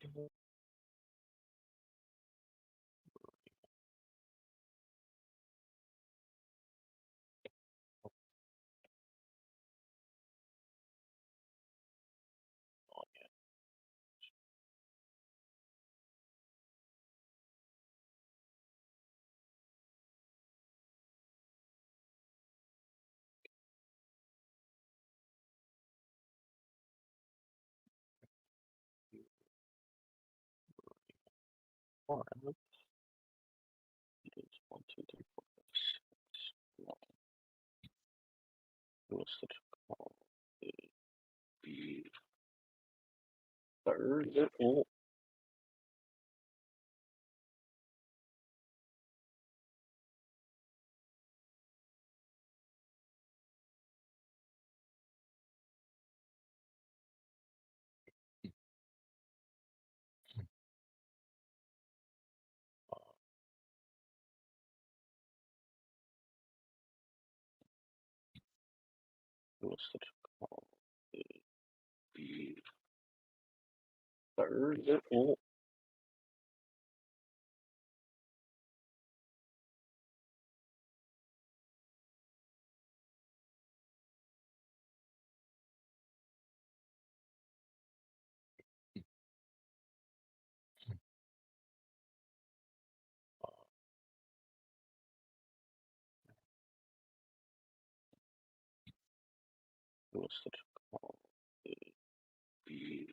One, it is 1, 2, 3, 4, 5, 6, 7. It was such a call. The third. Oh, it was such a call. The third. Oh, it was such a call. The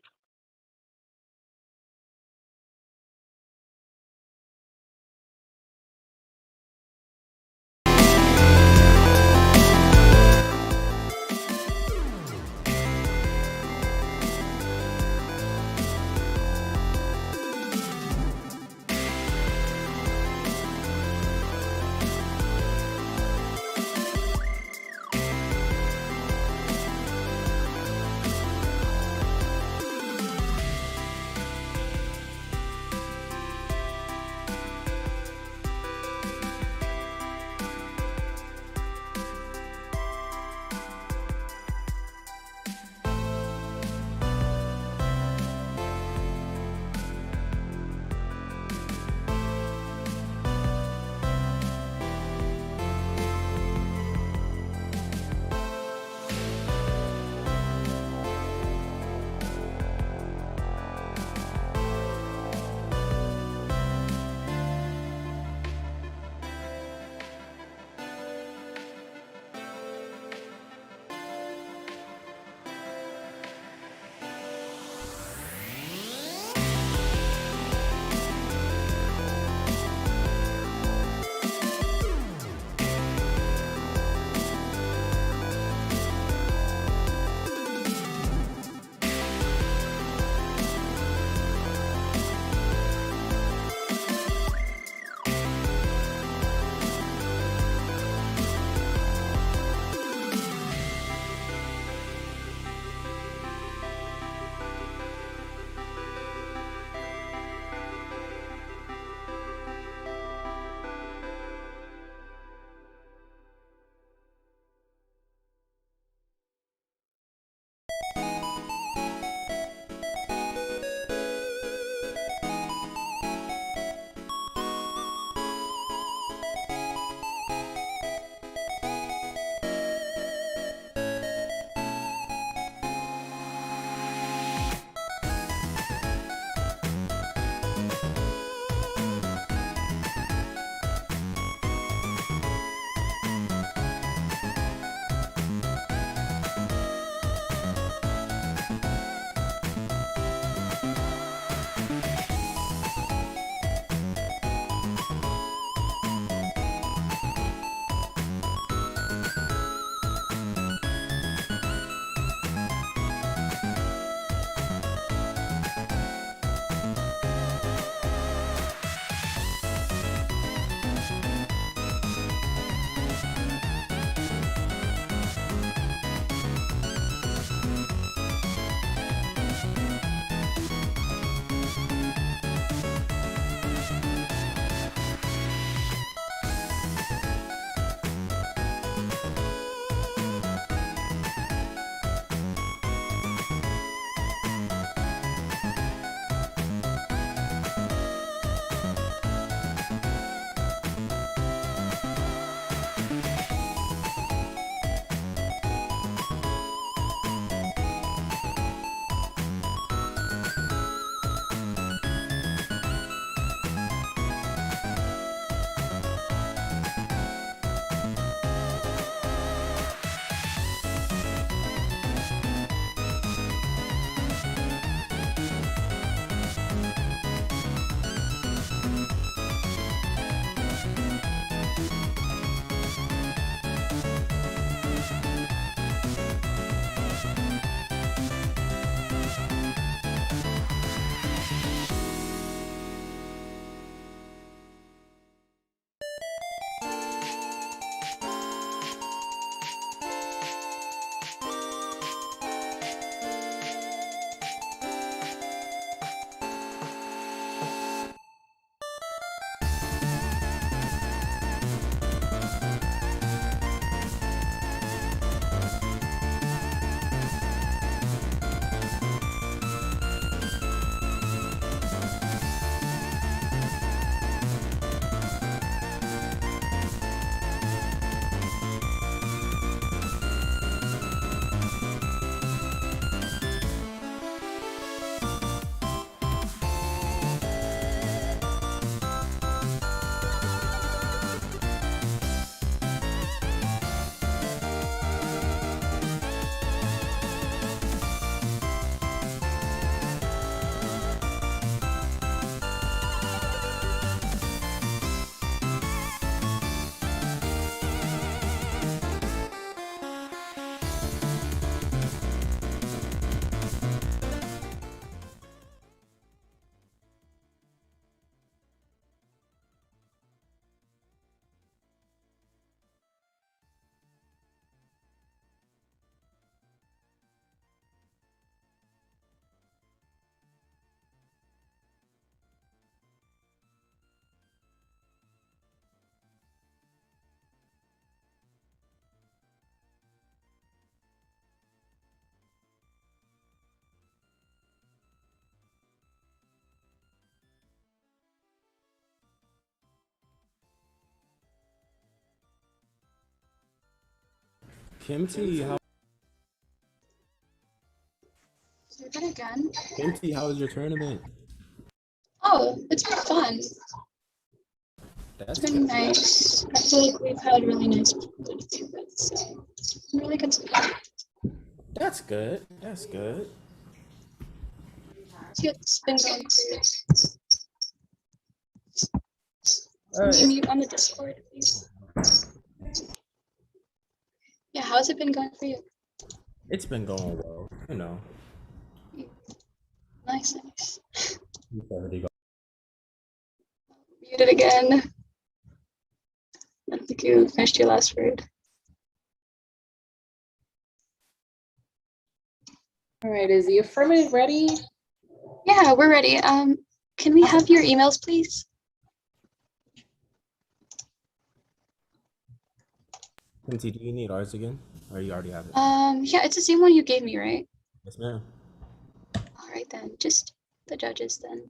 Kimchi, Say that again. Kimchi, how was your tournament? Oh, it's been fun. That's It's been good. nice. I feel like we've had really nice people to do with, so it's been really good stuff. That's good. That's good. It's been going through. Uh, Can you mute on the Discord, please? Yeah, how's it been going for you? it's been going well, you know. Nice, nice. You already got- Muted again. I think you finished your last word. All right, is the affirmative ready? Yeah, we're ready. Can we have your emails, please? Kimchi, do you need ours again? Or you already have it? Yeah, it's the same one you gave me, right? Yes, ma'am. All right then, just the judges then.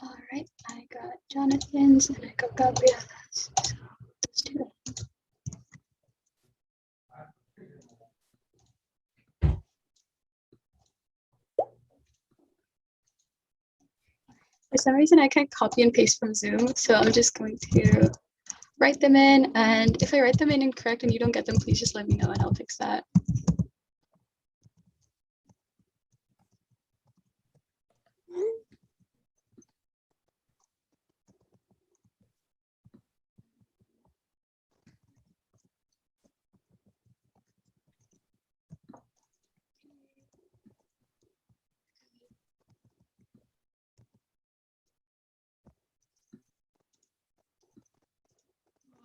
All right, I got Jonathan's and I got Gabriela's. So let's do it. For some reason, I can't copy and paste from Zoom, so I'm just going to write them in. And if I write them in incorrect and you don't get them, please just let me know and I'll fix that.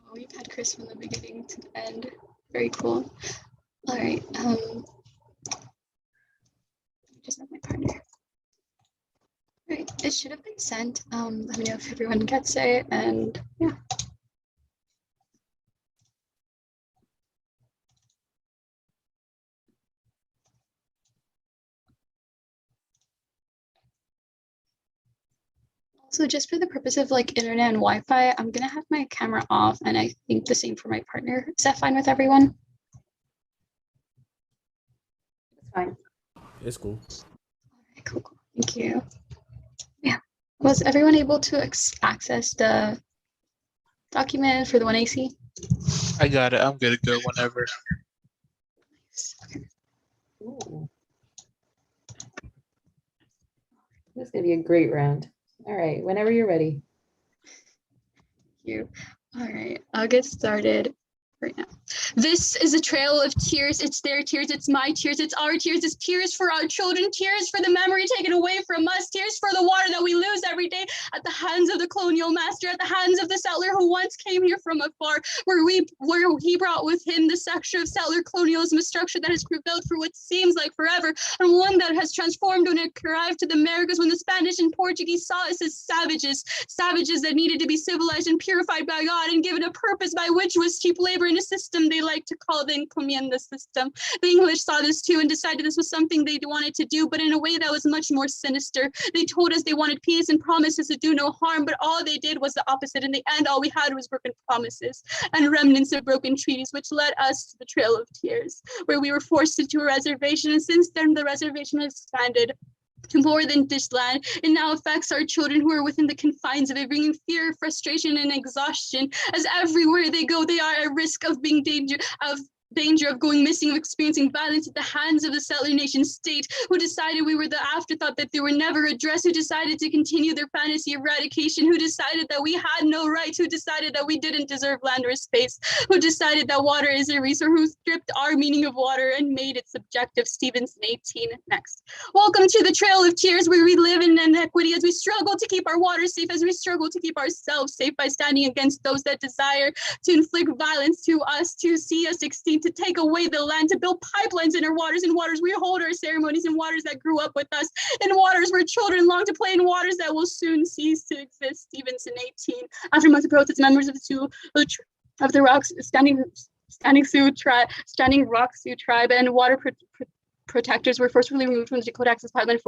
Oh, we've had Chris from the beginning to the end. Very cool. All right. Just have my partner. All right, it should have been sent. Let me know if everyone gets it, and yeah. So just for the purpose of like internet and Wi-Fi, I'm gonna have my camera off, and I think the same for my partner. Is that fine with everyone? It's fine. It's cool. All right, cool, cool. Thank you. Yeah. Was everyone able to access the document for the 1AC? I got it. I'm good to go whenever. Okay. Ooh. This is gonna be a great round. All right, whenever you're ready. Thank you. All right, I'll get started right now. This is a trail of tears. It's their tears. It's my tears. It's our tears. It's tears for our children. Tears for the memory taken away from us. Tears for the water that we lose every day at the hands of the colonial master, at the hands of the settler who once came here from afar, where he brought with him the structure of settler colonialism, a structure that has prevailed for what seems like forever, and one that has transformed when it arrived to the Americas when the Spanish and Portuguese saw us as savages, savages that needed to be civilized and purified by God and given a purpose by which was cheap labor in a system they like to call the encomienda system. The English saw this too and decided this was something they wanted to do, but in a way that was much more sinister. They told us they wanted peace and promises to do no harm, but all they did was the opposite. In the end, all we had was broken promises and remnants of broken treaties, which led us to the Trail of Tears, where we were forced into a reservation. And since then, the reservation has expanded to more than this land. It now affects our children who are within the confines of it, bringing fear, frustration, and exhaustion. As everywhere they go, they are at risk of being danger of going missing, of experiencing violence at the hands of the settler nation state, who decided we were the afterthought, that they were never addressed, who decided to continue their fantasy eradication, who decided that we had no rights, who decided that we didn't deserve land or space, who decided that water is a resource, who stripped our meaning of water and made it subjective. Stevenson 18. Next. Welcome to the Trail of Tears, where we live in inequity as we struggle to keep our water safe, as we struggle to keep ourselves safe by standing against those that desire to inflict violence to us, to see us extinct, to take away the land, to build pipelines in our waters, in waters we hold our ceremonies, in waters that grew up with us, in waters where children long to play, in waters that will soon cease to exist. Stevenson 18. After months of protests, members of the Rock Standing Rock Sioux tribe and water protectors were forcibly removed from the Dakota Access Pipeline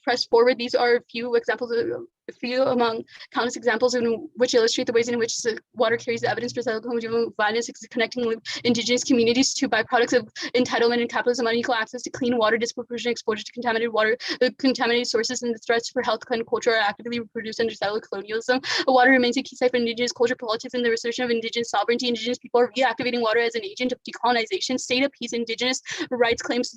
pressed forward. These are a few examples of a few among countless examples in which illustrate the ways in which the water carries the evidence for psychological violence, connecting indigenous communities to byproducts of entitlement and capitalism, unequal access to clean water, disproportionate exposure to contaminated water, contaminated sources, and the threats for health and culture are actively reproduced under settler colonialism. Water remains a key site for indigenous culture, politics, and the assertion of indigenous sovereignty. Indigenous people are reactivating water as an agent of decolonization, state appease indigenous rights claims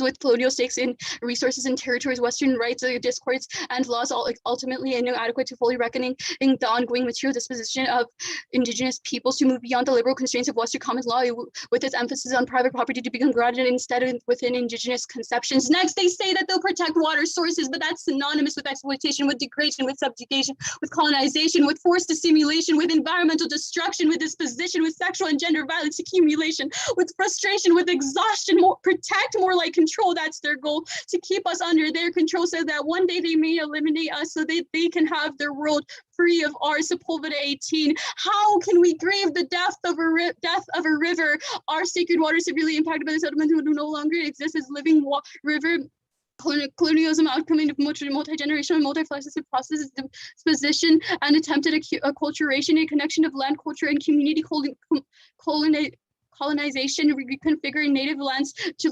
with colonial stakes in resources and territories, Western rights, discourse, and laws ultimately inadequate to fully reckoning in the ongoing material disposition of indigenous peoples to move beyond the liberal constraints of Western common law with its emphasis on private property to become grounded instead within indigenous conceptions. Next, they say that they'll protect water sources, but that's synonymous with exploitation, with degradation, with subjugation, with colonization, with forced assimilation, with environmental destruction, with disposition, with sexual and gender violence accumulation, with frustration, with exhaustion. Protect more like control. That's their goal, to keep us under their control so that one day they may eliminate us so that they can have their world free of our Sepulveda 18. How can we grieve the death of a river? Our sacred water severely impacted by the settlement who no longer exists as living river. Colonialism outcoming of multi-generational and multi-faceted processes, disposition, and attempted acculturation, a connection of land, culture, and community colonization, reconfiguring native lands to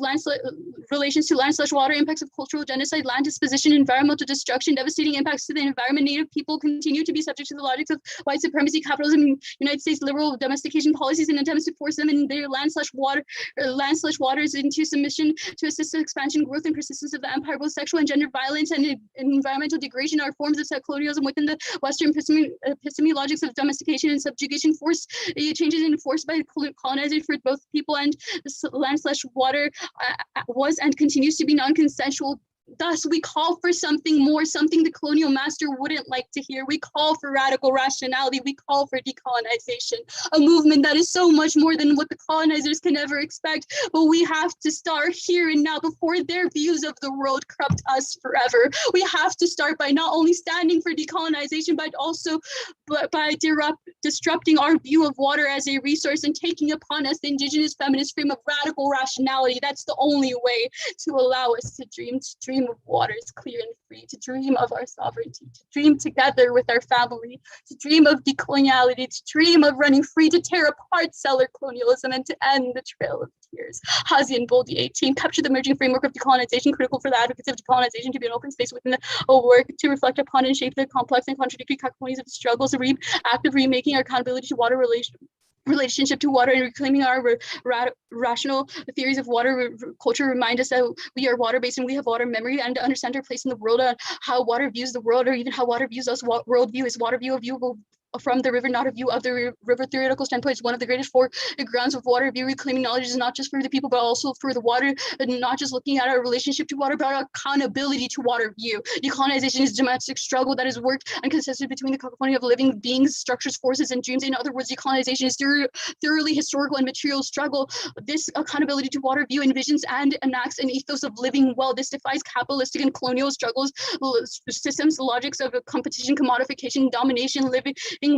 relations to land/water, impacts of cultural genocide, land disposition, environmental destruction, devastating impacts to the environment. Native people continue to be subject to the logics of white supremacy, capitalism, United States liberal domestication policies, and attempts to force them in their land/waters into submission to assist the expansion, growth, and persistence of the empire. Both sexual and gender violence and environmental degradation are forms of colonialism within the Western episteme logics of domestication and subjugation. Changes enforced by colonizers for both people and land/water was and continues to be non-consensual. Thus, we call for something more, something the colonial master wouldn't like to hear. We call for radical rationality. We call for decolonization, a movement that is so much more than what the colonizers can ever expect. But we have to start here and now before their views of the world corrupt us forever. We have to start by not only standing for decolonization, but also by disrupting our view of water as a resource and taking upon us the indigenous feminist frame of radical rationality. That's the only way to allow us to dream of waters clear and free, to dream of our sovereignty, to dream together with our family, to dream of decoloniality, to dream of running free, to tear apart settler colonialism, and to end the trail of tears. Hazy and Boldy 18 capture the emerging framework of decolonization, critical for the advocates of decolonization to be an open space within a work to reflect upon and shape the complex and contradictory cacophonies of the struggles, active remaking our accountability to water relationship to water, and reclaiming our rational theories of water culture remind us that we are water-based and we have water memory, and to understand our place in the world, how water views the world, or even how water views us. Worldview is water view, a view from the river, not a view of the river. Theoretical standpoint is one of the greatest four grounds of water view. Reclaiming knowledge is not just for the people, but also for the water, and not just looking at our relationship to water, but our accountability to water view. Decolonization is domestic struggle that is worked and consistent between the cacophony of living beings, structures, forces, and dreams. In other words, decolonization is thoroughly historical and material struggle. This accountability to water view envisions and enacts an ethos of living well. This defies capitalistic and colonial struggles, systems, logics of competition, commodification, domination. Living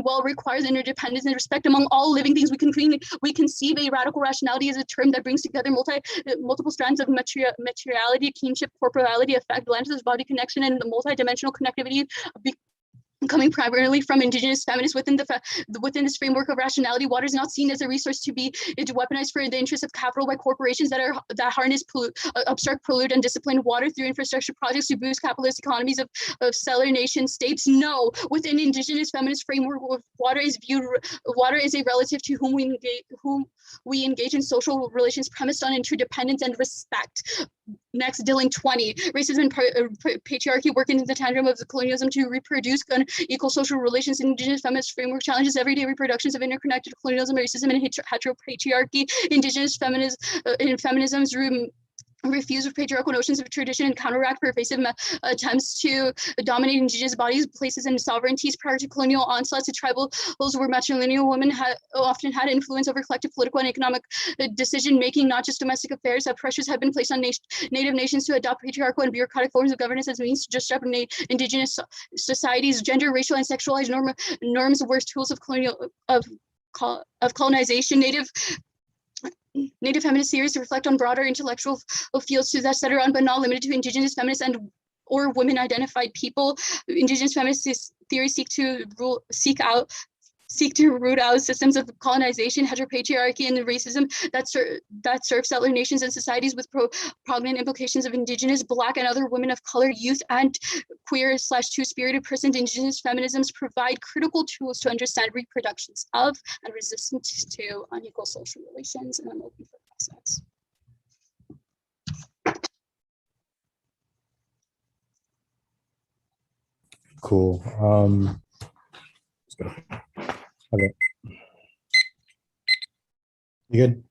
well requires interdependence and respect among all living things. We conceive a radical rationality as a term that brings together multiple strands of materiality, kinship, corporality, effect, lands, body connection, and the multidimensional connectivity coming primarily from indigenous feminists. Within this framework of rationality, water is not seen as a resource to be weaponized for the interests of capital by corporations that harness, obstruct, pollute, and discipline water through infrastructure projects to boost capitalist economies of settler nation states. No, within indigenous feminist framework, water is a relative to whom we engage in social relations premised on interdependence and respect. Next, Dylan 20. Racism and patriarchy working in the tandem of the colonialism to reproduce unequal social relations. Indigenous feminist framework challenges everyday reproductions of interconnected colonialism, racism, and heteropatriarchy. Indigenous feminism's refuse of patriarchal notions of tradition and counteract pervasive attempts to dominate indigenous bodies, places, and sovereignties. Prior to colonial onslaughts, the tribals were matrilineal women often had influence over collective political and economic decision-making, not just domestic affairs. That pressures have been placed on native nations to adopt patriarchal and bureaucratic forms of governance as means to disrupt indigenous societies. Gender, racial, and sexualized norms were tools of colonization. Native feminist theories reflect on broader intellectual fields that center on, but not limited to, Indigenous feminists and or women identified people. Indigenous feminist theories seek to root out systems of colonization, heteropatriarchy, and racism that serve settler nations and societies with prominent implications of Indigenous, Black, and other women of color, youth, and queer/two-spirited persons. Indigenous feminisms provide critical tools to understand reproductions of and resistance to unequal social relations, and I'm open for process. Cool. Okay. You good?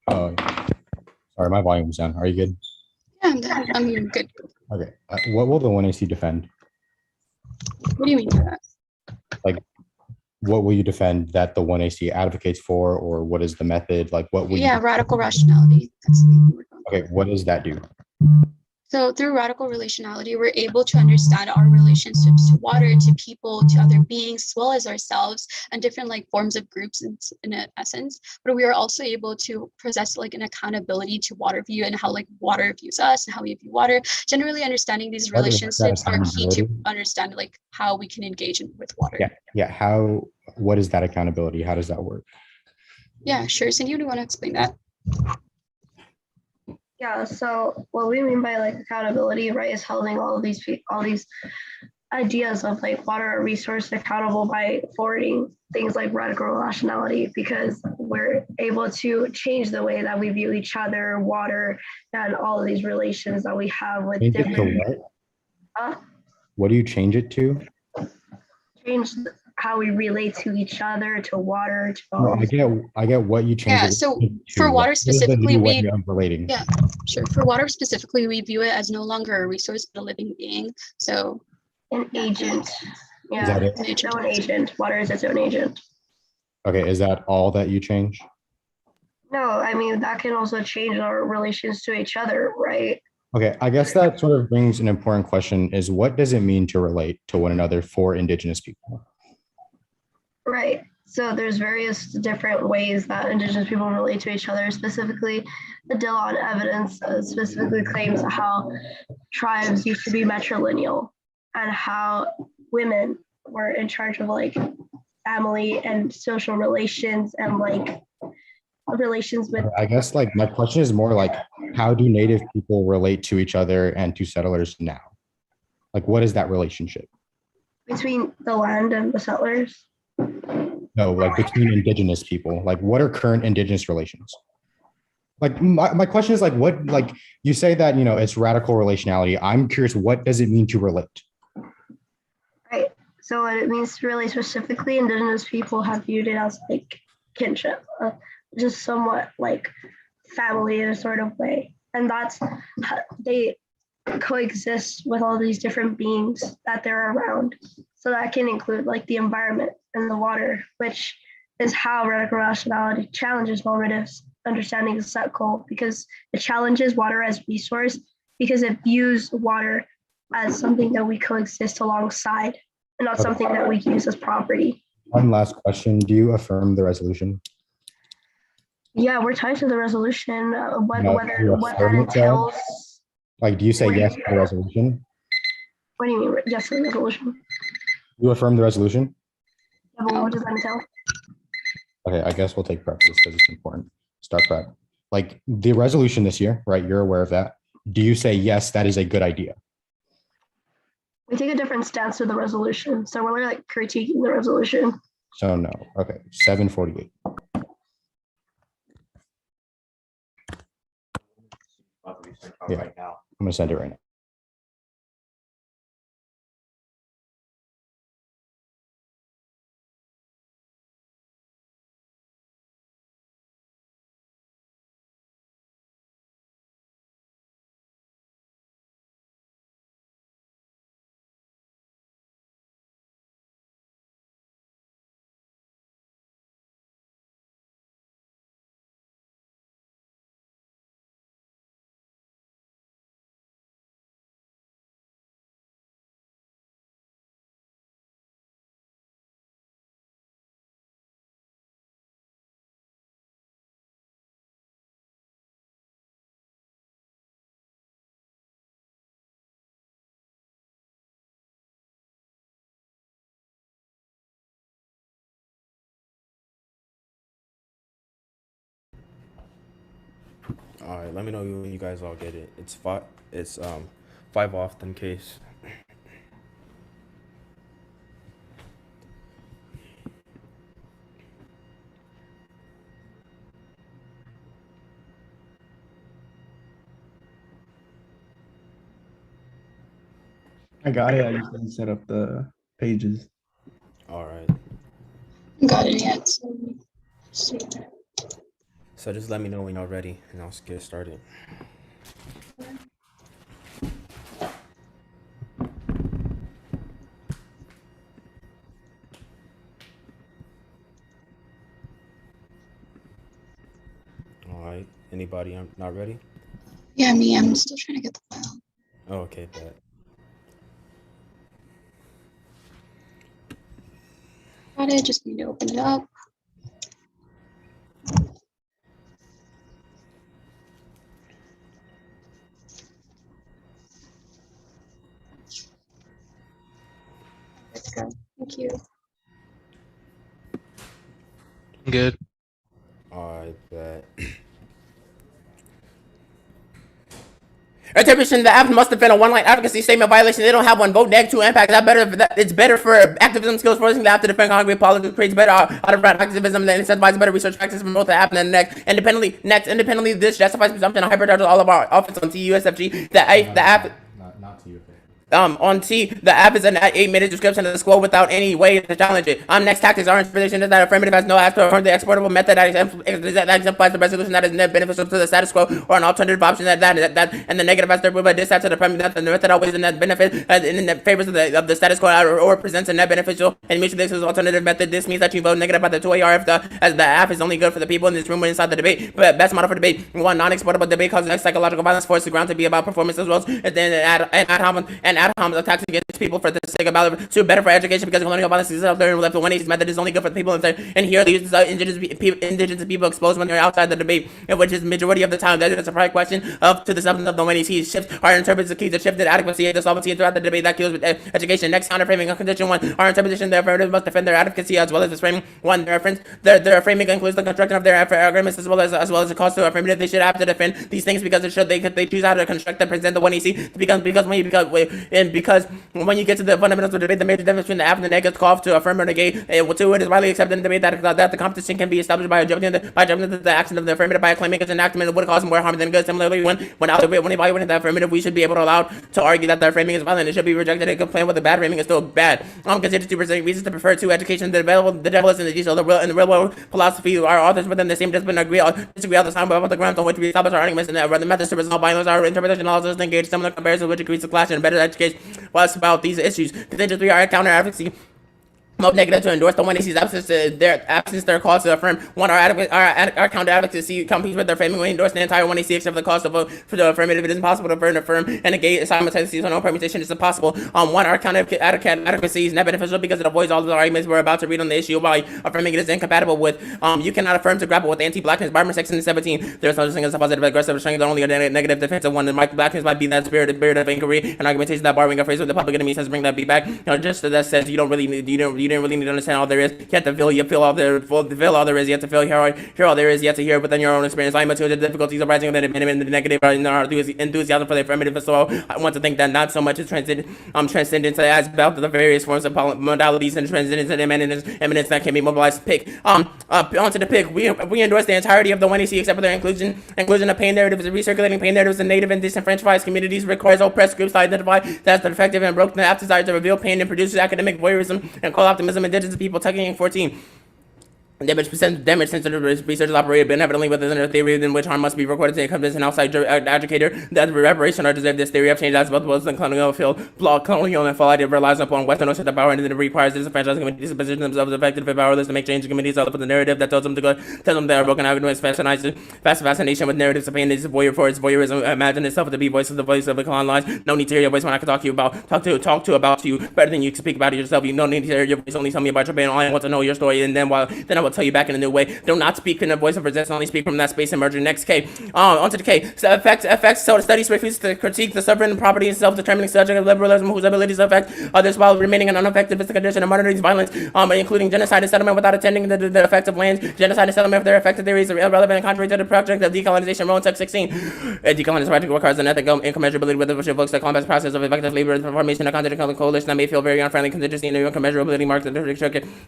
Oh, sorry, my volume was down. Are you good? Yeah, I'm good. Okay. What will the 1AC defend? What do you mean by that? Like, what will you defend that the 1AC advocates for, or what is the method? Like, what will you? Radical rationality. That's the thing we're going. Okay, what does that do? So through radical relationality, we're able to understand our relationships to water, to people, to other beings, as well as ourselves, and different like forms of groups in essence. But we are also able to possess like an accountability to water view and how like water views us and how we view water. Generally understanding these relationships are key to understand like how we can engage with water. Yeah. What is that accountability? How does that work? Yeah, sure. Cindy, do you want to explain that? Yeah, so what we mean by like accountability, right, is holding all these ideas of like water, a resource accountable by forwarding things like radical rationality, because we're able to change the way that we view each other, water, and all of these relations that we have with Change different. it to what? What do you change it to? Change how we relate to each other, to water, to No, I get what you change. Yeah, it so to. for water specifically, relating. Yeah, sure. For water specifically, we view it as no longer a resource, but a living being. So an agent. Yeah, Is that it? its own agent. Water is its own agent. Okay, is that all that you change? No, I mean, that can also change our relations to each other, right? Okay, I guess that sort of brings an important question is what does it mean to relate to one another for Indigenous people? Right. So there's various different ways that Indigenous people relate to each other. Specifically, the Dillon evidence specifically claims how tribes used to be matrilineal and how women were in charge of like family and social relations and like relations with. I guess like my question is more like how do Native people relate to each other and to settlers now? Like what is that relationship? Between the land and the settlers? No, like between Indigenous people. Like what are current Indigenous relations? Like my question is like what, like you say that, you know, it's radical relationality. I'm curious, what does it mean to relate? Right. So it means really specifically Indigenous people have viewed it as like kinship, just somewhat like family in a sort of way. And that's how they coexist with all these different beings that they're around. So that can include like the environment and the water, which is how radical rationality challenges normative understanding of set goal, because it challenges water as resource, because it views water as something that we coexist alongside and not something that we use as property. One last question. Do you affirm the resolution? Yeah, we're tied to the resolution. What that affirm it, entails. Like, do you say yes to the resolution? What do you mean, yes to the resolution? You affirm the resolution? Yeah, but what does that entail? Okay, I guess we'll take prep for this because it's important. Start prep. Like the resolution this year, right? You're aware of that. Do you say, yes, that is a good idea? We take a different stance to the resolution. So we're like critiquing the resolution. So no. Okay, 7:48. Yeah, right now. I'm gonna send it right now. All right, let me know when you guys all get it. It's five. It's 5 off in case. I got it. I just didn't set up the pages. All right. Got it yet. So just let me know when y'all ready, and I'll get started. All right. Anybody not ready? Yeah, me. I'm still trying to get the file. Oh, okay, bet. Got it. Just need to open it up. Let's go. Thank you. Good. All right, bet. Attribution, the app must defend a one-line advocacy statement violation. They don't have one. Vote neg 2 impact. It's better for activism skills, forcing the app to defend concrete politics, creates better out-of-round activism, and incentivizes better research practices from both the app and the next. Independently, this justifies presumption of hypercharges all of our office on TUSFG. The app. Not to you. On T, the app is an 8-minute description of the squad without any way to challenge it. Next tactics are interpretation is that affirmative has no aspect of the exportable method that exemplifies the resolution that is net beneficial to the status quo, or an alternative option that and the negative has to prove a dissent to the affirmative that the method always in net benefit in the favors of the status quo or presents a net beneficial and mutually exclusive alternative method. This means that you vote negative by the 2 AR if the app is only good for the people in this room or inside the debate. But best model for debate: 1, non-exportable debate causes psychological violence, forces the ground to be about performance as well as ad homs attacks against people for the sake of valor. 2, better for education because colonial violence is out there and left. The 180s method is only good for the people inside. And here these indigenous people exposed when they're outside the debate, which is majority of the time. That is a prime question to the substance of the 180s shift. Our interprets the keys to shift adequacy and solvency throughout the debate that deals with education. Next, counterframing on condition 1. Our interpretation, the affirmative must defend their adequacy as well as its framing. 1, their framing includes the construction of their arguments as well as the cost to affirmative. They should have to defend these things because they choose how to construct and present the 180 because when you get to the fundamentals of the debate, the major difference between the app and the neg is called to affirm or negate. To it is widely accepted in the debate that the competition can be established by jumping into the action of the affirmative by claiming its enactment would cause more harm than good. Similarly, when evaluating the affirmative, we should be able to allow to argue that the framing is violent. It should be rejected and complain with the bad framing is still bad. Consider 2% reasons to prefer to education. The devil is in the detail. In the real world philosophy, our authors within the same discipline disagree all the time about the grounds on which we establish our arguments and the methods to resolve violence. Our interpretation allows us to engage similar comparisons which increase the clash and better education. What's about these issues? Contingent 3 are counter advocacy. Vote negative to endorse the 180's absence their cause to affirm. 1, our counter advocacy competes with their framing. We endorse the entire 180 except for the cost of vote for the affirmative. It is impossible to affirm and negate simultaneously, so no permutation is impossible. 1, our counter advocacy is net beneficial because it avoids all of the arguments we're about to read on the issue by affirming it is incompatible with. You cannot affirm to grapple with anti-blackness. Barber 6 and 17. There's no such thing as a positive aggressive strength, only a negative defensive one. And blackness might be that spirit of inquiry and argumentation that borrowing a phrase with the public enemy says bring that be back. Just that says you didn't really need to understand all there is. You have to feel all there is. You have to hear all there is. You have to hear within your own experience. I am to the difficulties arising within the negative in our enthusiasm for the affirmative. So I want to think that not so much is transcendence as about the various forms of modalities and transcendence and eminence that can be mobilized. Pick onto the pick. We endorse the entirety of the 180 except for their inclusion of pain narratives. Recirculating pain narratives in native and disenfranchised communities requires oppressed groups to identify that's effective and broke the app desire to reveal pain and produces academic voyeurism and call optimism. Indigenous people tucking 14. Damage sensitive researchers operate benevolently within a theory in which harm must be recorded to convince an outside educator that reparation or deserve. This theory of change as both was the colonial and philosophy relies upon Western notions of power and it requires disenfranchised communities to position themselves effective and powerless to make change in communities all up with the narrative that tells them they are broken out with fascination with narratives of pain is voyeurism. Imagine itself to be the voice of the colonized. No need to hear your voice when I can talk to you about you better than you can speak about it yourself. You don't need to hear your voice, only tell me about your pain. I want to know your story and then I will tell you back in a new way. Do not speak in a voice of resistance, only speak from that space and merger. Next K. Onto the K. So effects, so the studies refuse to critique the sovereign property and self-determining subject of liberalism whose abilities to affect others while remaining an unaffected physical condition of modernity violence, including genocide and settlement without attending the effects of lands. Genocide and settlement of their effective theories are irrelevant and contrary to the project of decolonization. Roman text 16. Decolonization requires an ethical incommensurability with which evokes the complex process of effective labor formation of continental coalition that may feel very unfriendly contingency and incommensurability marks the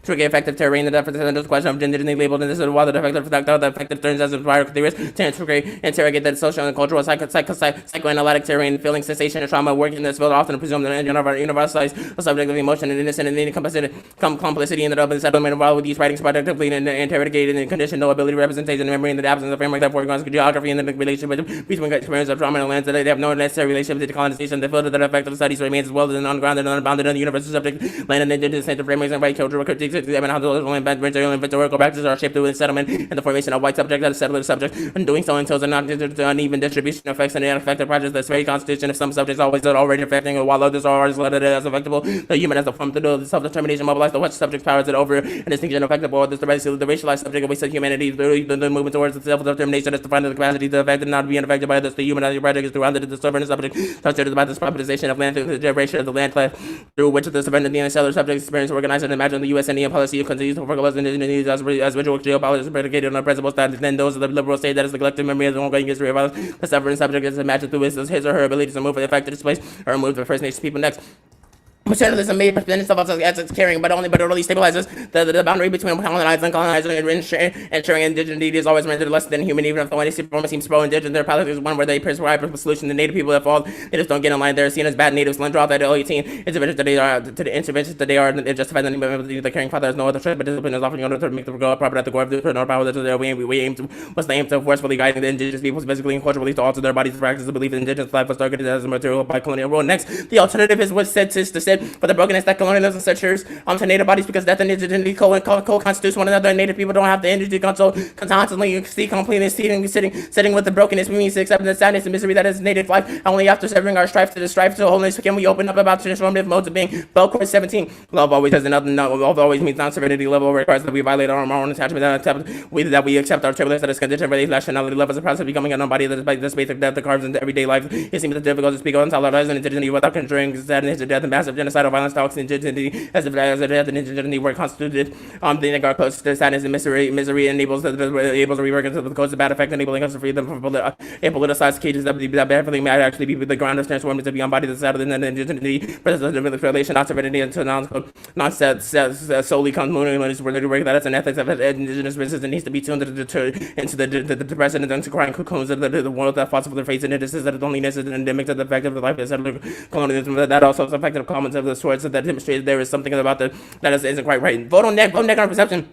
tricky effective terrain the deficit and the question of indigenously labeled and this is while the effective turns as inspired theorists to interrogate the social and cultural psychoanalytic terrain feeling sensation and trauma working in this field often presumed an universalized subject of emotion and innocent and complicity in the double settlement involved with these writings productively and interrogated and conditioned no ability representation memory in the absence of framework that foregrounds geography and the relationship between experience of trauma and lands that they have no necessary relationship to decolonization. The field of the effect of the studies remains as well as an ungrounded and unbounded and universal subject land and indigenous center frameworks and right cultural critiques examine how those land historical practices are shaped through the settlement and the formation of white subjects as settler subject and doing so until the uneven distribution effects and ineffective practice that's very constitution of some subjects always already affecting while others are always let it as affectable. The human has the form to do self-determination mobilize the which subject powers that over and distinction affectable the racialized subject of wasted humanity the movement towards the self-determination is defined the capacity to affect and not be unaffected by this. The human as project is throughout the sovereign subject such as by this privatization of land through the generation of the land class through which the sovereign and settler subjects experience organized and imagine the U.S. Indian policy continues to focus on indigenous needs as ritual geopolitics predicated on principles that then those of the liberal state that is the collective memory of the ongoing history of violence. The sovereign subject is imagined through his or her ability to move for the effect to displace or remove the First Nations people next. Paternalism may present itself as it's caring, but it only stabilizes the boundary between colonized and colonizer, and ensuring indigeneity is always rendered less than human, even if the one form seems pro-indigenous. Their policy is one where they prescribe a solution to native people that fall. They just don't get in line. They're seen as bad natives. Draw that L18 interventions that they are justified the caring father has no other choice, but discipline is often going to make them grow up proper at the core of the no power. That's their way. We aim to what's the aim to forcefully guiding the indigenous peoples physically and culturally to alter their bodies to practice the belief that indigenous life was targeted as a material by colonial rule. Next, the alternative is what's said to sit for the brokenness that colonialism secures to native bodies because death and indigeneity co-constitutes one another and native people don't have the energy to constantly see completely sitting with the brokenness. We mean to accept the sadness and misery that is native life. Only after severing our strife to wholeness can we open up about transformative modes of being. Bell Course 17. Love always has another love always means non-serenity. Love requires that we violate our own attachment that we accept our turbulence that is conditioned by rationality. Love is a process of becoming a non-body that is the space of death that carves into everyday life. It seems difficult to speak on tolerance and indigeneity without conjuring sadness, death, and massive genocidal violence talks indigeneity as if a death and indigeneity were constituted. The negate close to sadness and misery enables the rework into the cause of bad effect, enabling us to free them from politicized cages that badly may actually be the ground of transforming to be embodied the saddle and indigeneity, presence relation, not serenity, and non-set solely communalist work that is an ethics of indigenous resistance needs to be tuned into the depression and crying cocoons of the world that falls for the face and it is that loneliness is an endemic to the effect of the life of colonialism that also is effective comments of the sorts that demonstrated there is something about that isn't quite right. Vote neg on perception.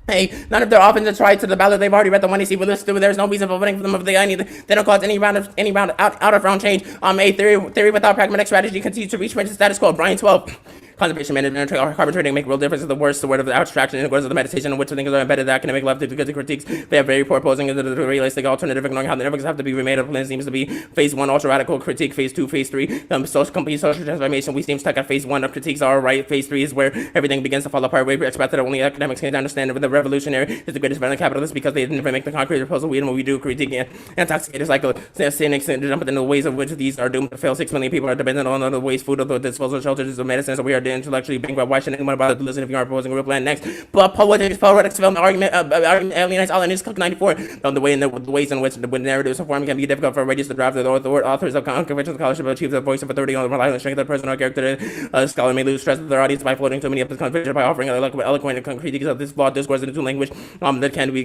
Hey, none of their offenses tried to the ballot. They've already read the one AC list. There's no reason for voting for them if they don't cause any round out of round change. A theory without pragmatic strategy continues to reach the status quo. Brian 12. Conservation management carbon trading make real difference. The worst word of the abstraction and the words of the meditation in which the things are embedded in academic life to good critiques. They have very poor posing into the realistic alternative, ignoring how the networks have to be remade up. It seems to be phase 1 ultra radical critique, phase 2, phase 3 complete social transformation. We seem stuck at phase 1 of critiques are right. Phase 3 is where everything begins to fall apart. We expect that only academics can understand the revolutionary is the greatest violent capitalist because they didn't make the concrete proposal. We do critique and intoxicated cycle. Cynics and jump into the ways of which these are doomed to fail. 6 million people are dependent on the waste, food, the disposal, shelters, of medicine. So we are intellectually bankrupt. Why should anyone bother to listen if you aren't proposing a real plan? Next, politics development argument alienates all and is cooked 94. The ways in which the narratives are formed can be difficult for registered draft. The authors of conventional scholarship achieve the voice of authority on the reliance strength of the personal character. A scholar may lose trust of their audience by floating too many of the convention by offering eloquent and critiques of this flawed discourse in a new language that can be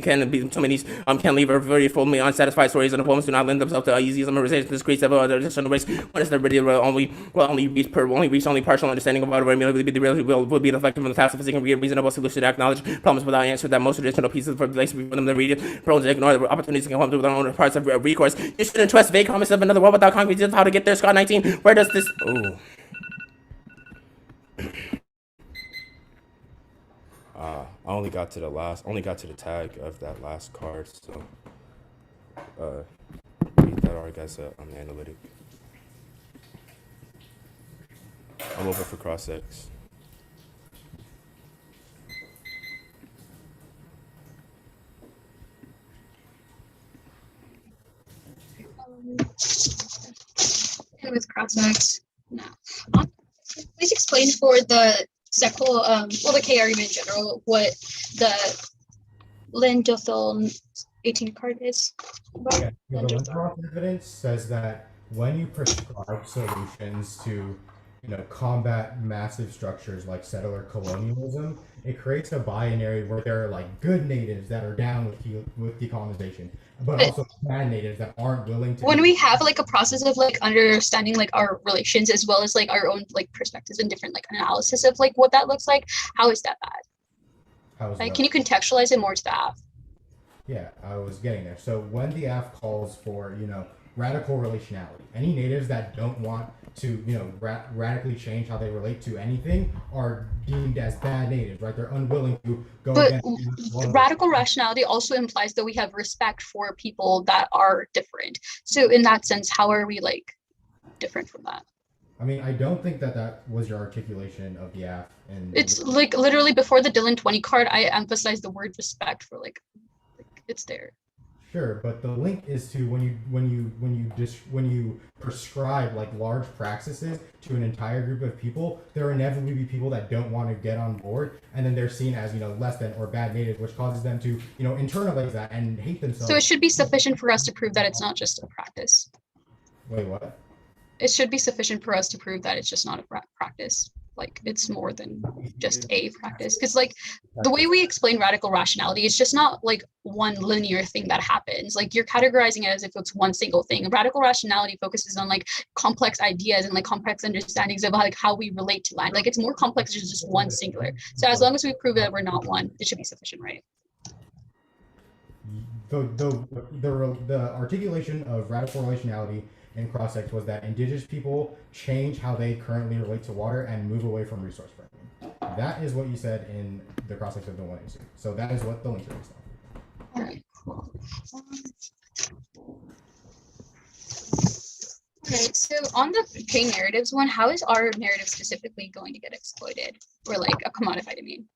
so many can leave a very fully unsatisfied stories and the poems do not lend themselves to easyism or resistance. This creates several additional risks. One is the video will only reach partial understanding of what will be effective in the task of seeking a reasonable solution to acknowledge problems without answer that most traditional pieces for them to read it. Prone to ignore the opportunities to come to their own parts of recourse. You shouldn't trust vague promises of another world without concrete details how to get there. Scott 19. Where does this? Oh. I only got to the tag of that last card, so read that alright guys on the analytic. I'm over for cross X. context. No. Please explain for the second, the K argument in general, what the Lindothon 18 card is about. Yeah, the Roth evidence says that when you prescribe solutions to, combat massive structures like settler colonialism, it creates a binary where there are like good natives that are down with decolonization, but also bad natives that aren't willing to. When we have like a process of like understanding like our relations as well as like our own like perspectives and different like analysis of like what that looks like, how is that bad? How is Like, what? can you contextualize it more to that? Yeah, I was getting there. So when the AF calls for, radical relationality, any natives that don't want to, radically change how they relate to anything are deemed as bad natives, right? They're unwilling to go But against radical rationality also implies that we have respect for people that are different. So in that sense, how are we like different from that? I mean, I don't think that was your articulation of the AF. And It's like literally before the Dylan 20 card, I emphasized the word respect for like it's there. Sure, but the link is to when you prescribe like large practices to an entire group of people, there will inevitably be people that don't want to get on board, and then they're seen as less than or bad natives, which causes them to internalize that and hate themselves. So it should be sufficient for us to prove that it's not just a practice. Wait, what? It should be sufficient for us to prove that it's just not a practice. Like it's more than just a practice. Because like the way we explain radical rationality, it's just not like one linear thing that happens. Like you're categorizing it as if it's one single thing. Radical rationality focuses on like complex ideas and like complex understandings of like how we relate to land. Like it's more complex than just one singular. So as long as we prove that we're not one, it should be sufficient, right? The articulation of radical relationality in cross-sex was that indigenous people change how they currently relate to water and move away from resource farming. That is what you said in the cross-sex of the 1AC. So that is what the link is. All right, cool. Okay, so on the K narratives one, how is our narrative specifically going to get exploited or like a commodified? I mean,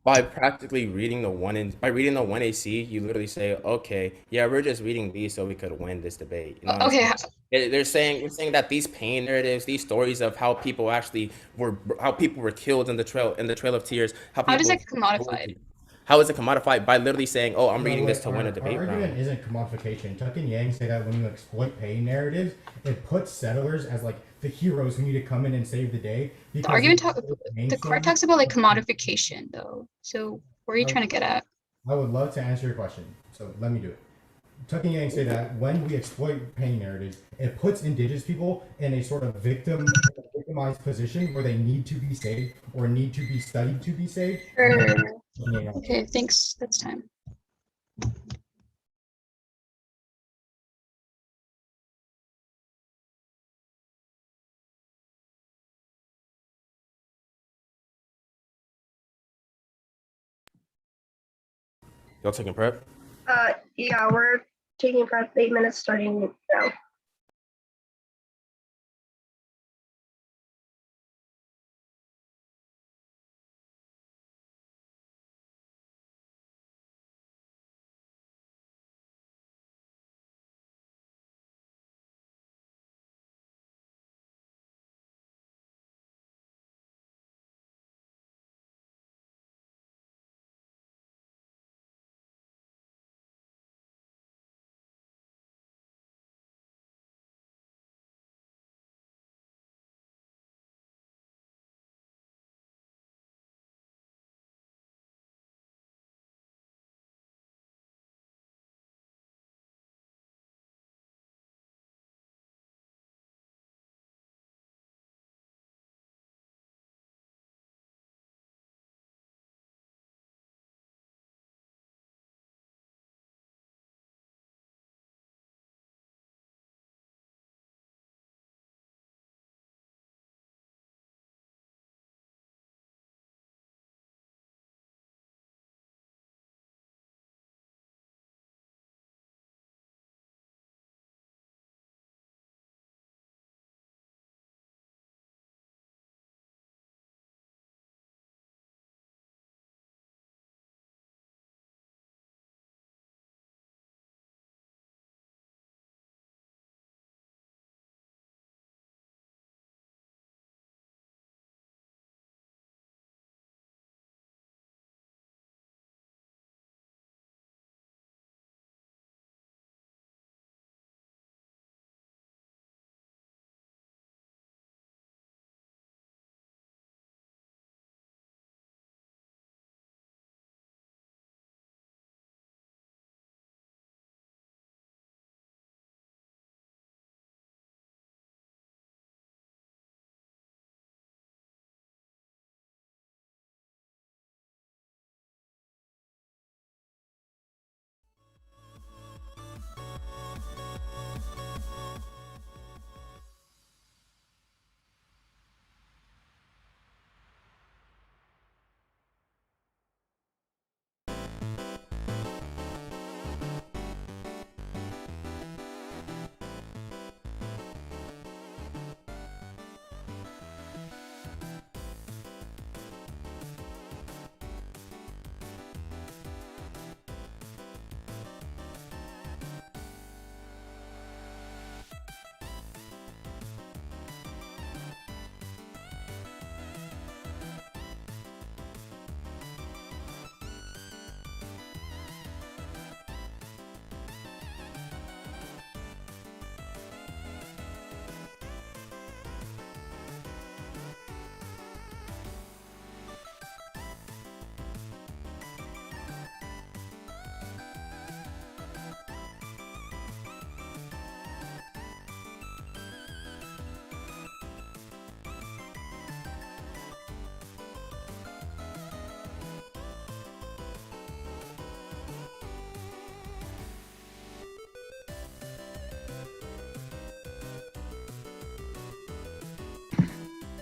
By practically reading the 1AC, you literally say, okay, yeah, we're just reading these so we could win this debate. You know what I'm okay. saying? They're saying that these pain narratives, these stories of how people were killed in the Trail of Tears, How does that get commodified? How is it commodified? By literally saying, oh, I'm reading this to win a debate round. Our argument isn't commodification. Tuck and Yang say that when you exploit pain narratives, it puts settlers as like the heroes who need to come in and save the day. The argument the card talks about like commodification though. So where are you trying to get at? I would love to answer your question. So let me do it. Tuck and Yang say that when we exploit pain narratives, it puts indigenous people in a sort of victimized position where they need to be saved or need to be studied to be saved. Okay, thanks. That's time. Y'all taking prep? Yeah, we're taking prep 8 minutes starting now.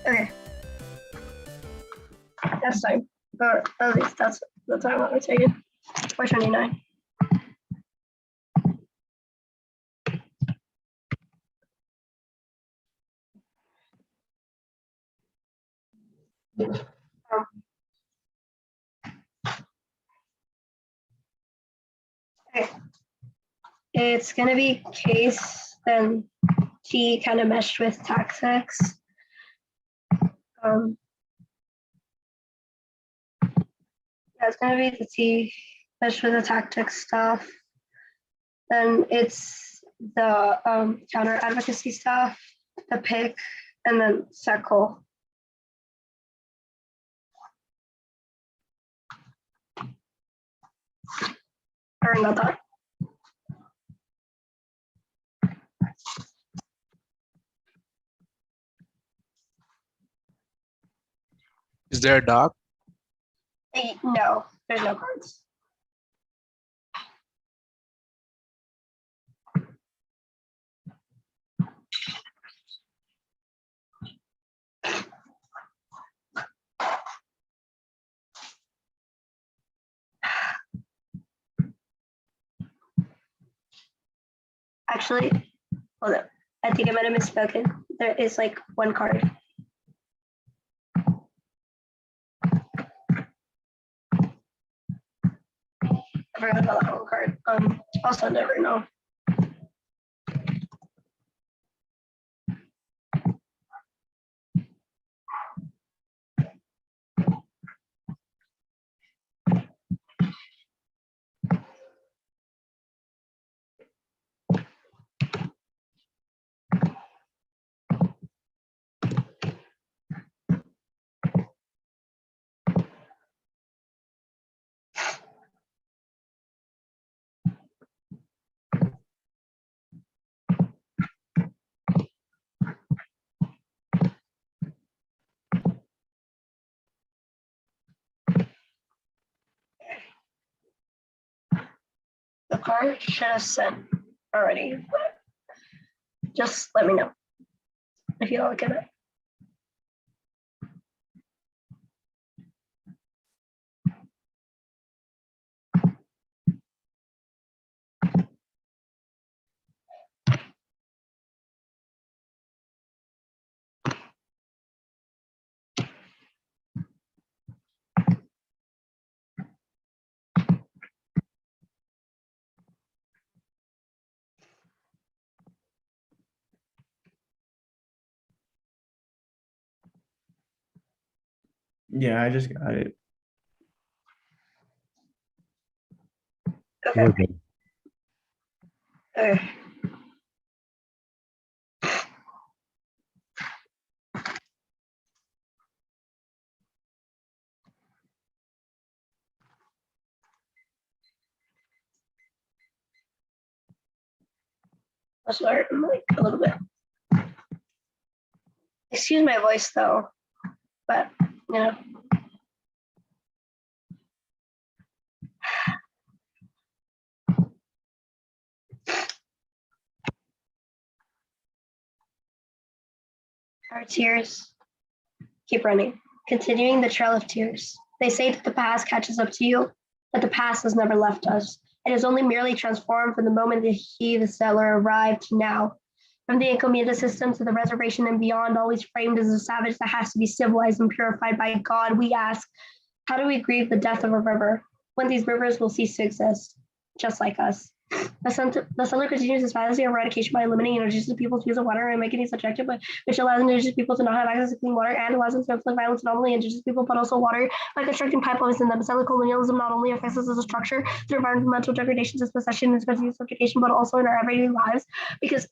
Okay. That's time. Or at least that's the time that we're taking. 4:29. Okay. It's gonna be case, then T kind of meshed with tactics. Yeah, it's gonna be the T meshed with the tactics stuff. Then it's the counter advocacy stuff, the pick, and then circle. Or not that. Is there a doc? No, there's no cards. Actually, hold up. I think I might have misspoken. There is like one card. I forgot about that one card. Also never know. The card should have sent already, but just let me know if you don't look at it. Yeah, I just got it. Okay. We're good. Okay. I'll start like a little bit. Excuse my voice though, but you know. Our tears keep running, continuing the trail of tears. They say that the past catches up to you, but the past has never left us. It is only merely transformed from the moment that he, the settler, arrived to now. From the Incomita system to the reservation and beyond, always framed as a savage that has to be civilized and purified by God, we ask, how do we grieve the death of a river when these rivers will cease to exist, just like us? The settler continues his policy of eradication by eliminating indigenous people's use of water and making it subjective, which allows indigenous people to not have access to clean water and allows them to inflict violence not only indigenous people but also water by constructing pipelines in them. Settler colonialism not only affects us as a structure through environmental degradation, dispossession, and continuous subjugation, but also in our everyday lives, because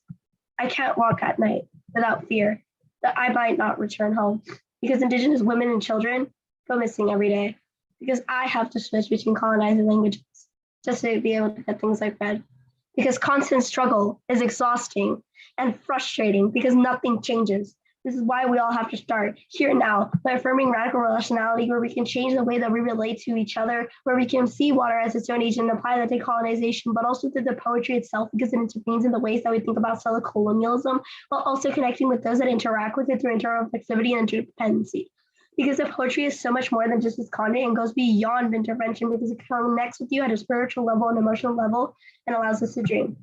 I can't walk at night without fear that I might not return home, because indigenous women and children go missing every day, because I have to switch between colonizing languages just to be able to get things like bread, because constant struggle is exhausting and frustrating because nothing changes, This is why we all have to start here and now by affirming radical relationality, where we can change the way that we relate to each other, where we can see water as its own agent and apply that to colonization, but also through the poetry itself, because it intervenes in the ways that we think about settler colonialism, while also connecting with those that interact with it through interreflexivity and interdependency. Because the poetry is so much more than just its content and goes beyond intervention, because it connects with you at a spiritual level and emotional level and allows us to dream.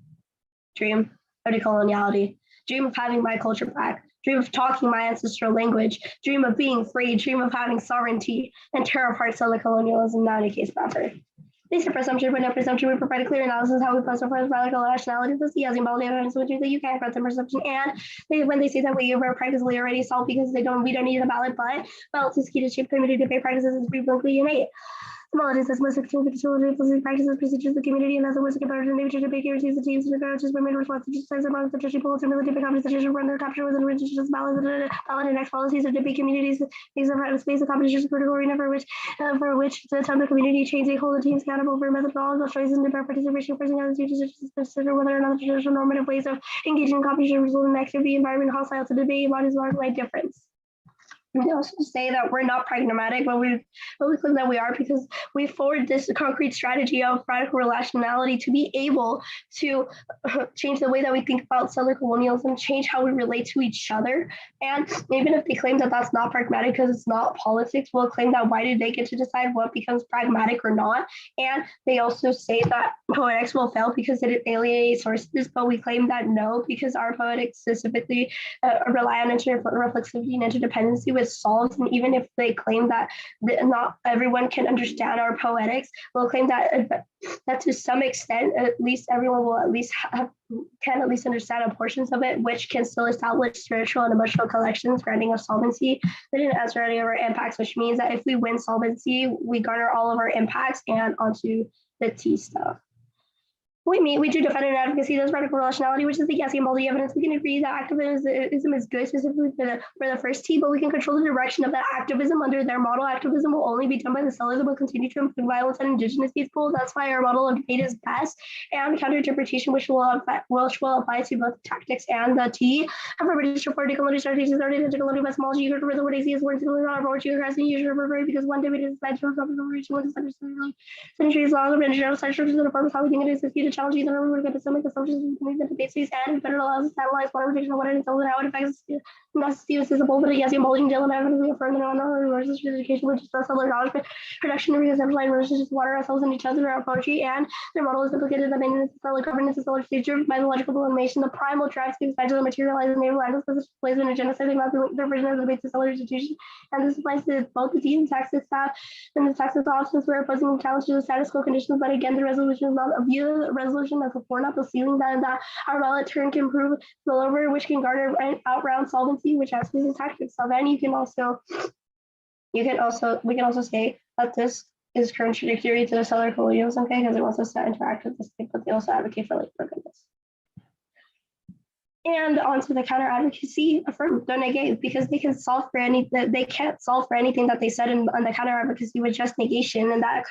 Dream of decoloniality, dream of having my culture back, dream of talking my ancestral language, dream of being free, dream of having sovereignty, and tear apart settler colonialism, not in a case proper. Based on presumption, but no presumption, we provide a clear analysis of how we post our radical rationality, the Xie body evidence, which is that you can't grant the presumption, and when they say that we are practically already solved because we don't need a ballot, but balance is key to shape community debate practices and to be politically innate. The knowledge is most active facility practices, procedures, the community, and other words, compared to nature debate guarantees the teams and approaches women response to decisions among the judicial polls and military competition run their capture within religious ballot and next policies of debate communities, these are private space of competition critical arena for which the time the community change they hold the teams accountable for methodological choices and debate participation, forcing other teachers to consider whether or not the traditional normative ways of engaging in competition result in activity environment hostile to debate bodies large light difference. We also say that we're not pragmatic, but we claim that we are, because we forward this concrete strategy of radical relationality to be able to change the way that we think about settler colonialism, change how we relate to each other. And even if they claim that that's not pragmatic because it's not politics, we'll claim that why did they get to decide what becomes pragmatic or not? And they also say that poetics will fail because it alienates sources, but we claim that no, because our poetics specifically rely on interreflexivity and interdependency with solves, and even if they claim that not everyone can understand our poetics, we'll claim that to some extent, at least everyone will can at least understand portions of it, which can still establish spiritual and emotional collections, granting us solvency. They didn't answer any of our impacts, which means that if we win solvency, we garner all of our impacts and onto the T stuff. We do defend an advocacy that's radical relationality, which is the Yoneda body evidence. We can agree that activism is good specifically for the first T, but we can control the direction of that activism under their model. Activism will only be done by the sellers that will continue to inflict violence on indigenous people. That's why our model of debate is best, and counter-interpretation, which will apply to both tactics and the T. Everybody should report decolonial strategies started into decolonial epistemology. You heard the word AZ is words on our board. You guys use your reverb because one debate is bad to recover the region with centuries long and general side structures and reforms how we think it is to challenge either we get some assumptions in the debate space and better allows us to analyze what prediction of what it is and how it affects not Steve's visible, but yes, bulging Dylan evidently affirmed that on our resources education, which is the settler knowledge production and exemplary versus water ourselves and each other our poetry, and their model is implicated in the maintenance of settler governance and settler state driven by the logical elimination. The primal drive to eventually materialize and naval lands as plays in a genocide about their version of the debate to settler institution. And this applies to both the T and taxes staff and the taxes offices we're opposing the challenge to the status quo conditions, but again the resolution is not a view resolution as a floor, not the ceiling, that our ballot turn can prove spillover, which can garner out round solvency, which has to tactics. So then we can also say that this is contradictory to the settler colonialism, okay, because it wants us to interact with the state, but they also advocate for like brokenness. And onto the counter advocacy, affirm, don't negate, because they can't solve for anything that they said on the counter advocacy with just negation, and that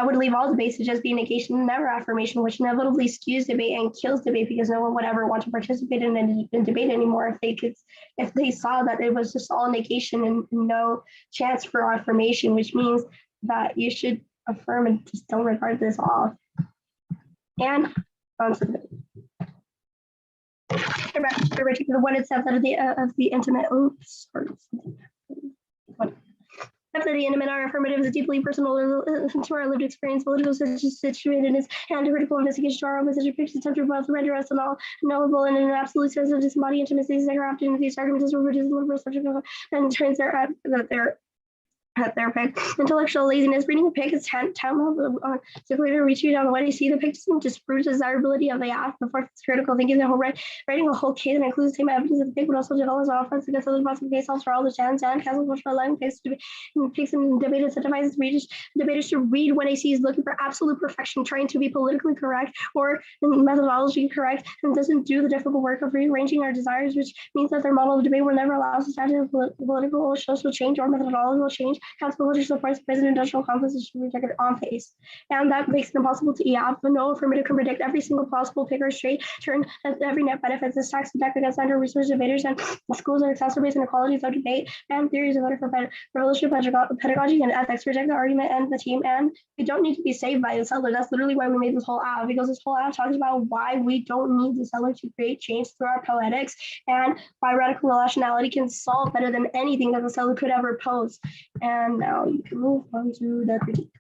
would leave all debates to just be negation and never affirmation, which inevitably skews debate and kills debate because no one would ever want to participate in debate anymore if they saw that it was just all negation and no chance for affirmation, which means that you should affirm and just don't regard this off. And onto the what it says of the intimate. Oops, sorry. After the intimate, our affirmative is deeply personal to our lived experience, political situatedness, and critical investigation to our own message pictures attempt to both render us all knowable and in an absolute sense of disembodied intimacy. That are often these arguments are reduced to subject and turns at their pick. Intellectual laziness, reading a pick is tantamount to clearly retreat on what I see. The pick doesn't disprove desirability of the act. The fourth is critical thinking. The whole writing a whole case that includes the same evidence of the pick would also develop an offense against other possible case for all the chance and castles which are allowing picks to be picks and debate incentivizes debaters to read what I see is looking for absolute perfection, trying to be politically correct or methodology correct, and doesn't do the difficult work of rearranging our desires, which means that their model of debate will never allow us to stand in political or social change or methodological change. council culture supports presidential composition rejected on face. And that makes it impossible to EAP, but no affirmative can predict every single possible pick or straight turn and every net benefits. This tax attack against under resource invaders and schools are exacerbating inequalities of debate and theories of better for revolution, pedagogy, and ethics. Reject the argument and the team, and we don't need to be saved by the settler. That's literally why we made this whole app, because this whole app talks about why we don't need the settler to create change through our poetics, and why radical relationality can solve better than anything that the settler could ever pose. And now you can move on to the critique.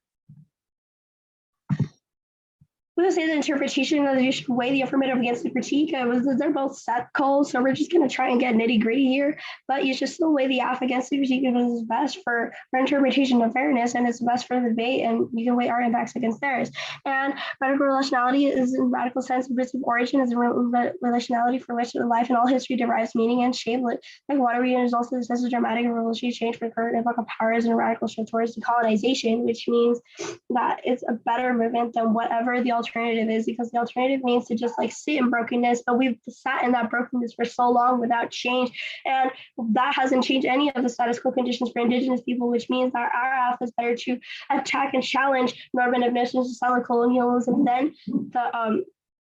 We would say the interpretation that you should weigh the affirmative against the critique. They're both set calls, so we're just going to try and get nitty gritty here. But you should still weigh the aff against the critique because it's best for interpretation of fairness and it's best for the debate, and you can weigh our impacts against theirs. And radical relationality is in radical sense of its origin as a relationality for which life and all history derives meaning and shape. Like water is also this a dramatic and revolutionary change for current epoch powers and a radical shift towards decolonization, which means that it's a better movement than whatever the alternative is, because the alternative means to just like sit in brokenness, but we've sat in that brokenness for so long without change, and that hasn't changed any of the status quo conditions for Indigenous people, which means that our aff is better to attack and challenge normative notions of silent colonialism than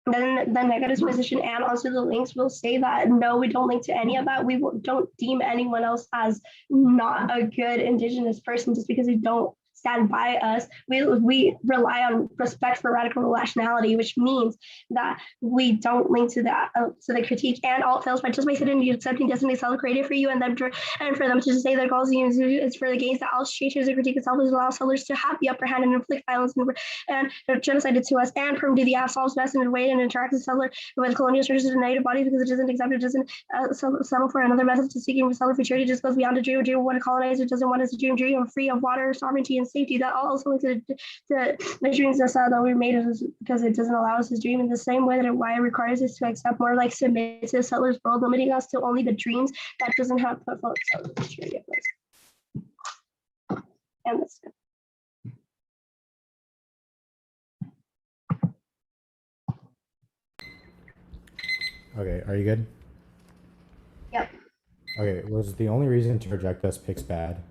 the negative position. And also the links will say that no, we don't link to any of that. We don't deem anyone else as not a good Indigenous person just because they don't stand by us. We rely on respect for radical relationality, which means that we don't link to that to the critique. And all fails by just by sitting and accepting destiny seller created for you, and for them to just say their goals is for the gains that all changes the critique itself is allow sellers to have the upper hand and inflict violence and genocided to us, and perm do the assaults best in a way and interact with seller with colonial structures and native bodies because it doesn't accept, it doesn't settle for another method to seeking seller futurity, just goes beyond a dream of what a colonizer doesn't want us to dream free of water, sovereignty, and safety. That also links to the dreams that we made because it doesn't allow us to dream in the same way that why it requires us to accept more like submit to the settlers' world, limiting us to only the dreams that doesn't have put forward. And that's it. Okay, are you good? Yep. Okay, was the only reason to reject us picks bad?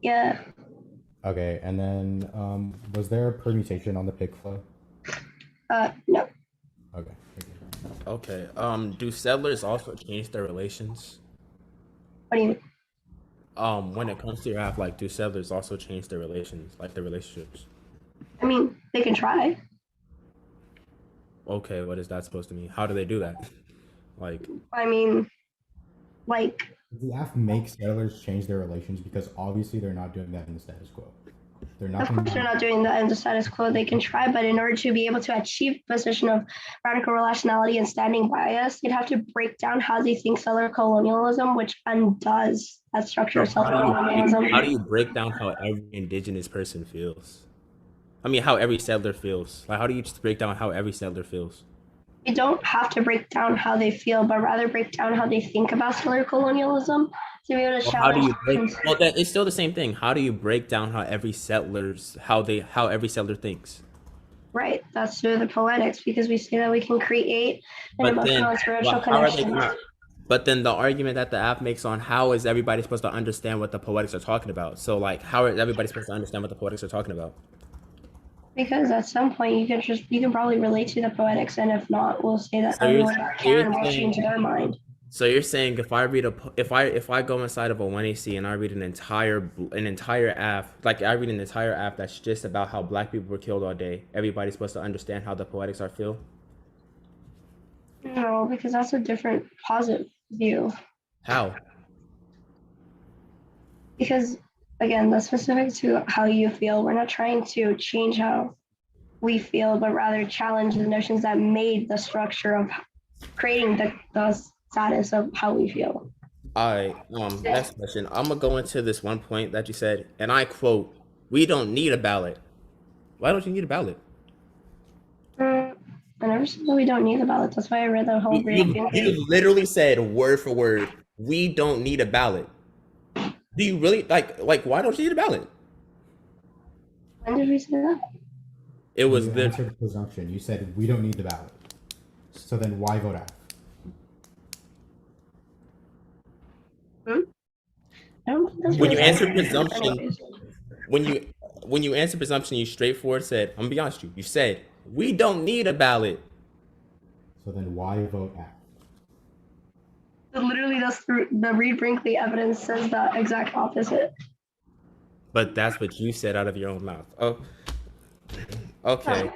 Yeah. Okay, and then was there a permutation on the pick flow? No. Okay. Okay. Do settlers also change their relations? What do you mean? When it comes to your app, like, do settlers also change their relations, like their relationships? I mean, they can try. Okay, what is that supposed to mean? How do they do that? Like, I mean, like, The app makes settlers change their relations because obviously they're not doing that in the status quo. They're not. Of course, they're not doing that in the status quo. They can try, but in order to be able to achieve the position of radical relationality and standing bias, you'd have to break down how they think settler colonialism, which undoes that structure of settler colonialism. How do you break down how every Indigenous person feels? I mean, how every settler feels. Like, how do you just break down how every settler feels? You don't have to break down how they feel, but rather break down how they think about settler colonialism to be able to How do challenge. you break? Well, it's still the same thing. How do you break down how every settler thinks? Right, that's through the poetics, because we say that we can create an emotional and spiritual connection. But then the argument that the app makes on how is everybody supposed to understand what the poetics are talking about? So, like, how is everybody supposed to understand what the poetics are talking about? Because at some point you can probably relate to the poetics, and if not, we'll say that everyone can will change their mind. So you're saying if I read if I go inside of a 1AC and I read an entire app, like I read an entire app that's just about how Black people were killed all day, everybody's supposed to understand how the poetics are feel? No, because that's a different positive view. How? Because again, that's specific to how you feel. We're not trying to change how we feel, but rather challenge the notions that made the structure of creating the status of how we feel. All right. Next question. I'm gonna go into this one point that you said, and I quote: "We don't need a ballot." Why don't you need a ballot? I never said that we don't need a ballot. That's why I read the whole briefing. You literally said word for word, "We don't need a ballot." Do you really like? Why don't you need a ballot? When did we say that? It was the presumption. You said we don't need the ballot. So then why vote out? I don't think that's When you really answer accurate. presumption, Anyways. when you answer presumption, you straightforward said, I'm gonna be honest with you. You said we don't need a ballot. So then why vote F? But literally, that's the Reed Brinkley evidence says the exact opposite. But that's what you said out of your own mouth. Oh, okay.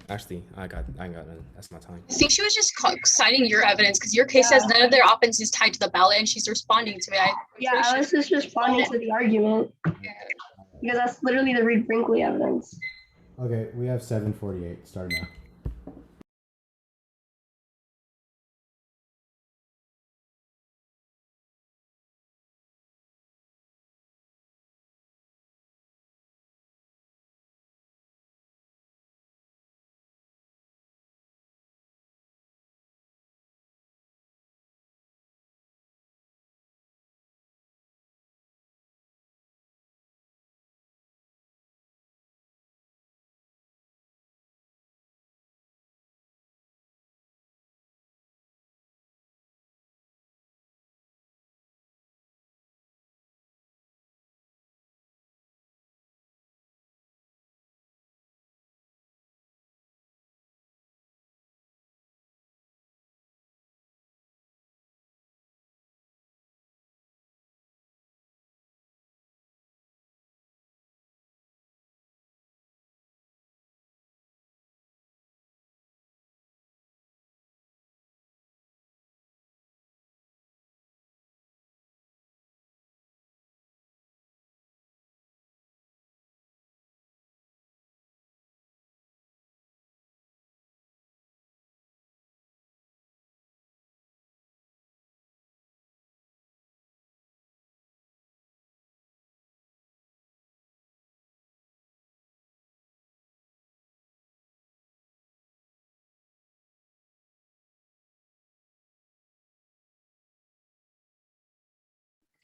Actually, I ain't got none. That's my time. I think she was just citing your evidence because your case says none of their op-ins is tied to the ballot, and she's responding to it. Yeah, I was just responding to the argument because that's literally the Reed Brinkley evidence. Okay, we have 7:48. Start now.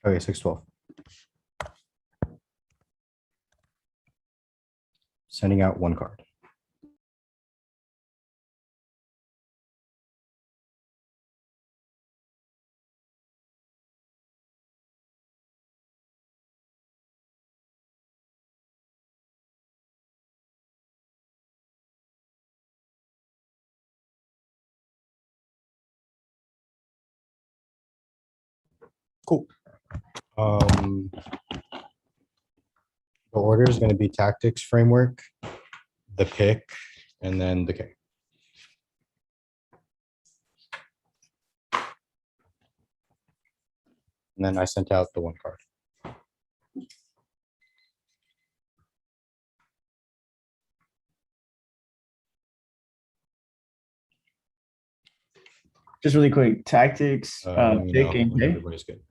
Okay, 6:12. Sending out one card. Cool. The order is going to be tactics, framework, the pick, and then the K. And then I sent out the one card. Just really quick, tactics, pick and K, Everybody's good.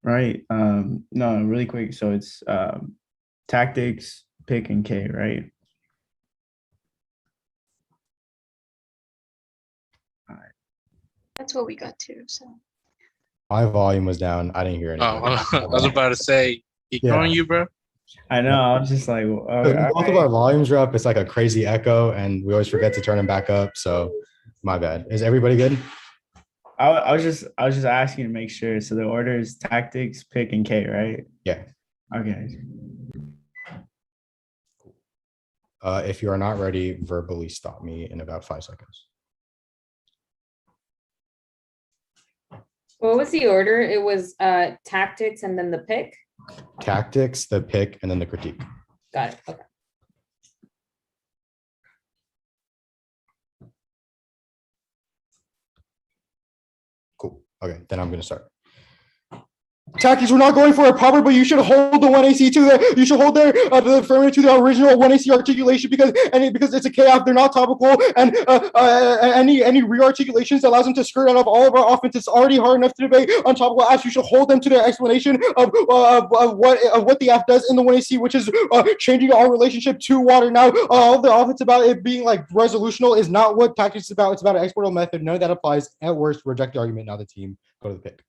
right? No, really quick. So it's tactics, pick and K, right? That's what we got to. So My volume was down. I didn't hear anything. I was about to say, ignoring you, bro. I know. I was just like, Both of our volumes are up. It's like a crazy echo, and we always forget to turn them back up. So, my bad. Is everybody good? I was just asking to make sure. So the order is tactics, pick, and K, right? Yeah. Okay. If you are not ready, verbally stop me in about 5 seconds. What was the order? It was tactics and then the pick. Tactics, the pick, and then the critique. Got it. Okay. Cool. Okay, then I'm going to start. Tactics, we're not going for it probably, but you should hold the 1AC to the, you should hold the affirmative to the original 1AC articulation because it's a chaos, they're not topical, and any re-articulations that allows them to skirt out of all of our offense, it's already hard enough to debate on topical apps. You should hold them to their explanation of what the app does in the 1AC, which is changing our relationship to water. Now, all the offense about it being like resolutional is not what tactics is about. It's about an exportable method. None of that applies. At worst, reject the argument. Now the team, go to the pick.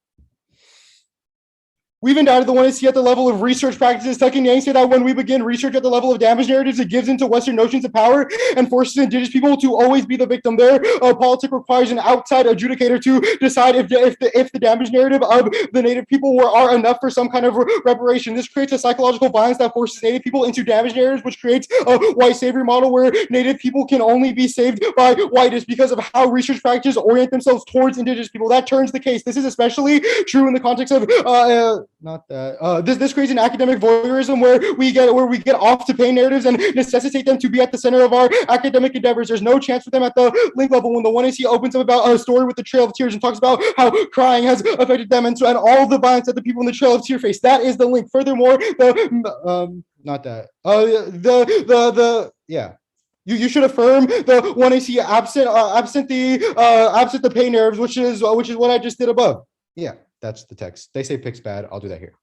We've indicted the 1AC at the level of research practices. Tuck and Yang say that when we begin research at the level of damage narratives, it gives into Western notions of power and forces indigenous people to always be the victim. Their politic requires an outside adjudicator to decide if the damage narrative of the Native people are enough for some kind of reparation. This creates a psychological violence that forces Native people into damage narratives, which creates a white savior model where Native people can only be saved by whiteness because of how research practices orient themselves towards indigenous people. That turns the case. This is especially true in the context of this creates an academic voyeurism where we get off to pain narratives and necessitate them to be at the center of our academic endeavors. There's no chance for them at the link level when the 1AC opens up about a story with the Trail of Tears and talks about how crying has affected them and all the violence that the people in the Trail of Tears face. That is the link. Furthermore, You should affirm the 1AC absent the pain narratives, which is what I just did above. Yeah. That's the text. They say pick's bad. I'll do that here.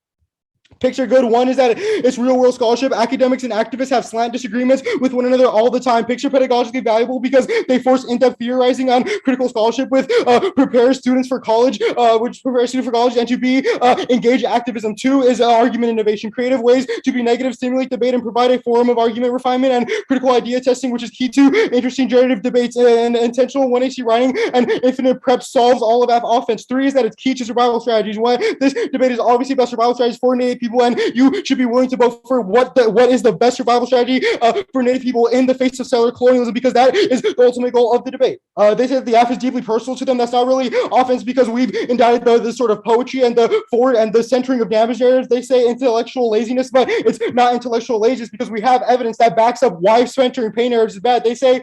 Picks are good. One is that it's real world scholarship. Academics and activists have slant disagreements with one another all the time. Picks are pedagogically valuable because they force in-depth theorizing on critical scholarship, with prepare students for college, and to be engaged activism. Two is argument innovation. Creative ways to be negative stimulate debate and provide a forum of argument refinement and critical idea testing, which is key to interesting generative debates. And intentional 1AC writing and infinite prep solves all of that offense. Three is that it's key to survival strategies. This debate is obviously about survival strategies for Native people, and you should be willing to vote for what is the best survival strategy for Native people in the face of settler colonialism, because that is the ultimate goal of the debate. They said the F is deeply personal to them. That's not really offense because we've indicted the sort of poetry and the forward and the centering of damage narratives. They say intellectual laziness, but it's not intellectual laziness because we have evidence that backs up why centering pain narratives is bad. They say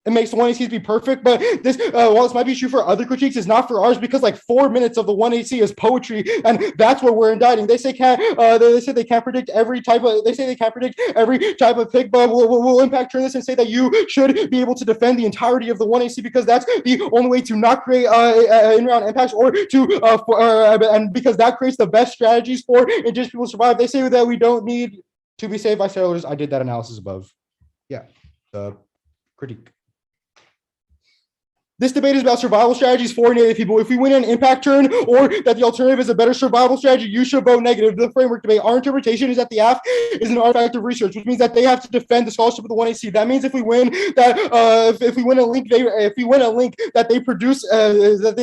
it makes the 1AC be perfect, but this, while this might be true for other critiques, it's not for ours because like 4 minutes of the 1AC is poetry, and that's what we're indicting. They say they can't predict every type of. They say they can't predict every type of pick, but we'll impact turn this and say that you should be able to defend the entirety of the 1AC because that's the only way to not create in-round impacts or to and because that creates the best strategies for indigenous people to survive. They say that we don't need to be saved by settlers. I did that analysis above. Yeah, the critique. This debate is about survival strategies for Native people. If we win an impact turn or that the alternative is a better survival strategy, you should vote negative. The framework debate. Our interpretation is that the AF is an artifact of research, which means that they have to defend the scholarship of the 1AC. That means if we win that, if we win a link that they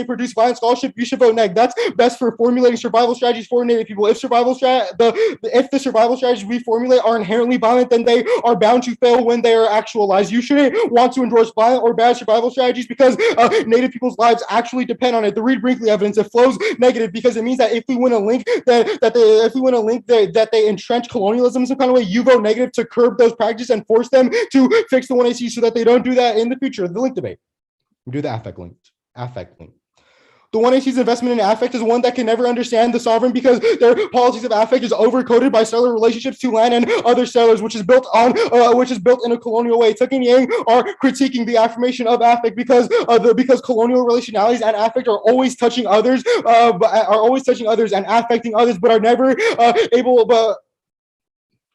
produce violent scholarship, you should vote neg. That's best for formulating survival strategies for Native people. If the survival strategies we formulate are inherently violent, then they are bound to fail when they are actualized. You shouldn't want to endorse violent or bad survival strategies because Native people's lives actually depend on it. The Reed Brinkley evidence, it flows negative because it means that if we win a link that they entrench colonialism in some kind of way, you vote negative to curb those practices and force them to fix the 1AC so that they don't do that in the future. The link debate. We do the affect link. The 1AC's investment in affect is one that can never understand the sovereign because their policies of affect is overcoded by settler relationships to land and other settlers, which is built in a colonial way. Tuck and Yang are critiquing the affirmation of affect because colonial relationalities and affect are always touching others, and affecting others, but are never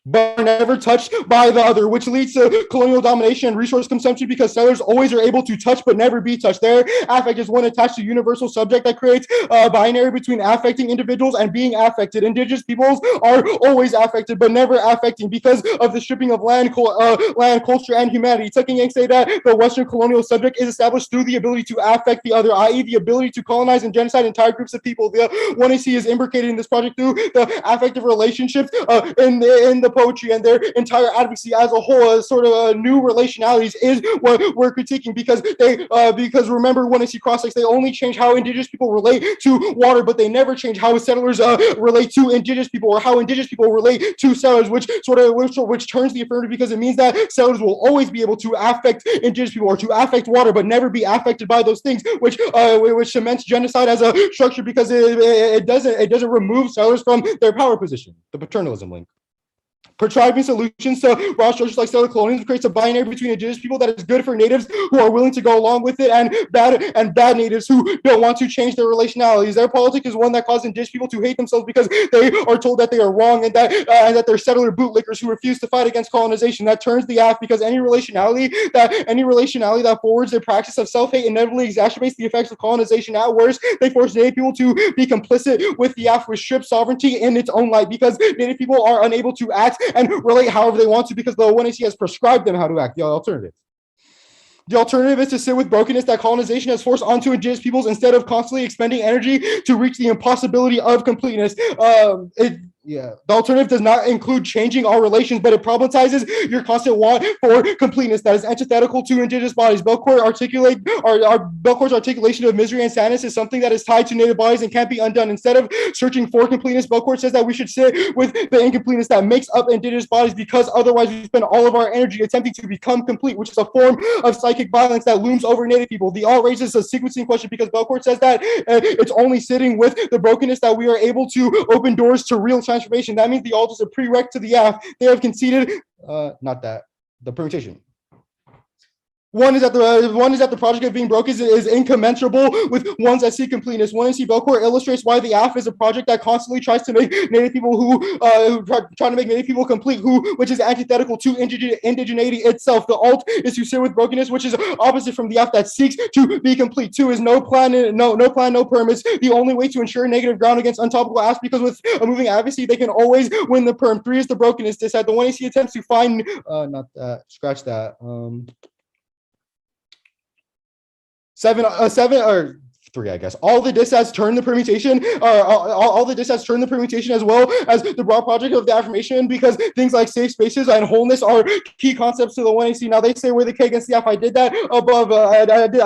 but are never touched by the other, which leads to colonial domination and resource consumption because settlers always are able to touch but never be touched. Their affect is one attached to universal subject that creates a binary between affecting individuals and being affected. Indigenous peoples are always affected but never affecting because of the stripping of land, culture, and humanity. Tuck and Yang say that the Western colonial subject is established through the ability to affect the other, i.e. the ability to colonize and genocide entire groups of people. The 1AC is imbricated in this project through the affective relationships in the poetry, and their entire advocacy as a whole as sort of new relationalities is what we're critiquing because remember when I see cross-links, they only change how indigenous people relate to water, but they never change how settlers relate to indigenous people or how indigenous people relate to settlers, which turns the affirmative because it means that settlers will always be able to affect indigenous people or to affect water, but never be affected by those things, which cements genocide as a structure because it doesn't remove settlers from their power position. The paternalism link. Contriving solutions to raw structures like settler colonialism creates a binary between indigenous people that is good for natives who are willing to go along with it, and bad natives who don't want to change their relationalities. Their politic is one that causes indigenous people to hate themselves because they are told that they are wrong, and that they're settler bootlickers who refuse to fight against colonization. That turns the aft because any relationality that forwards their practice of self-hate inevitably exacerbates the effects of colonization. At worst, they force native people to be complicit with the aft, which strips sovereignty in its own light because native people are unable to act and relate however they want to because the ONAC has prescribed them how to act. The alternative is to sit with brokenness that colonization has forced onto indigenous peoples instead of constantly expending energy to reach the impossibility of completeness. The alternative does not include changing our relations, but it problematizes your constant want for completeness that is antithetical to indigenous bodies. Belcourt's articulation of misery and sadness is something that is tied to native bodies and can't be undone. Instead of searching for completeness, Belcourt says that we should sit with the incompleteness that makes up indigenous bodies because otherwise we spend all of our energy attempting to become complete, which is a form of psychic violence that looms over native people. The alt raises a sequencing question because Belcourt says that it's only sitting with the brokenness that we are able to open doors to real transformation. That means the alt is a prereq to the aft. They have conceded, the permutation. One is that the project of being broke is incommensurable with ones that seek completeness. One in C. Belcourt illustrates why the AF is a project that constantly tries to make native people trying to make native people complete, which is antithetical to indigeneity itself. The alt is to sit with brokenness, which is opposite from the AF that seeks to be complete. Two is no plan, no permits. The only way to ensure negative ground against untopical AF, because with a moving advocacy, they can always win the perm. Three is the brokenness. This had the one AC attempts to find scratch that. Seven or three, I guess. All the dis has turned the permutation, all the dis has turned the permutation as well as the broad project of the affirmation, because things like safe spaces and wholeness are key concepts to the 1AC. Now they say we're the K against the F. I did that above. I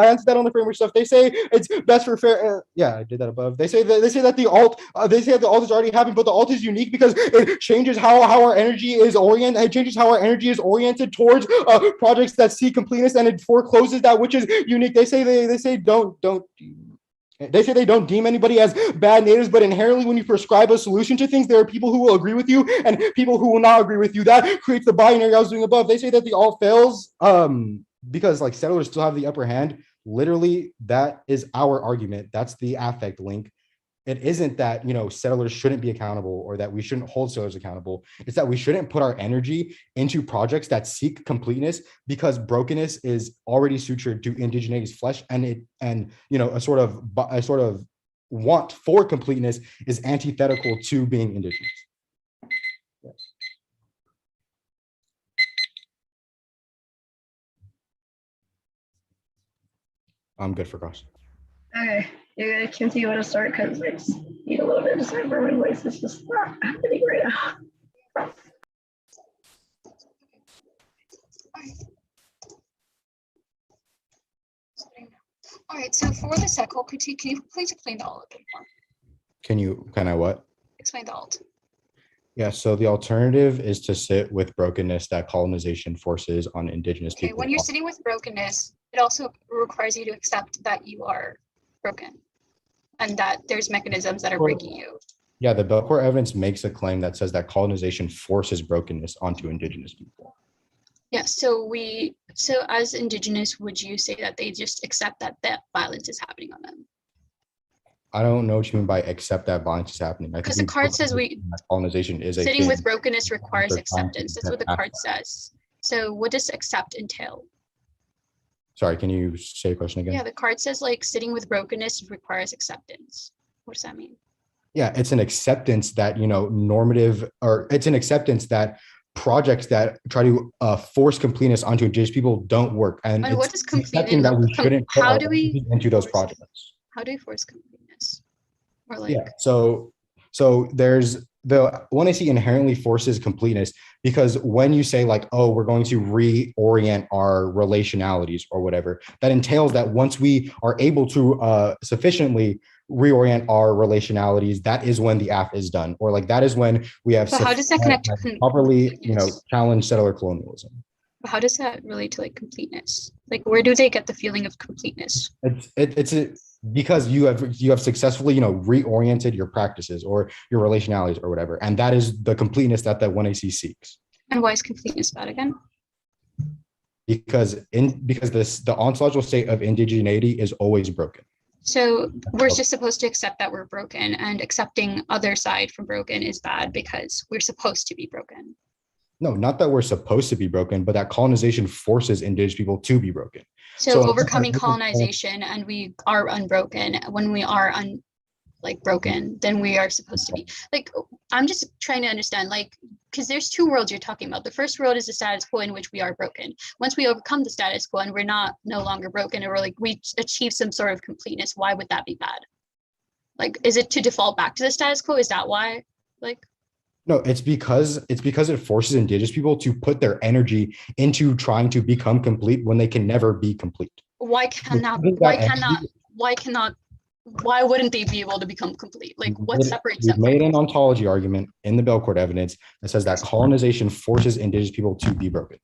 answered that on the framework stuff. They say it's best for fair. I did that above. They say that the alt. They say that the alt is already happened, but the alt is unique because it changes how our energy is oriented. It changes how our energy is oriented towards projects that seek completeness, and it forecloses that which is unique. They say they say they don't deem anybody as bad natives, but inherently when you prescribe a solution to things, there are people who will agree with you and people who will not agree with you. That creates the binary I was doing above. They say that the alt fails because like settlers still have the upper hand. Literally, that is our argument. That's the affect link. It isn't that, settlers shouldn't be accountable or that we shouldn't hold settlers accountable. It's that we shouldn't put our energy into projects that seek completeness because brokenness is already sutured to indigeneity's flesh, and a sort of want for completeness is antithetical to being indigenous. I'm good for questions. Okay, you're gonna continue to start because I just need a little bit of time for my voice. It's just not happening right now. All right, so for the second critique, can you please explain the alt a bit more? Can I what? Explain the alt. Yeah, so the alternative is to sit with brokenness that colonization forces on indigenous people. When you're sitting with brokenness, it also requires you to accept that you are broken and that there's mechanisms that are breaking you. Yeah, the Belcourt evidence makes a claim that says that colonization forces brokenness onto indigenous people. Yeah, so as indigenous, would you say that they just accept that violence is happening on them? I don't know what you mean by accept that violence is happening. Because the card says colonization is sitting with brokenness requires acceptance. That's what the card says. So what does accept entail? Sorry, can you say the question again? Yeah, the card says like sitting with brokenness requires acceptance. What does that mean? Yeah, it's an acceptance that, it's an acceptance that projects that try to force completeness onto indigenous people don't work. And what does completeness that we shouldn't put our energy into those projects. How do we force completeness? Or so there's the 1AC inherently forces completeness, because when you say like, oh, we're going to reorient our relationalities or whatever, that entails that once we are able to sufficiently reorient our relationalities, that is when the AF is done, or like that is when we have how does that connect to properly challenge settler colonialism. How does that relate to like completeness? Like where do they get the feeling of completeness? Because you have successfully reoriented your practices or your relationalities or whatever, and that is the completeness that the 1AC seeks. And why is completeness bad again? Because the ontological state of indigeneity is always broken. So we're just supposed to accept that we're broken, and accepting other side from broken is bad because we're supposed to be broken. No, not that we're supposed to be broken, but that colonization forces indigenous people to be broken. So overcoming colonization and we are unbroken. When we are broken, then we are supposed to be like, I'm just trying to understand, like, because there's two worlds you're talking about. The first world is the status quo in which we are broken. Once we overcome the status quo and we're no longer broken, or like we achieve some sort of completeness, why would that be bad? Like, is it to default back to the status quo? Is that why? Like, no, it's because it forces indigenous people to put their energy into trying to become complete when they can never be complete. Why wouldn't they be able to become complete? Like, what separates them? We made an ontology argument in the Belcourt evidence that says that colonization forces indigenous people to be broken.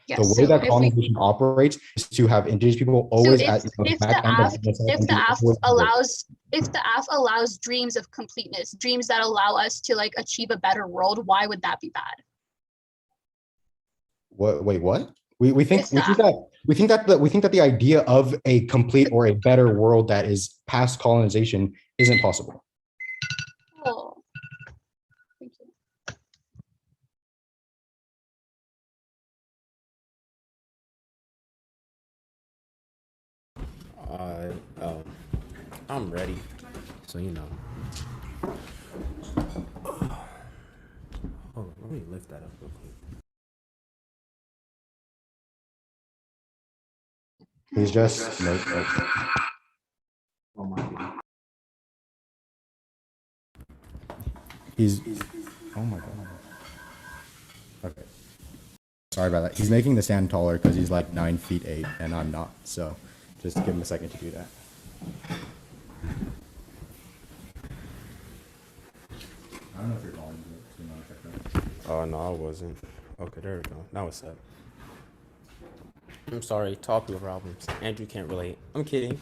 Yes, the way that colonization operates is to have indigenous people always if the AF allows dreams of completeness, dreams that allow us to like achieve a better world, why would that be bad? Wait, what? We think that the idea of a complete or a better world that is past colonization isn't possible. Oh, thank you. I'm ready, so you know. Oh, let me lift that up real quick. He's just Oh my God. He's oh my God. Okay. Sorry about that. He's making the stand taller because he's like 9'8" and I'm not. So just give him a second to do that. I don't know if you're on. Oh no, I wasn't. Okay, there we go. Now it's up. I'm sorry, tall people problems. Andrew can't relate. I'm kidding.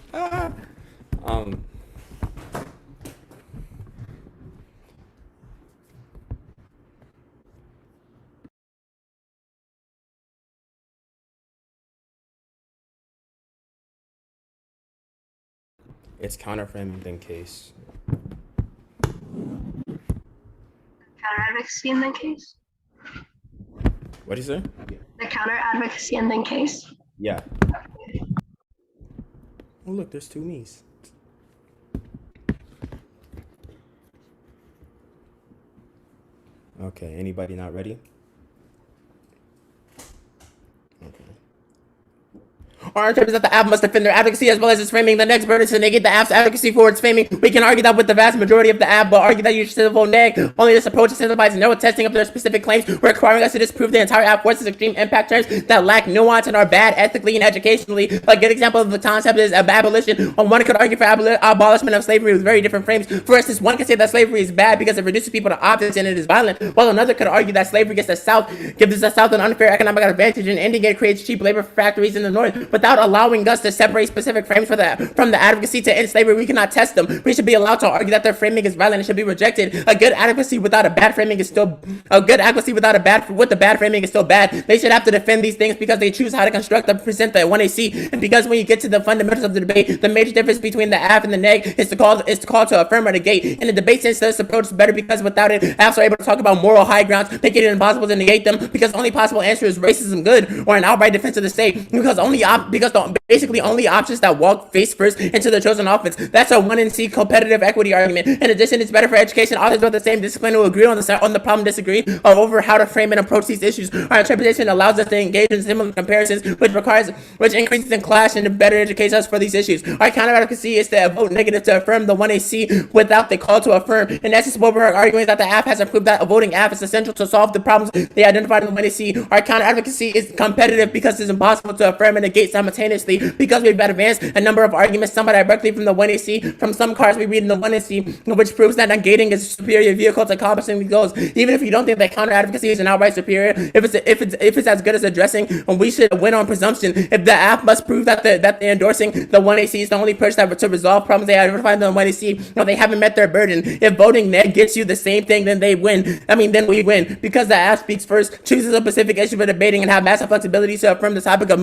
It's counterframing than case. Counter advocacy in that case? What do you say? The counter advocacy in that case? Yeah. Oh look, there's two me's. Okay, anybody not ready? Okay. Our interpretation is that the app must defend their advocacy as well as its framing. The next burden is to negate the app's advocacy for its framing. We can argue that with the vast majority of the app, but argue that you should vote neg. Only this approach incentivizes no testing of their specific claims, requiring us to disprove the entire app forces extreme impact terms that lack nuance and are bad ethically and educationally. A good example of the concept is abolition. One could argue for abolishment of slavery with very different frames. For instance, one could say that slavery is bad because it reduces people to objects and it is violent, while another could argue that slavery gives the South an unfair economic advantage and ending it creates cheap labor factories in the North. Without allowing us to separate specific frames from the advocacy to end slavery, we cannot test them. We should be allowed to argue that their framing is violent and should be rejected. A good advocacy without a bad framing is still a good advocacy with the bad framing is still bad. They should have to defend these things because they choose how to construct and present the 1AC. And because when you get to the fundamentals of the debate, the major difference between the AF and the neg is to call to affirm or negate. In the debate sense, this approach is better because without it, AFs are able to talk about moral high grounds, making it impossible to negate them because the only possible answer is racism good or an outright defense of the state. Because basically only options that walk face first into the chosen offense. That's a 1NC competitive equity argument. In addition, it's better for education. Authors of the same discipline who agree on the problem disagree over how to frame and approach these issues. Our interpretation allows us to engage in similar comparisons, which increases in clash and better educates us for these issues. Our counter advocacy is to vote negative to affirm the 1AC without the call to affirm. In essence, what we're arguing is that the AF has proved that a voting AF is essential to solve the problems they identified in the 1AC. Our counter advocacy is competitive because it's impossible to affirm and negate some simultaneously because we've advanced a number of arguments, some directly from the 1AC, from some cards we read in the 1AC, which proves that negating is a superior vehicle to accomplishing these goals. Even if you don't think that counter advocacy is an outright superior, if it's as good as addressing, we should win on presumption. If the app must prove that they're endorsing the 1AC is the only person that to resolve problems they identify in the 1AC, no, they haven't met their burden. If voting neg gets you the same thing, then they win. Then we win because the app speaks first, chooses a specific issue for debating, and have massive flexibility to affirm the topic in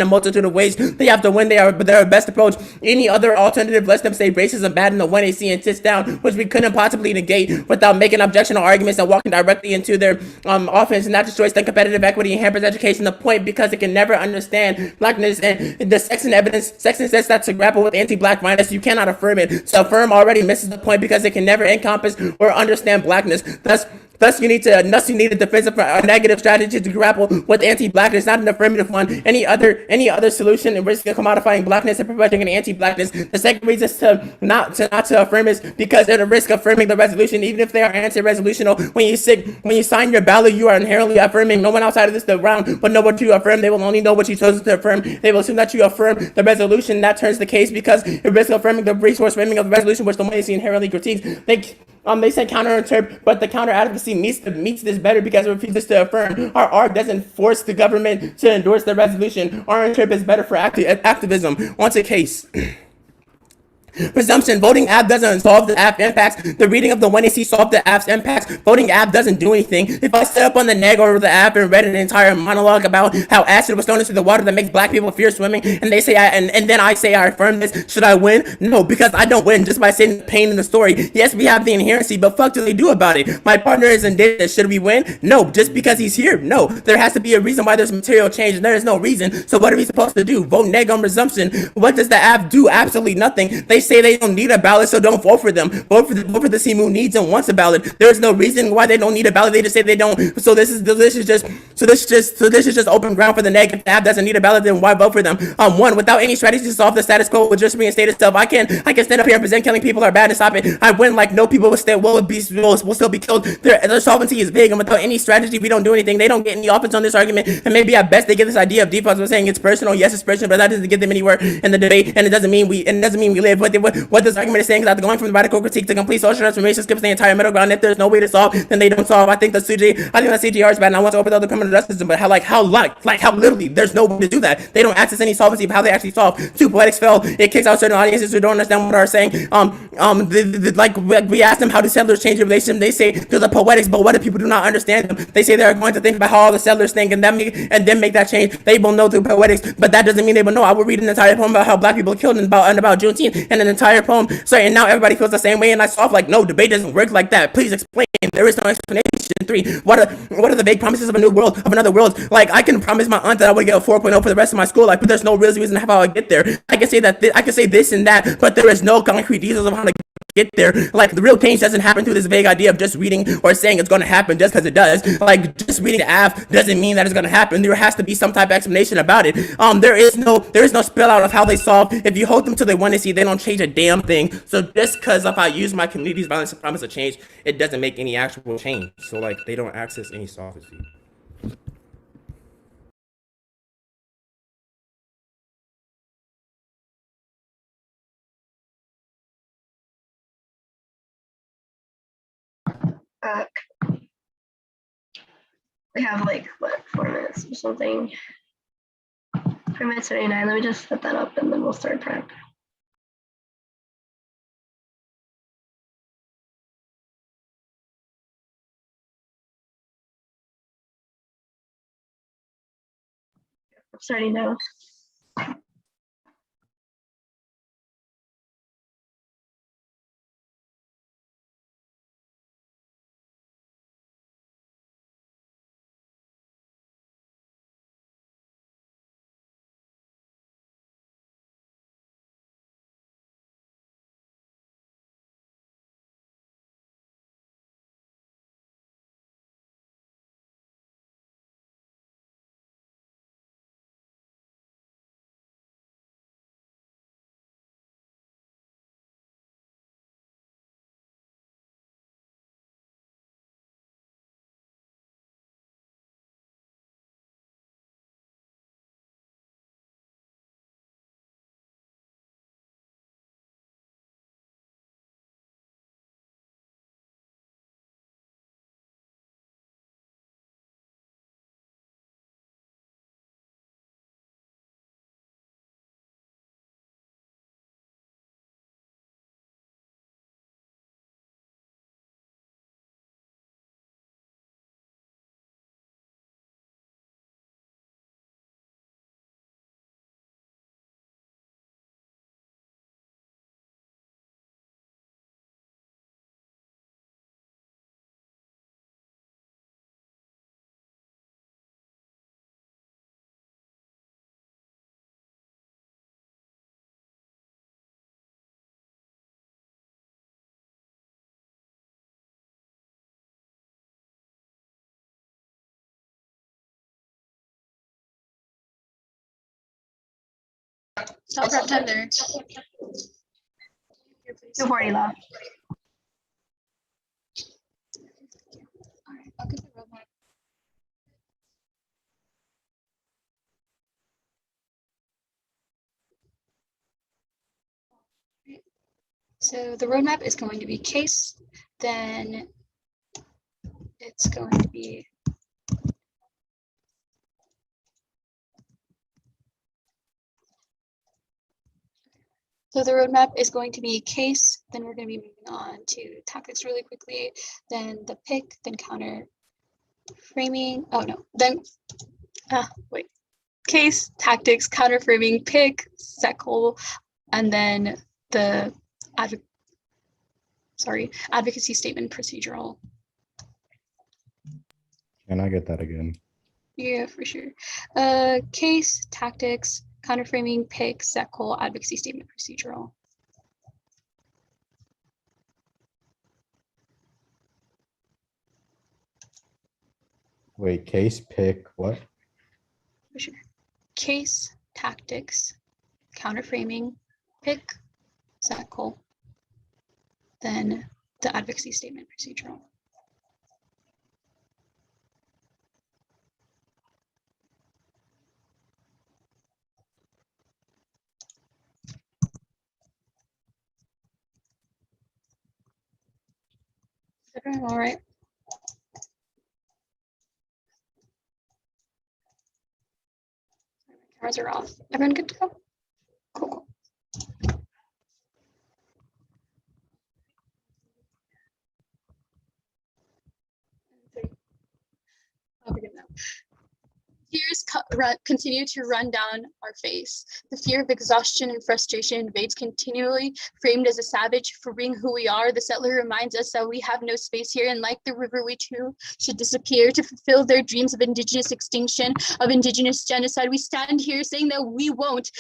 a multitude of ways. They have to win. Their best approach. Any other alternative lets them say racism bad in the 1AC and sits down, which we couldn't possibly negate without making objectionable arguments and walking directly into their offense, and that destroys the competitive equity and hampers education. The point, because it can never understand blackness and the sex and evidence. Section says that to grapple with anti-black violence, you cannot affirm it. So affirm already misses the point because it can never encompass or understand blackness. Thus, you need a defensive or negative strategy to grapple with anti-blackness, not an affirmative one. Any other solution in risk of commodifying blackness and perpetuating anti-blackness. The second reason is to not to affirm is because they're at risk of affirming the resolution, even if they are anti-resolutional. When you sign your ballot, you are inherently affirming. No one outside of this round will know what you affirm. They will only know what you chose to affirm. They will assume that you affirm the resolution. That turns the case because it risks affirming the resource framing of the resolution, which the way see inherently critiques. They say counterinterpret, but the counter advocacy meets this better because it refuses to affirm. Our ARC doesn't force the government to endorse the resolution. Our interpret is better for activism. On to case. Presumption. Voting app doesn't solve the app impacts. The reading of the 1AC solved the app's impacts. Voting app doesn't do anything. If I set up on the neg over the app and read an entire monologue about how acid was thrown into the water that makes black people fear swimming, and they say and then I say I affirm this, should I win? No, because I don't win just by saying the pain in the story. Yes, we have the inherency, but fuck do they do about it? My partner is indigenous. Should we win? No, just because he's here. No, there has to be a reason why there's material change, and there is no reason. So what are we supposed to do? Vote neg on presumption. What does the app do? Absolutely nothing. They say they don't need a ballot, so don't vote for them. Vote for the team who needs and wants a ballot. There's no reason why they don't need a ballot. They just say they don't. So this is just open ground for the neg. If the app doesn't need a ballot, then why vote for them? One, without any strategy to solve the status quo, will just reinstate itself. I can stand up here and present killing people are bad and stop it. I win like no people will still be killed. Their solvency is big, and without any strategy, we don't do anything. They don't get any offense on this argument, and maybe at best they get this idea of defaults. We're saying it's personal. Yes, it's personal, but that doesn't get them anywhere in the debate, and it doesn't mean we live. What this argument is saying is that going from the radical critique to complete social transformation skips the entire middle ground. If there's no way to solve, then they don't solve. I think that CGR is bad, and I want to overthrow the criminal justice system. But how literally there's no way to do that. They don't access any solvency of how they actually solve. Two poetics fell. It kicks out certain audiences who don't understand what they're saying. We asked them how do settlers change their relationship. They say there's a poetics, but what if people do not understand them? They say they're going to think about how all the settlers think and then make that change. They will know through poetics, but that doesn't mean they will know. I will read an entire poem about how black people are killed and about Juneteenth, and an entire poem. Sorry, and now everybody feels the same way, and I solve like no, debate doesn't work like that. Please explain. There is no explanation. 3. What are the vague promises of another world? Like I can promise my aunt that I would get a 4.0 for the rest of my school. Like, but there's no real reason how I get there. I can say that I can say this and that, but there is no concrete details of how to get there. Like the real change doesn't happen through this vague idea of just reading or saying it's going to happen just because it does. Like just reading the app doesn't mean that it's going to happen. There has to be some type of explanation about it. There is no spill out of how they solve. If you hold them to they want to see, they don't change a damn thing. So just because if I use my community's violence to promise a change, it doesn't make any actual change. So like they don't access any solvency. We have like what 4 minutes or something. 3 minutes 39. Let me just set that up and then we'll start prep. Starting now. Stop prep time there. 240 left. All right, I'll give the roadmap. So the roadmap is going to be case, then it's going to be so the roadmap is going to be case, then we're going to be moving on to tactics really quickly, then the pick, then counter framing. Oh no, then wait. Case, tactics, counter framing, pick, second, and then the advocacy statement procedural. Can I get that again? Yeah, for sure. Case, tactics, counter framing, pick, second, advocacy statement procedural. Wait, case, pick, what? For sure. Case, tactics, counter framing, pick, second, then the advocacy statement procedural. Is everyone all right? Cameras are off. Everyone good to go? Cool. I'll begin now. Fears continue to run down our face. The fear of exhaustion and frustration invades continually, framed as a savage for being who we are. The settler reminds us that we have no space here, and like the river, we too should disappear to fulfill their dreams of indigenous extinction, of indigenous genocide. We stand here saying that we won't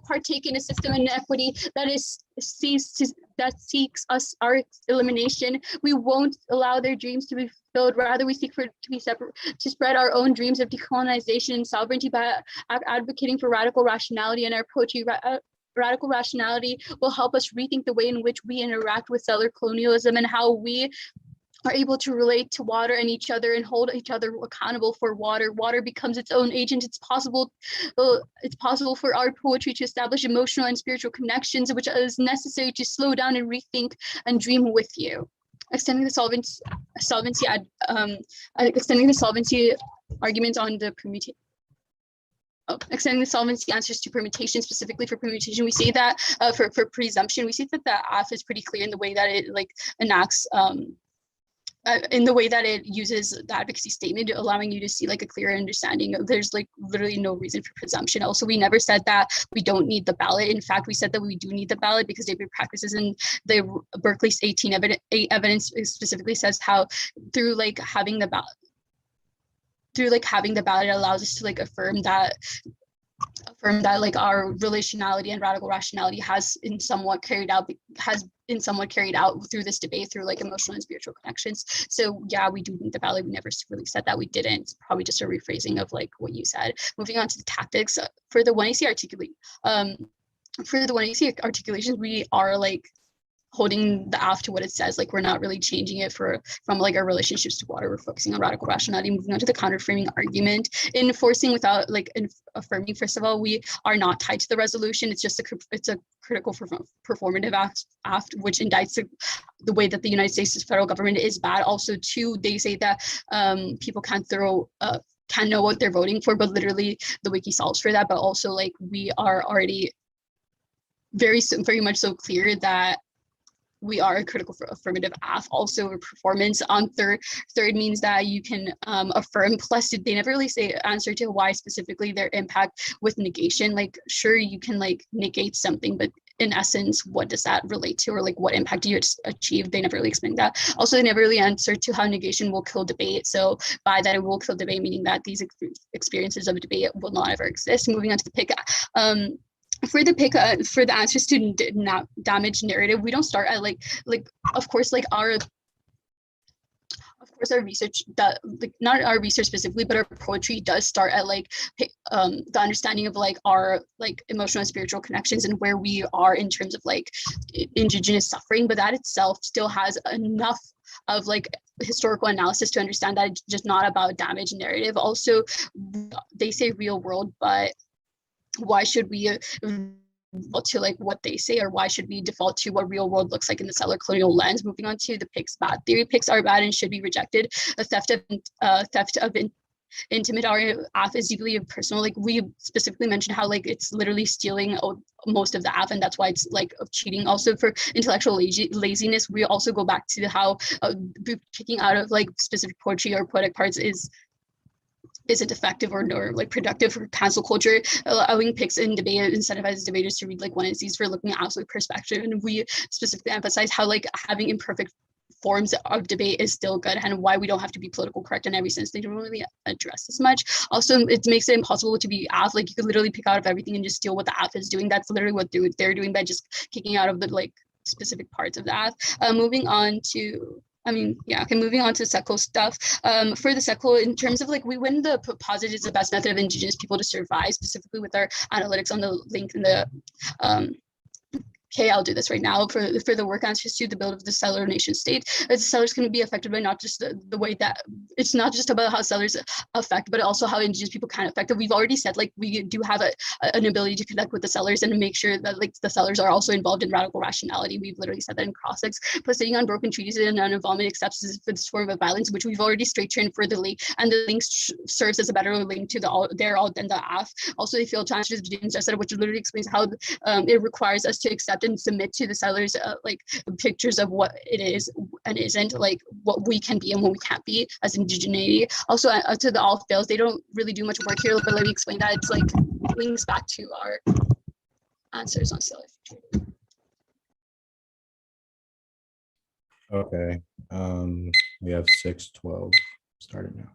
partake in a system of inequity that seeks us our elimination. We won't allow their dreams to be fulfilled. Rather, we seek to be separate, to spread our own dreams of decolonization and sovereignty by advocating for radical rationality in our poetry. Radical rationality will help us rethink the way in which we interact with settler colonialism and how we are able to relate to water and each other and hold each other accountable for water. Water becomes its own agent. It's possible for our poetry to establish emotional and spiritual connections, which is necessary to slow down and rethink and dream with you. Extending the solvency arguments on the permutation. Extending the solvency answers to permutation, specifically for permutation, we say that for presumption, we say that the AF is pretty clear in the way that it enacts in the way that it uses the advocacy statement, allowing you to see a clearer understanding. There's literally no reason for presumption. Also, we never said that we don't need the ballot. In fact, we said that we do need the ballot because David practices in the Berkeley's 18 evidence specifically says how through having the ballot, it allows us to affirm that our relationality and radical rationality has been somewhat carried out through this debate through emotional and spiritual connections. So yeah, we do need the ballot. We never really said that we didn't. It's probably just a rephrasing of what you said. Moving on to the tactics for the 1AC articulations, we are holding the AF to what it says. We're not really changing it from our relationships to water. We're focusing on radical rationality. Moving on to the counter framing argument, enforcing without affirming. First of all, we are not tied to the resolution. It's just it's a critical performative act which indicts the way that the United States federal government is bad. Also, two, they say that people can't know what they're voting for, but literally the wiki solves for that. But also we are already very much so clear that we are a critical for affirmative AF. Also, a performance on third means that you can affirm, plus they never really say answer to why specifically their impact with negation. Sure, you can negate something, but in essence, what does that relate to, or what impact do you achieve? They never really explain that. Also, they never really answer to how negation will kill debate. So by that, it will kill debate, meaning that these experiences of debate will not ever exist. Moving on to the pick. For the pick, for the answers to damage narrative, we don't start at of course of course our research that like not our research specifically, but our poetry does start at like the understanding of like our like emotional and spiritual connections and where we are in terms of like indigenous suffering, but that itself still has enough of like historical analysis to understand that it's just not about damage narrative. Also, they say real world, but why should we to like what they say, or why should we default to what real world looks like in the settler colonial lens? Moving on to the Picts bad theory. Picts are bad and should be rejected. A theft of intimate AF is deeply impersonal. Like we specifically mentioned how like it's literally stealing most of the AF, and that's why it's like of cheating. Also for intellectual laziness, we also go back to how kicking out of like specific poetry or poetic parts is it effective or like productive for cancel culture. Allowing Picts in debate incentivizes debaters to read like one of these for looking at absolute perspective, and we specifically emphasize how like having imperfect forms of debate is still good, and why we don't have to be political correct in every sense. They don't really address this much. Also, it makes it impossible to be AF. Like you could literally pick out of everything and just steal what the AF is doing. That's literally what they're doing by just kicking out of the like specific parts of the AF. Moving on to moving on to Seklo stuff. For the Seklo, in terms of like, we win the posit is the best method of indigenous people to survive, specifically with our analytics on the link in the okay, I'll do this right now. For the work answers to the build of the settler nation state, the settlers can be affected by not just the way that it's not just about how settlers affect, but also how indigenous people can affect it. We've already said like we do have an ability to connect with the settlers and make sure that like the settlers are also involved in radical rationality. We've literally said that in cross-ex. But sitting on broken treaties and uninvolvement accepts this form of violence, which we've already straight turned for the link, and the link serves as a better link to the all than the AF. Also, they failed to answer the just said, which literally explains how it requires us to accept and submit to the settlers like pictures of what it is and isn't, like what we can be and what we can't be as indigeneity. Also, to the all fails, they don't really do much work here, but let me explain that. It's like links back to our answers on cellular future. Okay. We have 612 started now.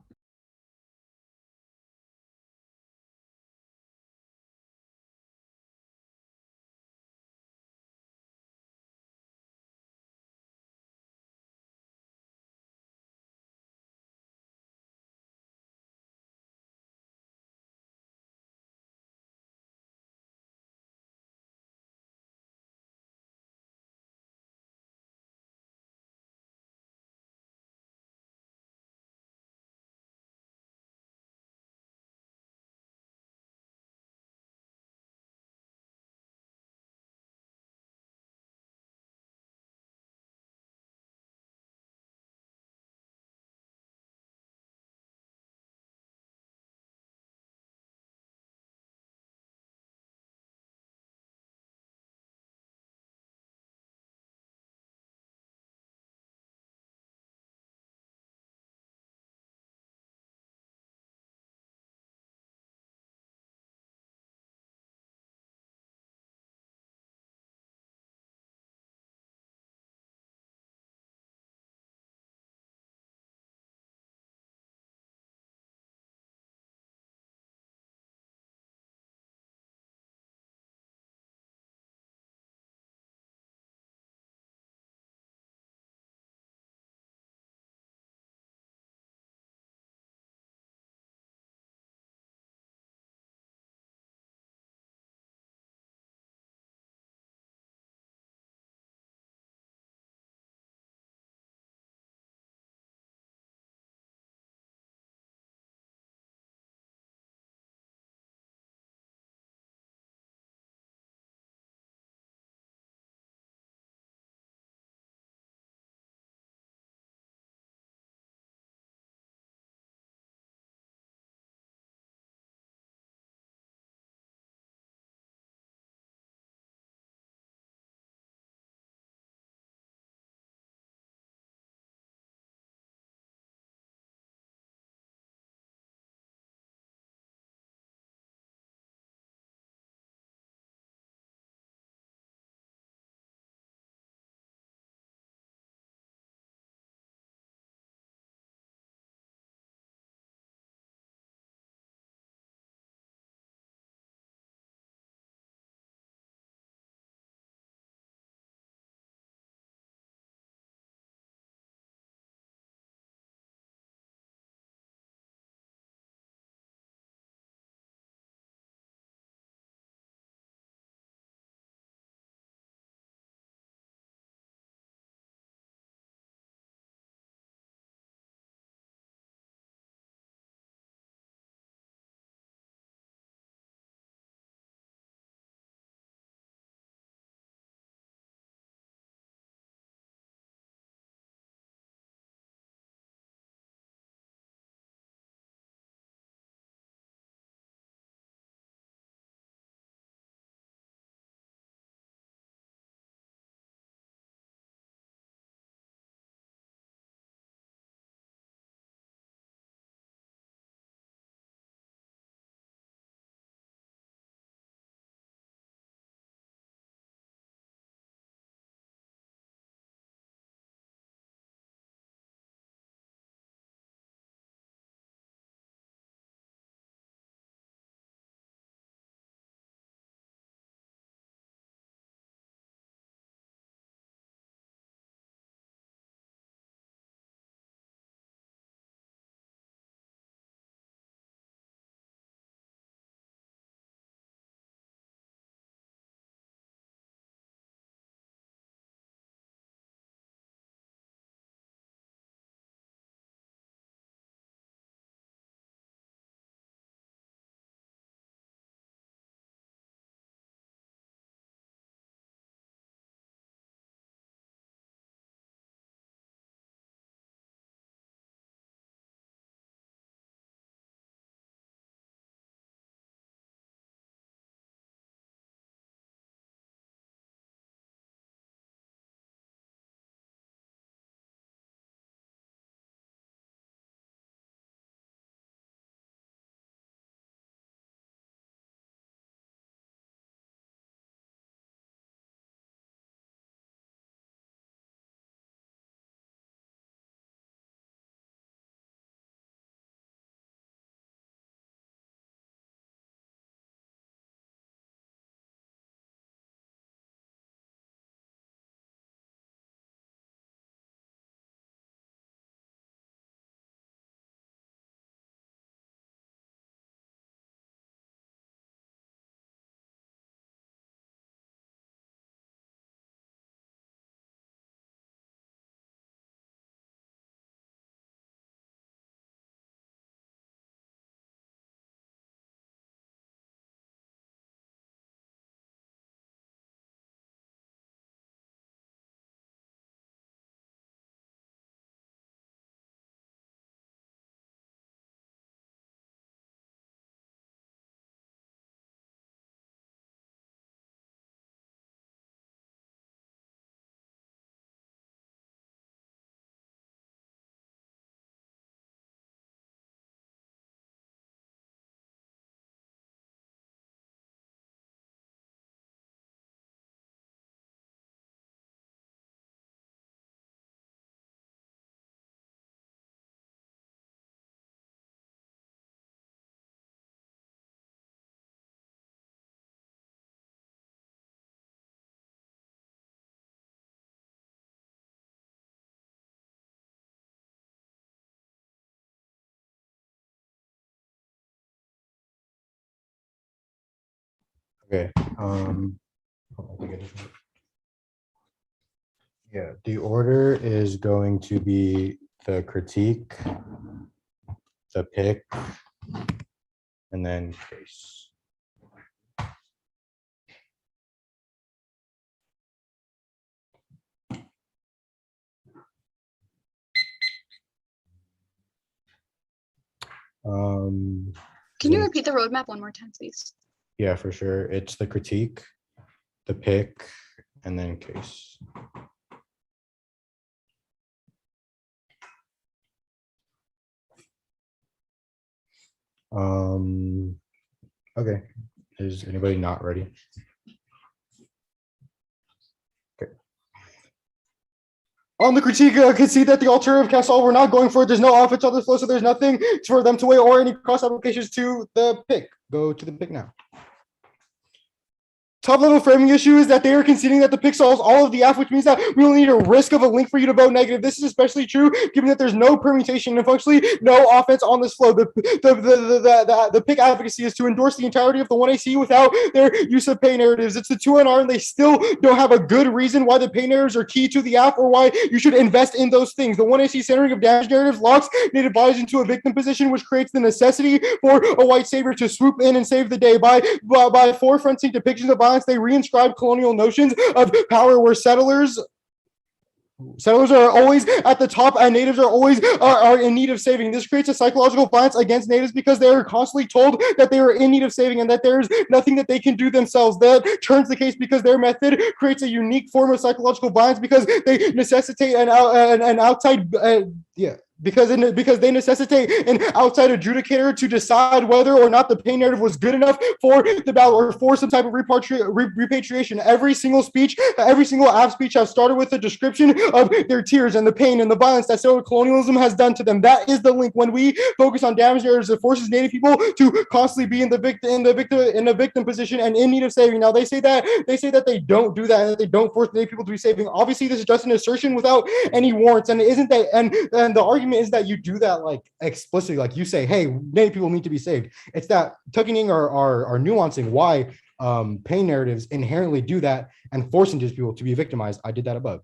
Okay. Yeah, the order is going to be the critique, the pick, and then case. Can you repeat the roadmap one more time, please? Yeah, for sure. It's the critique, the pick, and then case. Okay. Is anybody not ready? Okay. On the critique, can see that the alternative cast all we're not going for it. There's no offense on the flow, so there's nothing for them to weigh or any cross applications to the pick. Go to the pick now. Top level framing issue is that they are conceding that the pick solves all of the F, which means that we only need a risk of a link for you to vote negative. This is especially true given that there's no permutation and functionally no offense on this flow. The pick advocacy is to endorse the entirety of the 1AC without their use of pay narratives. It's the 2NR, and they still don't have a good reason why the pay narratives are key to the app or why you should invest in those things. The 1AC centering of damage narratives locks native bodies into a victim position, which creates the necessity for a white savior to swoop in and save the day. By forefronting depictions of violence, they reinscribe colonial notions of power where settlers are always at the top and natives are always are in need of saving. This creates a psychological violence against natives because they are constantly told that they are in need of saving and that there's nothing that they can do themselves. That turns the case because their method creates a unique form of psychological violence because they necessitate an outside because they necessitate an outside adjudicator to decide whether or not the pay narrative was good enough for the ballot or for some type of repatriation. Every single app speech has started with a description of their tears and the pain and the violence that settler colonialism has done to them. That is the link. When we focus on damage narratives, it forces Native people to constantly be in the victim position and in need of saving. Now they say that they don't do that and that they don't force Native people to be saving. Obviously, this is just an assertion without any warrants, and it isn't that. And the argument is that you do that like explicitly, like you say, hey, Native people need to be saved. It's that tucking or nuancing why pain narratives inherently do that and forcing these people to be victimized. I did that above.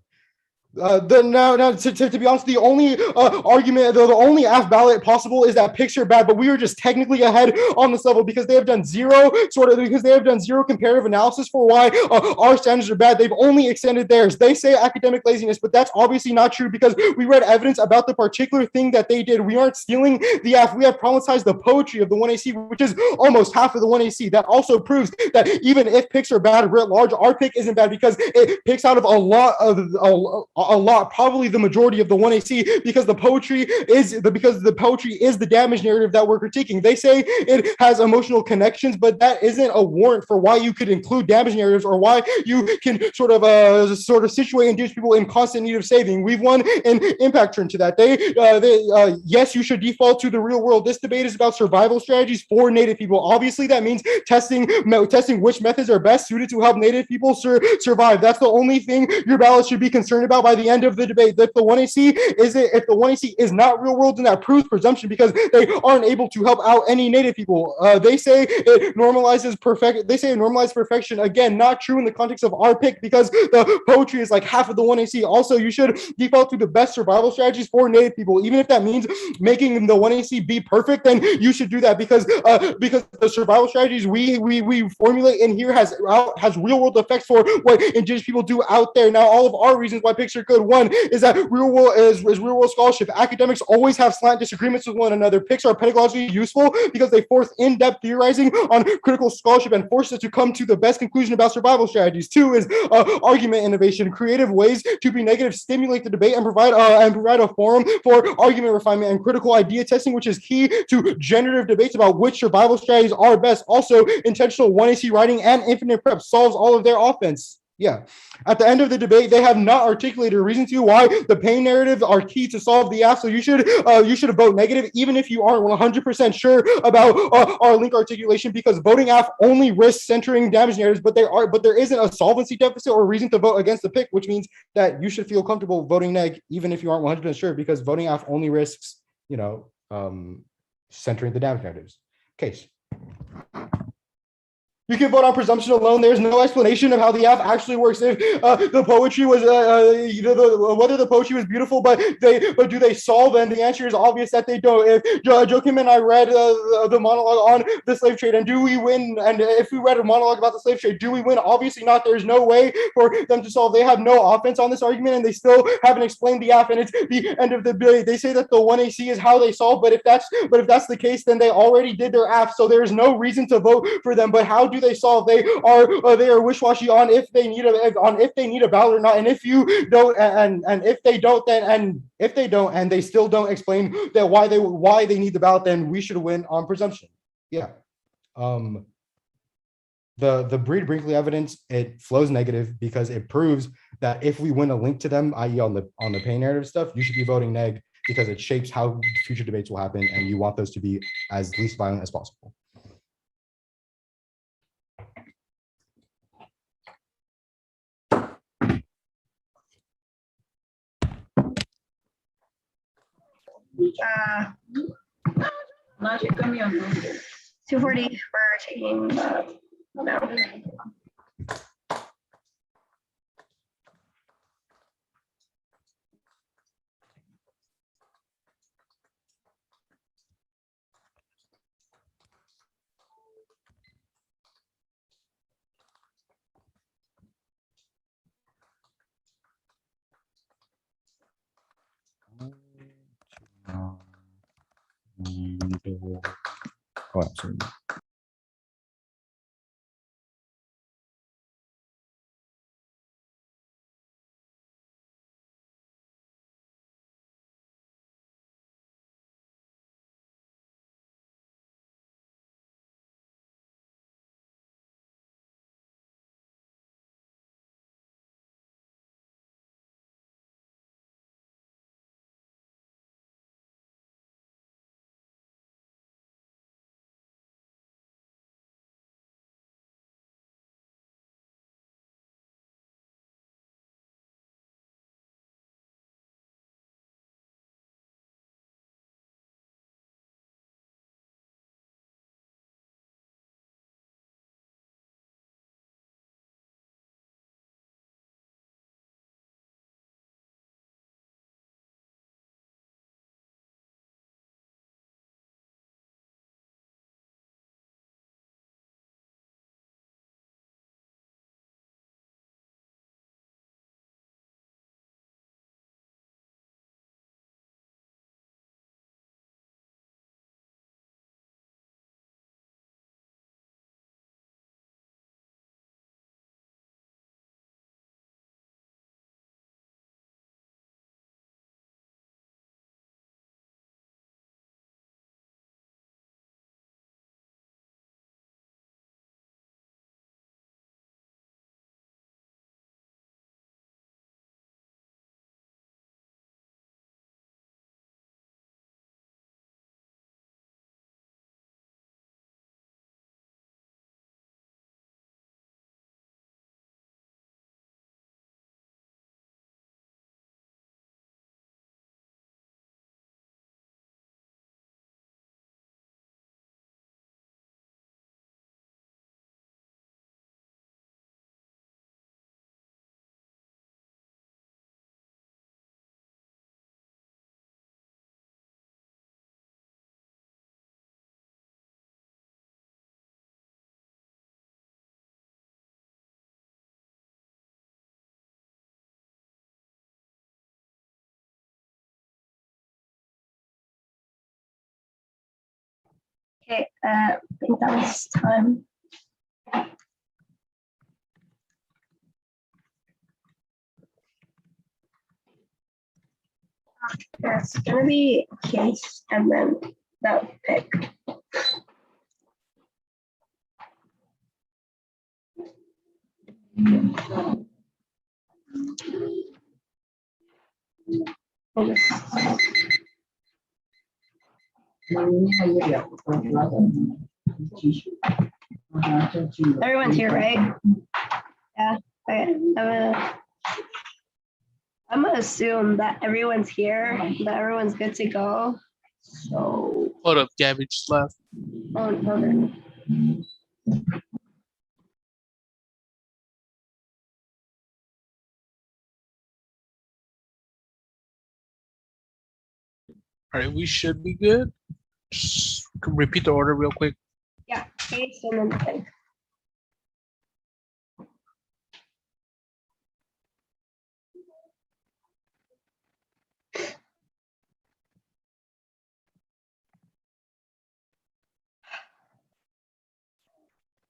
To be honest, the only argument, the only F ballot possible is that picks are bad, but we are just technically ahead on this level because they have done zero comparative analysis for why our standards are bad. They've only extended theirs. They say academic laziness, but that's obviously not true because we read evidence about the particular thing that they did. We aren't stealing the F. We have problematized the poetry of the 1AC, which is almost half of the 1AC. That also proves that even if picks are bad writ large, our pick isn't bad because it picks out of a lot, probably the majority of the 1AC because the poetry is the damage narrative that we're critiquing. They say it has emotional connections, but that isn't a warrant for why you could include damage narratives or why you can sort of situate Indigenous people in constant need of saving. We've won an impact turn to that. Yes, you should default to the real world. This debate is about survival strategies for Native people. Obviously, that means testing which methods are best suited to help Native people survive. That's the only thing your ballot should be concerned about by the end of the debate. If the 1AC is not real world, then that proves presumption because they aren't able to help out any Native people. They say it normalizes perfection. Again, not true in the context of our pick because the poetry is like half of the 1AC. Also, you should default to the best survival strategies for Native people, even if that means making the 1AC be perfect. Then you should do that because the survival strategies we formulate in here has real world effects for what Indigenous people do out there. Now, all of our reasons why picks are good. One is that real world scholarship. Academics always have slant disagreements with one another. Picks are pedagogically useful because they force in-depth theorizing on critical scholarship and force us to come to the best conclusion about survival strategies. Two is argument innovation. Creative ways to be negative stimulate the debate and provide a forum for argument refinement and critical idea testing, which is key to generative debates about which survival strategies are best. Also, intentional 1AC writing and infinite prep solves all of their offense. Yeah. At the end of the debate, they have not articulated a reason to why the pain narratives are key to solve the F. So you should vote negative, even if you aren't 100% sure about our link articulation, because voting F only risks centering damage narratives, but there isn't a solvency deficit or reason to vote against the pick, which means that you should feel comfortable voting neg, even if you aren't 100% sure, because voting F only risks, centering the damage narratives. Case. You can vote on presumption alone. There's no explanation of how the app actually works. If the poetry was, whether the poetry was beautiful, but do they solve? And the answer is obvious that they don't. If Joakim and I read the monologue on the slave trade, and do we win? And if we read a monologue about the slave trade, do we win? Obviously not. There's no way for them to solve. They have no offense on this argument, and they still haven't explained the app. And it's the end of the day. They say that the 1AC is how they solve, but if that's the case, then they already did their app. So there's no reason to vote for them. But how do they solve? They are wish-washy on if they need a ballot or not, and if you don't, and if they don't, then if they don't, and they still don't explain that why they need the ballot, then we should win on presumption. Yeah. The Breed-Brinkley evidence, it flows negative because it proves that if we win a link to them, i.e. on the pain narrative stuff, you should be voting neg because it shapes how future debates will happen, and you want those to be as least violent as possible. Uh, 240 for taking the amount. Oh, absolutely. Okay, I think that was time. It's gonna be case and then that pick. Everyone's here, right? Yeah. Okay. I'm gonna assume that everyone's here, that everyone's good to go. So Hold up, Gabby just left. hold on. All right, we should be good. Just repeat the order real quick. Yeah, case and then the thing.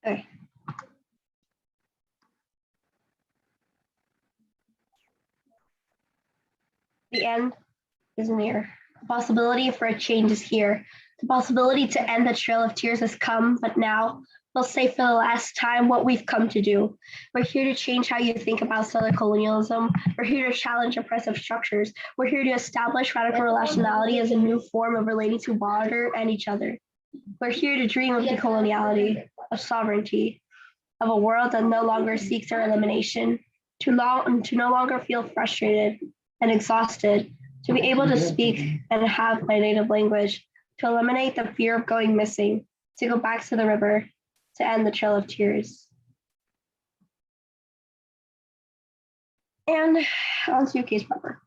Okay. The end is near. The possibility for a change is here. The possibility to end the trail of tears has come, but now we'll say for the last time what we've come to do. We're here to change how you think about settler colonialism. We're here to challenge oppressive structures. We're here to establish radical relationality as a new form of relating to water and each other. We're here to dream of decoloniality, of sovereignty, of a world that no longer seeks our elimination, to no longer feel frustrated and exhausted, to be able to speak and have my native language, to eliminate the fear of going missing, to go back to the river, to end the trail of tears. And onto case proper.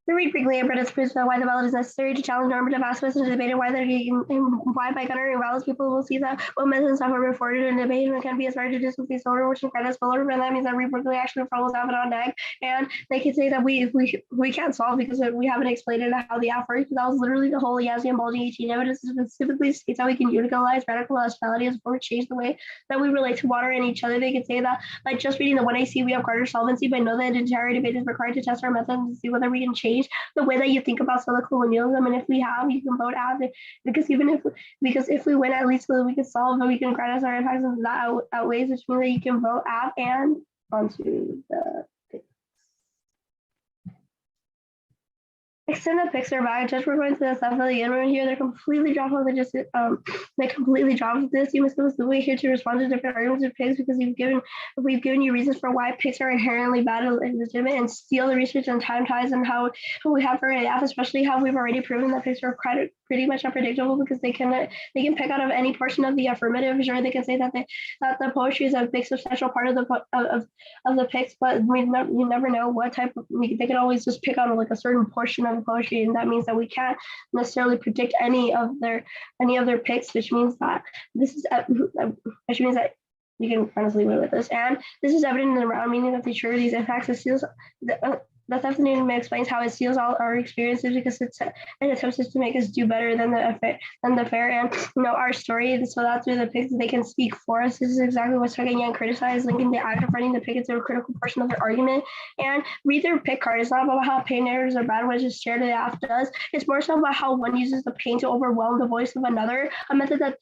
To read briefly, and Britain's proves why the ballot is necessary to challenge normative aspects and debate why by countering ballots people will see that what methods have been afforded in debate and can be aspired to distance these order, which credits fuller, and that means that read briefly actually follows out on neg. And they can say that we can't solve because we haven't explained it how the app works. That was literally the whole Yazzie and bulging 18 evidence specifically states how we can utilize radical rationality as a form to change the way that we relate to water and each other. They can say that by just reading the 1AC we have Carter solvency, but know that the entire debate is required to test our methods and see whether we can change the way that you think about settler colonialism, and if we have, you can vote out because if we win, at least we can solve and we can credit our impacts and that outweighs, which means that you can vote out and onto the extended picks are back. Just we're going to the stuff of the end here. They're completely dropped off. They completely dropped this. You must go the here to respond to different arguments of picks because we've given you reasons for why picks are inherently bad and legitimate, and steal the research and time ties and how we have for AF, especially how we've already proven that picks are pretty much unpredictable because they can pick out of any portion of the affirmative. Sure, they can say that the poetry is a big substantial part of the picks, but you never know what type of. They can always just pick out like a certain portion of poetry, and that means that we can't necessarily predict any of their picks, which means that you can honestly live with this. And this is evident in the round, meaning that they trigger these impacts. It steals the theft enigma explains how it steals all our experiences because it attempts to make us do better than the fair and our story. So that through the picks they can speak for us. This is exactly what Second Yang criticized, linking the act of writing the pick into a critical portion of their argument. And read their pick card. It's not about how pain narratives are bad, which is shared the app does. It's more so about how one uses the pain to overwhelm the voice of another. A method of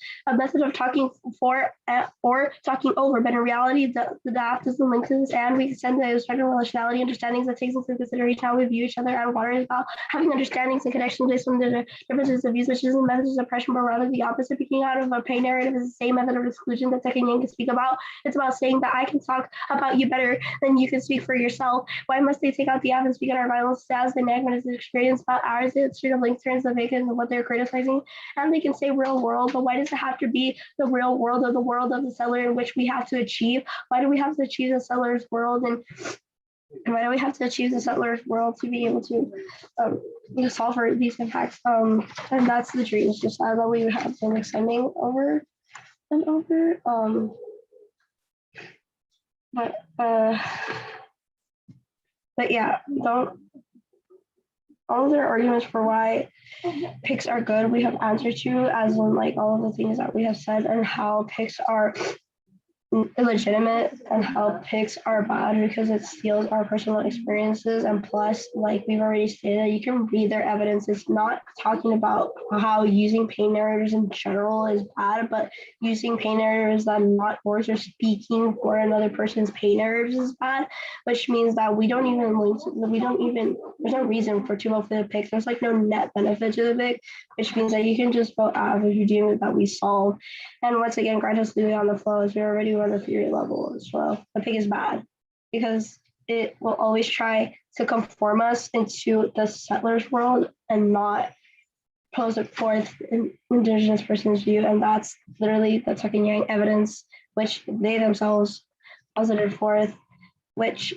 talking for or talking over, but in reality the app doesn't link to this, and we extend the spectrum relationality understandings that takes into consideration how we view each other and water is about having understandings and connections based on the differences of views, which isn't methods of oppression, but rather the opposite. Picking out of a pain narrative is the same method of exclusion that Second Yang can speak about. It's about saying that I can talk about you better than you can speak for yourself. Why must they take out the app and speak on our violence as the neg when it's an experience about ours? It sort of links turns the vacant of what they're criticizing. And they can say real world, but why does it have to be the real world or the world of the settler in which we have to achieve? Why do we have to achieve the settler's world, and why do we have to achieve the settler's world to be able to solve for these impacts? And that's the dream. It's just that we have been extending over and over. But yeah, all of their arguments for why picks are good, we have answered to, as in like all of the things that we have said, and how picks are illegitimate and how picks are bad because it steals our personal experiences. And plus, like we've already stated, you can read their evidence. It's not talking about how using pain narratives in general is bad, but using pain narratives that not words or speaking for another person's pain narratives is bad, which means that there's no reason for to vote for the pick. There's like no net benefit to the pick, which means that you can just vote out if you're dealing with that we solve. And once again, gratuitously on the flow, as we already on the theory level as well. The pick is bad because it will always try to conform us into the settler's world and not pose it forth in indigenous person's view. And that's literally the Second Yang evidence, which they themselves posited forth, which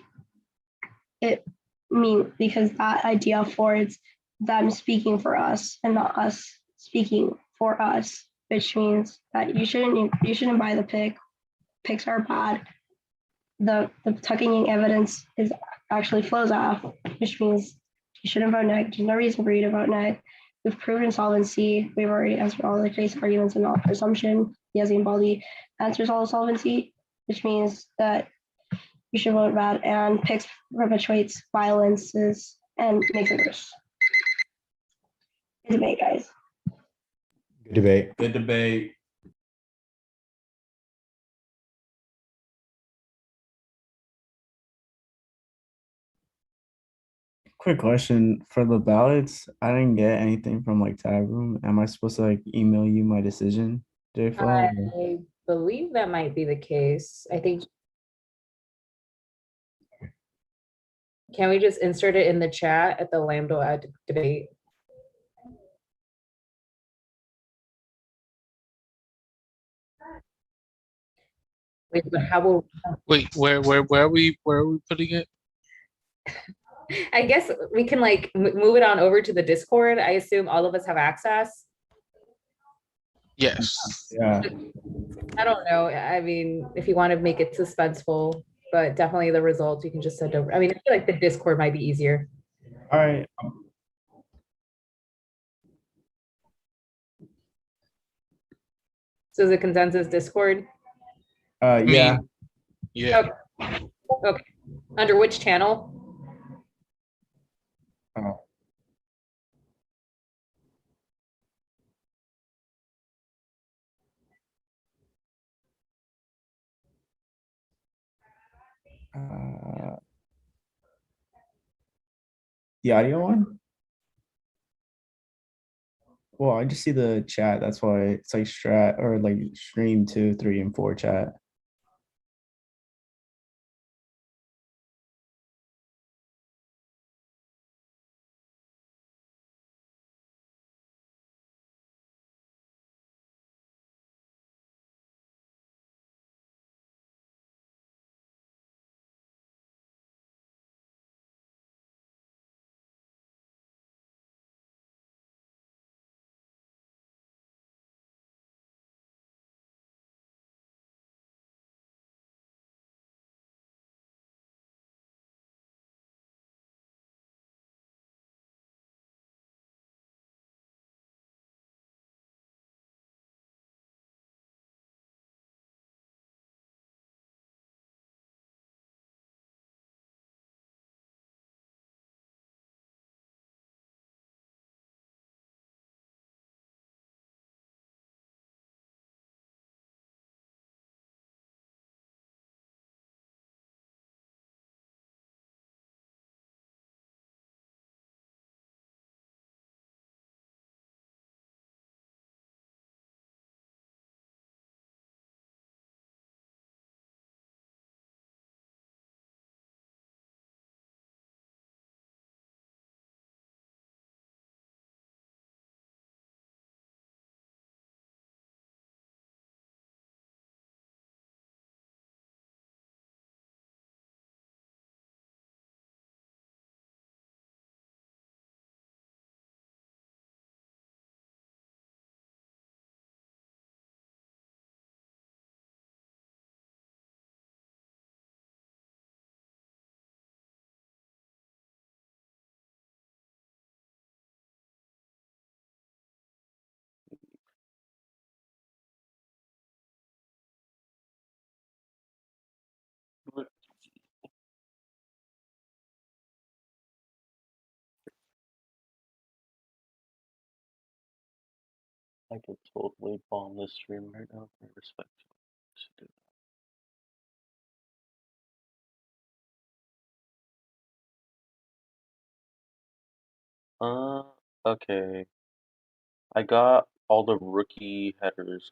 it means because that idea affords them speaking for us and not us speaking for us, which means that you shouldn't buy the pick. Picks are bad. The tucking in evidence is actually flows off, which means you shouldn't vote neg. There's no reason for you to vote neg. We've proven insolvency. We've already answered all the case arguments and all presumption. Yazzie Baldi answers all solvency, which means that you should vote bad, and picks perpetuates violences and makes it worse. Good debate, guys. Good debate. Good debate. Quick question for the ballots. I didn't get anything from like tab room. Am I supposed to like email you my decision, J-Flo? I believe that might be the case. I think. Can we just insert it in the chat at the Lambda ad debate? Wait, but how will? Wait, where are we putting it? I guess we can like move it on over to the Discord. I assume all of us have access. Yes. Yeah. I don't know. I mean, if you want to make it suspenseful, but definitely the results you can just send over. I mean, I feel like the Discord might be easier. All right. So is it consensus Discord? Yeah. Yeah. Okay. Okay. Under which channel? Oh. The audio one? Well, I just see the chat. That's why it's like strat or like stream 2, 3, and 4 chat. I could totally bomb this stream right now for respect to do. Okay. I got all the rookie headers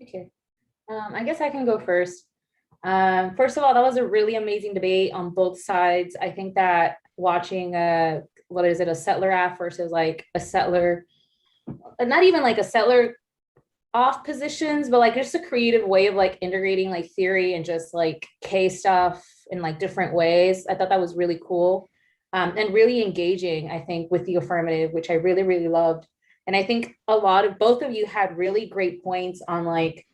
Okay. I guess I can go first. First of all, that was a really amazing debate on both sides. I think that watching what is it, a settler app versus like a settler, not even like a settler off positions, but like just a creative way of like integrating like theory and just like K stuff in like different ways. I thought that was really cool. And really engaging, I think, with the affirmative, which I really, really loved. And I think a lot of both of you had really great points on like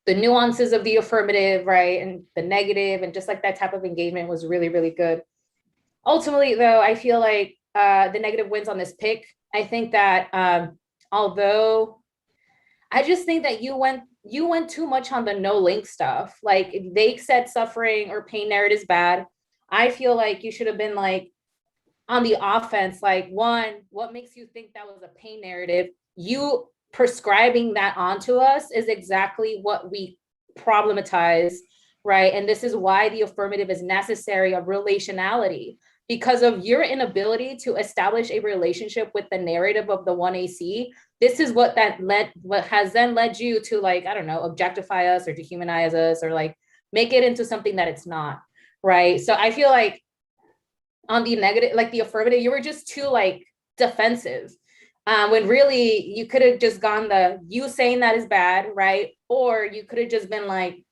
the nuances of the affirmative, right? And the negative, and just like that type of engagement was really, really good. Ultimately, though, I feel like the negative wins on this pick. I think that although I just think that you went too much on the no link stuff. Like they said suffering or pain narrative is bad. I feel like you should have been like on the offense, like one, what makes you think that was a pain narrative? You prescribing that onto us is exactly what we problematize, right? And this is why the affirmative is necessary of relationality, because of your inability to establish a relationship with the narrative of the 1AC. This is what has then led you to like, I don't know, objectify us or dehumanize us or like make it into something that it's not, right? So I feel like on the negative, like the affirmative, you were just too like defensive. When really you could have just gone you saying that is bad, right? Or you could have just been like,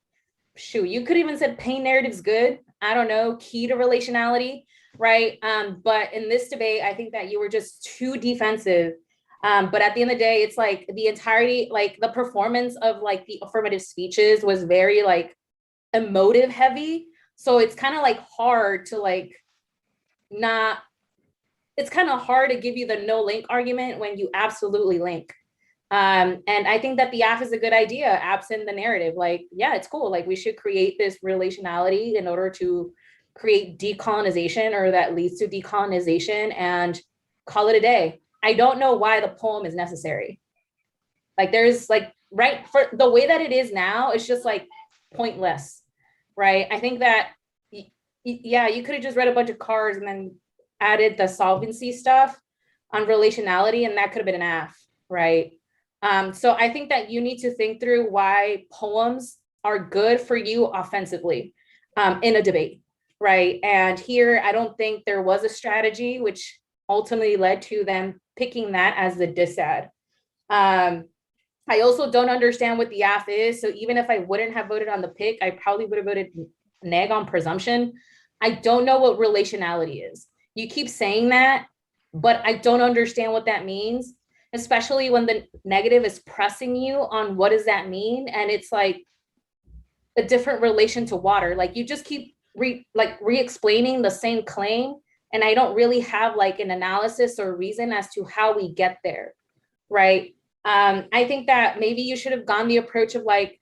shoot, you could even said pain narrative's good. I don't know, key to relationality, right? But in this debate, I think that you were just too defensive. But at the end of the day, it's like the entirety, like the performance of like the affirmative speeches was very like emotive heavy. So it's kind of like hard to like it's kind of hard to give you the no link argument when you absolutely link. And I think that the app is a good idea, absent the narrative. Like, yeah, it's cool. Like we should create this relationality in order to create decolonization, or that leads to decolonization, and call it a day. I don't know why the poem is necessary. Like there's like, right, for the way that it is now, it's just like pointless, right? I think that, yeah, you could have just read a bunch of cards and then added the solvency stuff on relationality, and that could have been an F, right? So I think that you need to think through why poems are good for you offensively in a debate, right? And here, I don't think there was a strategy, which ultimately led to them picking that as the disad. I also don't understand what the AF is. So even if I wouldn't have voted on the pick, I probably would have voted neg on presumption. I don't know what relationality is. You keep saying that, but I don't understand what that means, especially when the negative is pressing you on what does that mean? And it's like a different relation to water. Like you just keep re-explaining the same claim. And I don't really have like an analysis or reason as to how we get there, right? I think that maybe you should have gone the approach of like,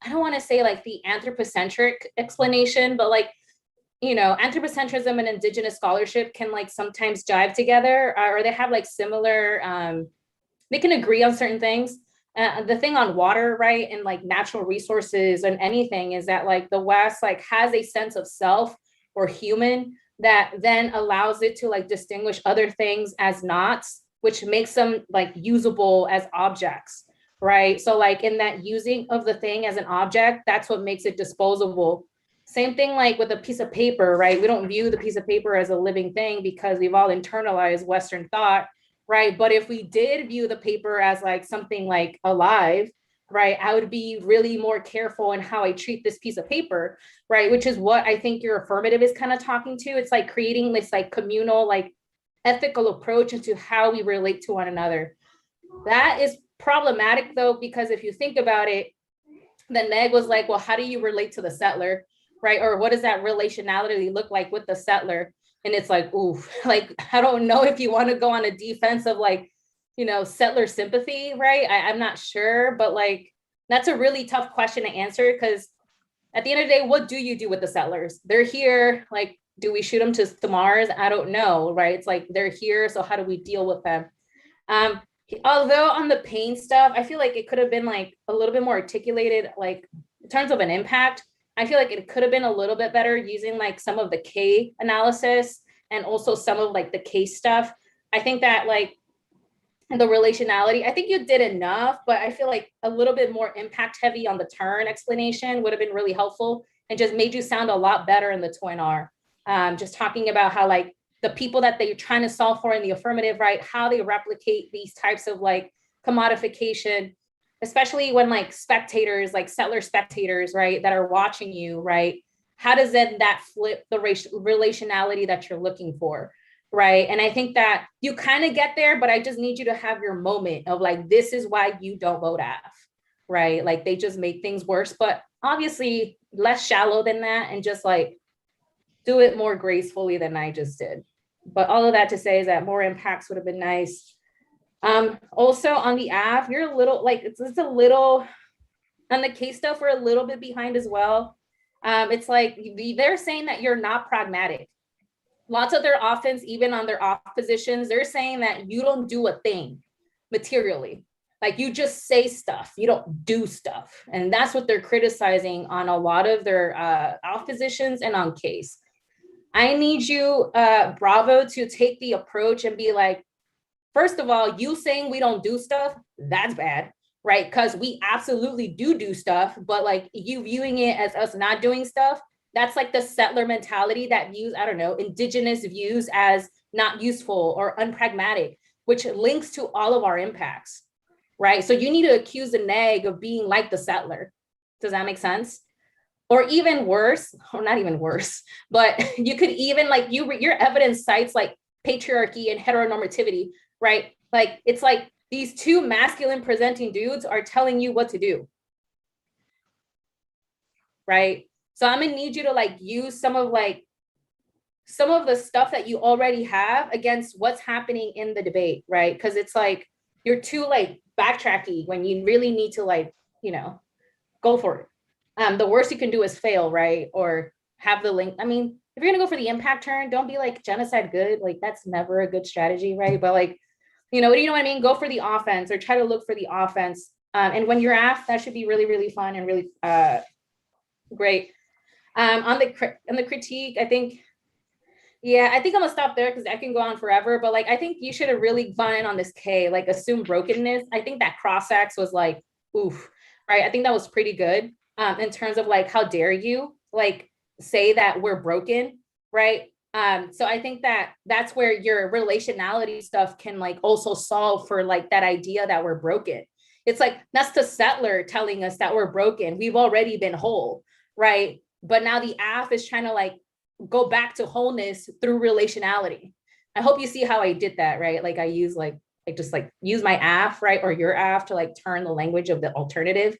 I don't want to say like the anthropocentric explanation, but like, you know, anthropocentrism and indigenous scholarship can like sometimes jive together, or they have like similar, they can agree on certain things. The thing on water, right, and like natural resources and anything is that like the West like has a sense of self or human that then allows it to like distinguish other things as nots, which makes them like usable as objects, right? So like in that using of the thing as an object, that's what makes it disposable. Same thing like with a piece of paper, right? We don't view the piece of paper as a living thing because we've all internalized Western thought, right? But if we did view the paper as like something like alive, right, I would be really more careful in how I treat this piece of paper, right? Which is what I think your affirmative is kind of talking to. It's like creating this like communal, like ethical approach into how we relate to one another. That is problematic though, because if you think about it, the neg was like, well, how do you relate to the settler, right? Or what does that relationality look like with the settler? And it's like, ooh, like, I don't know if you want to go on a defense of like settler sympathy, right? I'm not sure, but like, that's a really tough question to answer, because at the end of the day, what do you do with the settlers? They're here, like, do we shoot them to Mars? I don't know, right? It's like, they're here, so how do we deal with them? Although on the pain stuff, I feel like it could have been like a little bit more articulated, like in terms of an impact. I feel like it could have been a little bit better using like some of the K analysis and also some of like the case stuff. I think that like the relationality, I think you did enough, but I feel like a little bit more impact heavy on the turn explanation would have been really helpful and just made you sound a lot better in the twin R. Just talking about how like the people that they're trying to solve for in the affirmative, right? How they replicate these types of like commodification, especially when like spectators, like settler spectators, right, that are watching you, right? How does then that flip the relationality that you're looking for, right? And I think that you kind of get there, but I just need you to have your moment of like, this is why you don't vote AF, right? Like they just make things worse, but obviously less shallow than that, and just like do it more gracefully than I just did. But all of that to say is that more impacts would have been nice. Also on the AF, you're a little like, it's a little, on the case stuff, we're a little bit behind as well. It's like, they're saying that you're not pragmatic. Lots of their offense, even on their off positions, they're saying that you don't do a thing materially. Like you just say stuff, you don't do stuff. And that's what they're criticizing on a lot of their off positions and on case. I need you, Bravo, to take the approach and be like, first of all, you saying we don't do stuff, that's bad, right? Because we absolutely do stuff, but like you viewing it as us not doing stuff, that's like the settler mentality that views, I don't know, indigenous views as not useful or unpragmatic, which links to all of our impacts, right? So you need to accuse the neg of being like the settler. Does that make sense? Or even worse, or not even worse, but you could even like your evidence cites like patriarchy and heteronormativity, right? Like it's like these two masculine presenting dudes are telling you what to do, right? So I'm gonna need you to like use some of the stuff that you already have against what's happening in the debate, right? Because it's like you're too like backtracky when you really need to like, go for it. The worst you can do is fail, right? Or have the link. I mean, if you're gonna go for the impact turn, don't be like genocide good. Like that's never a good strategy, right? But like, you know what I mean? Go for the offense or try to look for the offense. And when you're AF, that should be really, really fun and really great. On the critique, I think I'm gonna stop there because I can go on forever. But like, I think you should have really gone in on this K, like assume brokenness. I think that cross-ax was like, oof, right? I think that was pretty good. In terms of like, how dare you like say that we're broken, right? So I think that that's where your relationality stuff can like also solve for like that idea that we're broken. It's like, that's the settler telling us that we're broken. We've already been whole, right? But now the AF is trying to like go back to wholeness through relationality. I hope you see how I did that, right? Like I use I just use my AF, right? Or your AF to like turn the language of the alternative,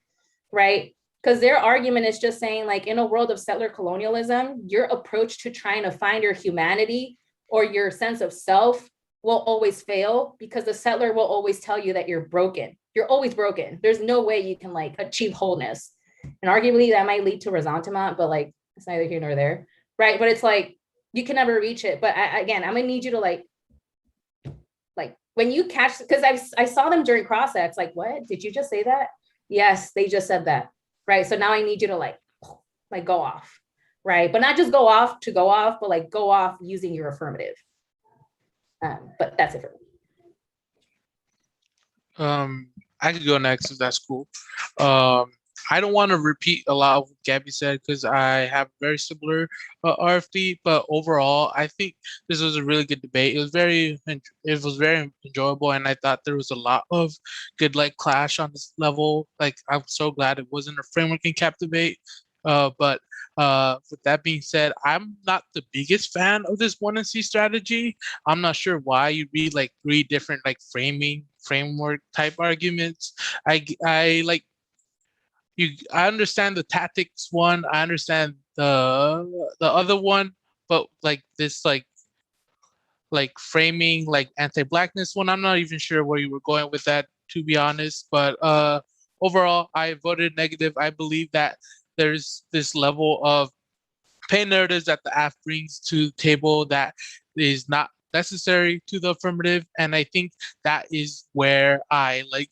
right? Because their argument is just saying like in a world of settler colonialism, your approach to trying to find your humanity or your sense of self will always fail because the settler will always tell you that you're broken. You're always broken. There's no way you can like achieve wholeness. And arguably that might lead to ressentiment, but like it's neither here nor there, right? But it's like you can never reach it. But again, I'm gonna need you to like when you catch, because I saw them during cross-ex, like, what? Did you just say that? Yes, they just said that. Right. So now I need you to like go off. Right. But not just go off to go off, but like go off using your affirmative. But that's it for me. I could go next if that's cool. I don't want to repeat a lot of what Gabby said because I have very similar RFD, but overall, I think this was a really good debate. It was very enjoyable, and I thought there was a lot of good like clash on this level. Like I'm so glad it wasn't a framework and cap debate. But with that being said, I'm not the biggest fan of this 1 and C strategy. I'm not sure why you read like 3 different like framework type arguments. I understand the tactics one. I understand the other one, but like this, like like framing like anti-blackness one. I'm not even sure where you were going with that, to be honest. But overall, I voted negative. I believe that there's this level of pain narratives that the app brings to the table that is not necessary to the affirmative. And I think that is where I like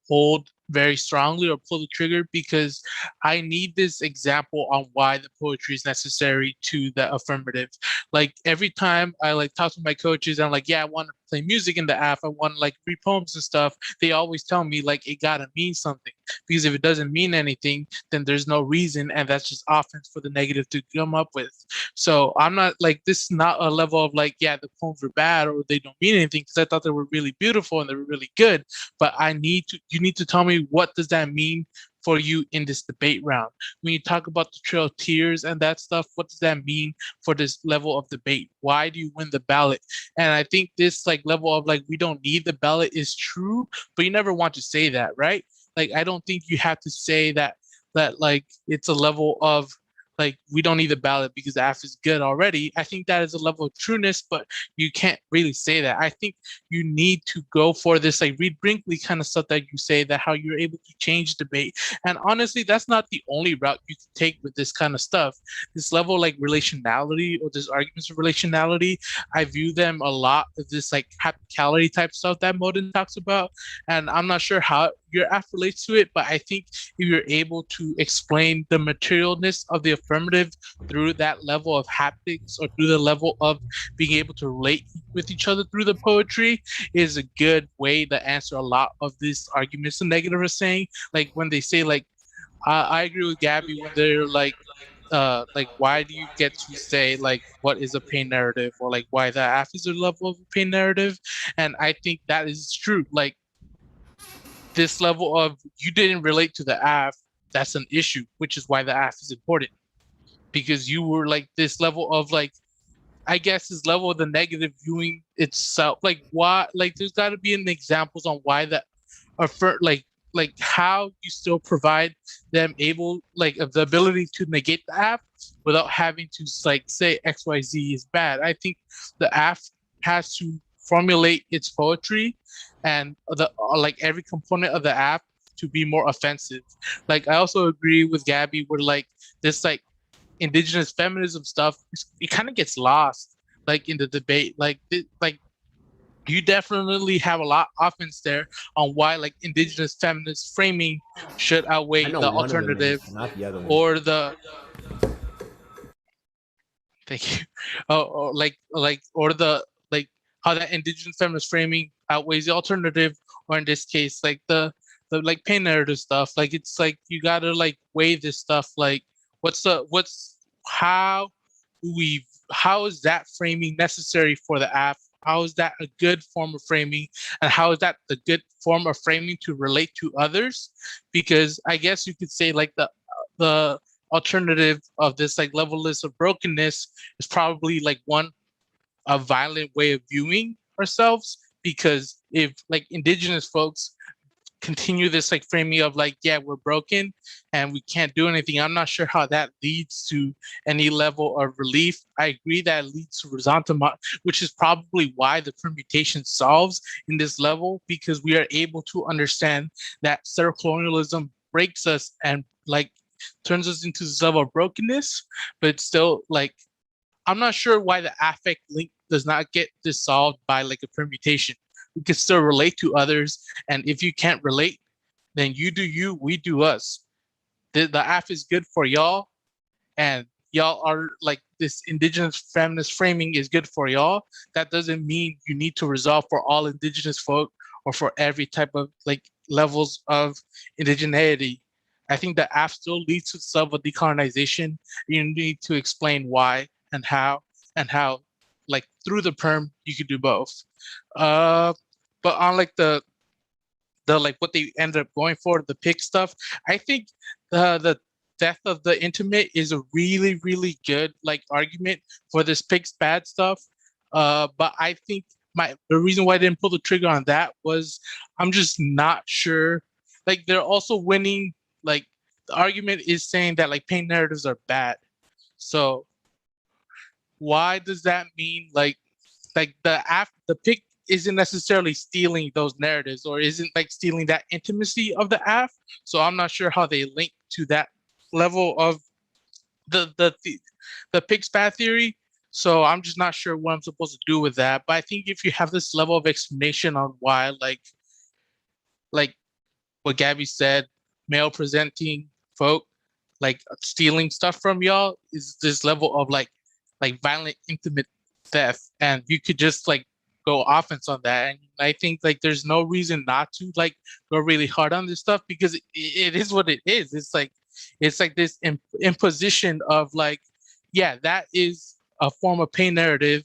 hold very strongly or pull the trigger, because I need this example on why the poetry is necessary to the affirmative. Like every time I like talk to my coaches, I'm like, yeah, I want to play music in the app, I want to like read poems and stuff. They always tell me like it gotta mean something, because if it doesn't mean anything, then there's no reason, and that's just offense for the negative to come up with. So I'm not like, this is not a level of like, yeah, the poems were bad or they don't mean anything, because I thought they were really beautiful and they were really good. But you need to tell me, what does that mean for you in this debate round? When you talk about the Trail of Tears and that stuff, what does that mean for this level of debate? Why do you win the ballot? And I think this like level of like, we don't need the ballot is true, but you never want to say that, right? Like, I don't think you have to say that like it's a level of like, we don't need the ballot because the app is good already. I think that is a level of trueness, but you can't really say that. I think you need to go for this like Reed Brinkley kind of stuff that you say, that how you're able to change debate. And honestly, that's not the only route you can take with this kind of stuff. This level like relationality, or this arguments of relationality, I view them a lot of this like hapticality type stuff that Modin talks about. And I'm not sure how your app relates to it, but I think if you're able to explain the materialness of the affirmative through that level of haptics, or through the level of being able to relate with each other through the poetry, is a good way to answer a lot of these arguments the negative are saying. Like when they say like, I agree with Gabby when they're like why do you get to say like what is a pain narrative, or like why the app is a level of a pain narrative? And I think that is true. Like this level of you didn't relate to the app, that's an issue, which is why the app is important, because you were like this level of like, I guess this level of the negative viewing itself. Like why, like there's got to be an examples on why that, or for like how you still provide them able like of the ability to negate the app without having to like say XYZ is bad. I think the app has to formulate its poetry and the like every component of the app to be more offensive. Like I also agree with Gabby where like this like indigenous feminism stuff, it kind of gets lost like in the debate. Like you definitely have a lot of offense there on why like indigenous feminist framing should outweigh the alternative or the thank you or or the like how that indigenous feminist framing outweighs the alternative, or in this case like the like pain narrative stuff. Like it's like you gotta like weigh this stuff. Like how is that framing necessary for the app? How is that a good form of framing? And how is that the good form of framing to relate to others? Because I guess you could say like the alternative of this like levelless of brokenness is probably like a violent way of viewing ourselves. Because if like indigenous folks continue this like framing of like, yeah, we're broken and we can't do anything, I'm not sure how that leads to any level of relief. I agree that it leads to resentment, which is probably why the permutation solves in this level, because we are able to understand that colonialism breaks us and like turns us into this level of brokenness. But still, like, I'm not sure why the affect link does not get dissolved by like a permutation. We can still relate to others, and if you can't relate, then you do you, we do us. The app is good for y'all, and y'all are like this indigenous feminist framing is good for y'all. That doesn't mean you need to resolve for all indigenous folk or for every type of like levels of indigeneity. I think the app still leads to some of decolonization. You need to explain why and how like through the perm you could do both. But on like the like what they ended up going for, the pick stuff, I think the death of the intimate is a really, really good like argument for this pick's bad stuff. But I think the reason why I didn't pull the trigger on that was I'm just not sure. Like they're also winning, like the argument is saying that like pain narratives are bad. So why does that mean like like the pick isn't necessarily stealing those narratives or isn't like stealing that intimacy of the AF. So I'm not sure how they link to that level of the pick's bad theory. So I'm just not sure what I'm supposed to do with that. But I think if you have this level of explanation on why, like what Gabby said, male presenting folk like stealing stuff from y'all is this level of like violent intimate theft, and you could just like go offense on that. And I think like there's no reason not to like go really hard on this stuff, because it is what it is. It's like this imposition of like, yeah, that is a form of pain narrative.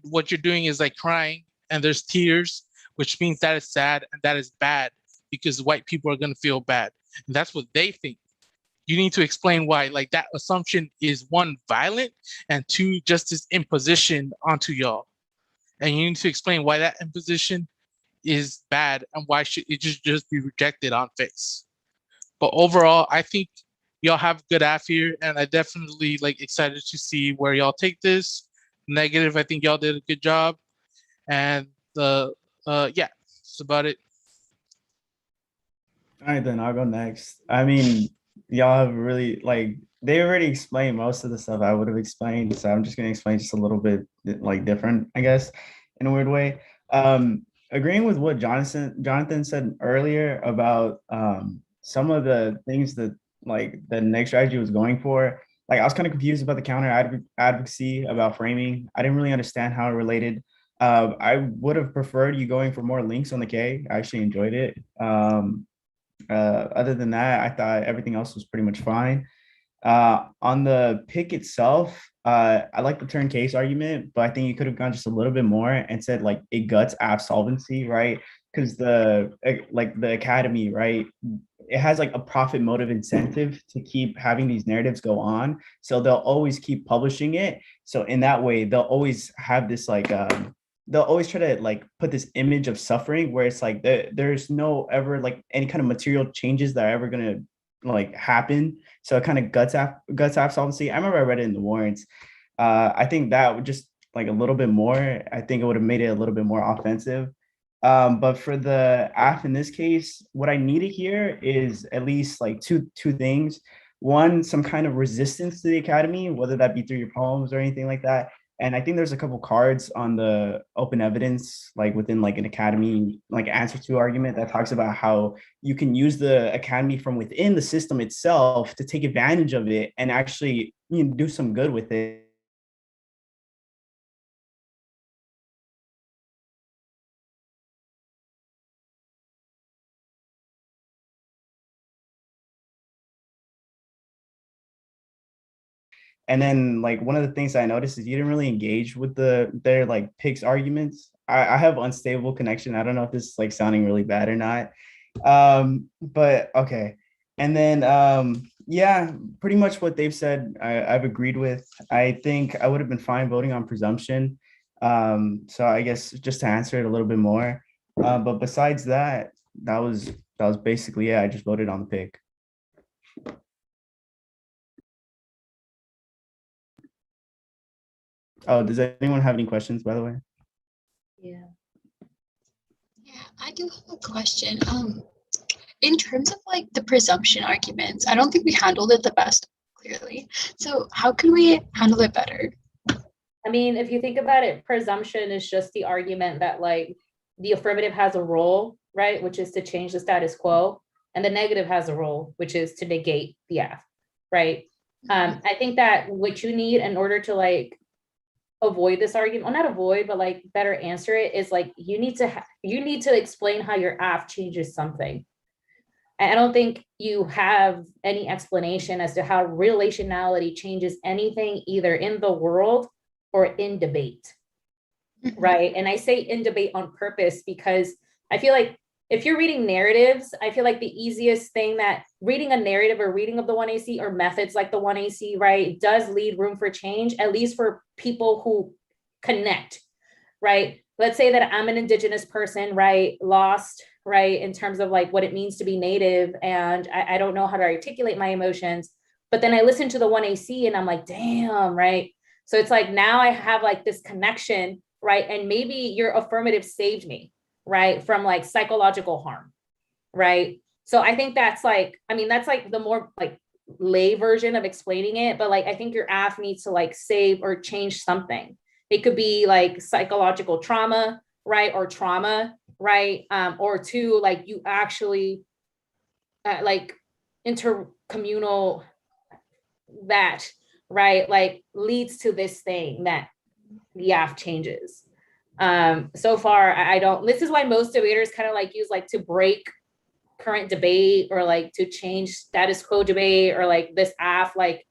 What you're doing is like crying and there's tears, which means that is sad and that is bad because white people are going to feel bad. And that's what they think. You need to explain why like that assumption is, one, violent, and two, just this imposition onto y'all. And you need to explain why that imposition is bad and why should it just be rejected on face. But overall, I think y'all have good AF here, and I definitely like excited to see where y'all take this. Negative, I think y'all did a good job. And yeah, that's about it. All right, then I'll go next. I mean, y'all have really like they already explained most of the stuff I would have explained, so I'm just gonna explain just a little bit like different, I guess, in a weird way. Agreeing with what Jonathan said earlier about some of the things that like the next strategy was going for. Like I was kind of confused about the counter advocacy about framing. I didn't really understand how it related. I would have preferred you going for more links on the K. I actually enjoyed it. Other than that, I thought everything else was pretty much fine. On the pick itself, I like the turn case argument, but I think you could have gone just a little bit more and said like it guts absolvency, right? Because the academy, right, it has like a profit motive incentive to keep having these narratives go on, so they'll always keep publishing it. So in that way, they'll always have this like they'll always try to like put this image of suffering where it's like there's no ever like any kind of material changes that are ever gonna like happen. So it kind of guts absolvency. I remember I read it in the warrants. I think that would just like a little bit more. I think it would have made it a little bit more offensive. But for the AF in this case, what I needed here is at least like two things. One, some kind of resistance to the academy, whether that be through your poems or anything like that. And I think there's a couple cards on the open evidence, like within like an academy, like answer to argument that talks about how you can use the academy from within the system itself to take advantage of it and actually do some good with it. And then like one of the things I noticed is you didn't really engage with their like picks arguments. I have unstable connection. I don't know if this is like sounding really bad or not. But okay. And then yeah, pretty much what they've said, I've agreed with. I think I would have been fine voting on presumption. So I guess just to answer it a little bit more. But besides that, that was basically it. I just voted on the pick. Oh, does anyone have any questions, by the way? Yeah. Yeah, I do have a question. In terms of like the presumption arguments, I don't think we handled it the best, clearly. So how can we handle it better? I mean, if you think about it, presumption is just the argument that like the affirmative has a role, right? Which is to change the status quo. And the negative has a role, which is to negate the F, right? I think that what you need in order to like avoid this argument, well, not avoid, but like better answer it, is like you need to explain how your AF changes something. I don't think you have any explanation as to how relationality changes anything either in the world or in debate, right? And I say in debate on purpose because I feel like if you're reading narratives, I feel like the easiest thing that reading a narrative or reading of the 1AC or methods like the 1AC, right, does leave room for change, at least for people who connect, right? Let's say that I'm an Indigenous person, right, lost, right, in terms of like what it means to be Native, and I don't know how to articulate my emotions, but then I listen to the 1AC and I'm like, damn, right? So it's like now I have like this connection, right? And maybe your affirmative saved me, right? From like psychological harm, right? So I think that's like, I mean, that's like the more like lay version of explaining it, but like, I think your AF needs to like save or change something. It could be like psychological trauma, right? Or trauma, right? Or two, like you actually like intercommunal that, right? Like leads to this thing that the AF changes. So far, I don't, this is why most debaters kind of like use like to break current debate or like to change status quo debate or like this AF like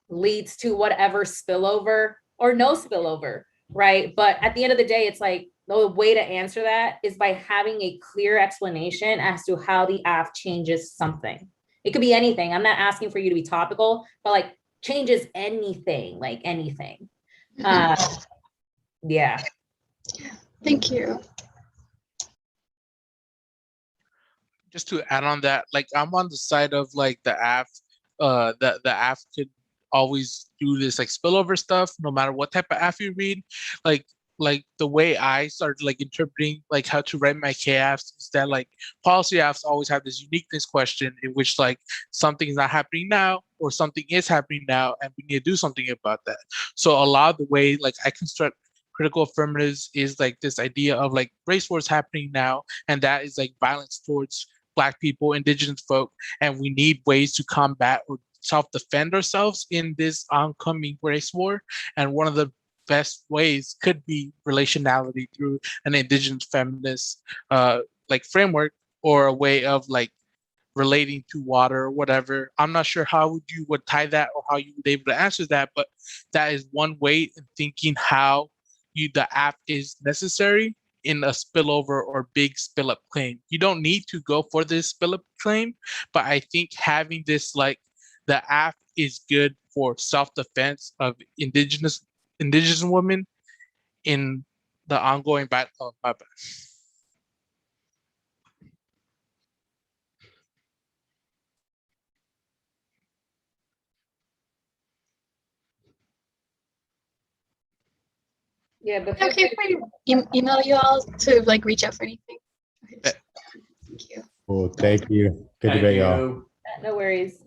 leads to whatever spillover or no spillover, right? But at the end of the day, it's like the way to answer that is by having a clear explanation as to how the AF changes something. It could be anything. I'm not asking for you to be topical, but like changes anything, like anything. Yeah. Thank you. Just to add on that, like I'm on the side of like the AF, the AF could always do this like spillover stuff, no matter what type of AF you read. Like the way I started like interpreting like how to write my KAFs is that like policy AFs always have this uniqueness question in which like something is not happening now or something is happening now and we need to do something about that. So a lot of the way like I construct critical affirmatives is like this idea of like race wars happening now, and that is like violence towards Black people, indigenous folk, and we need ways to combat or self-defend ourselves in this oncoming race war. And one of the best ways could be relationality through an indigenous feminist like framework, or a way of like relating to water or whatever. I'm not sure how you would tie that or how you would be able to answer that, but that is one way in thinking how the AF is necessary in a spillover or big spill up claim. You don't need to go for this spill up claim, but I think having this like the AF is good for self-defense of indigenous women in the ongoing battle. Oh, my bad. Yeah, but Okay, if I email you all to like reach out for anything. Okay, thank you. Cool. Thank you. Good debate, y'all. no worries.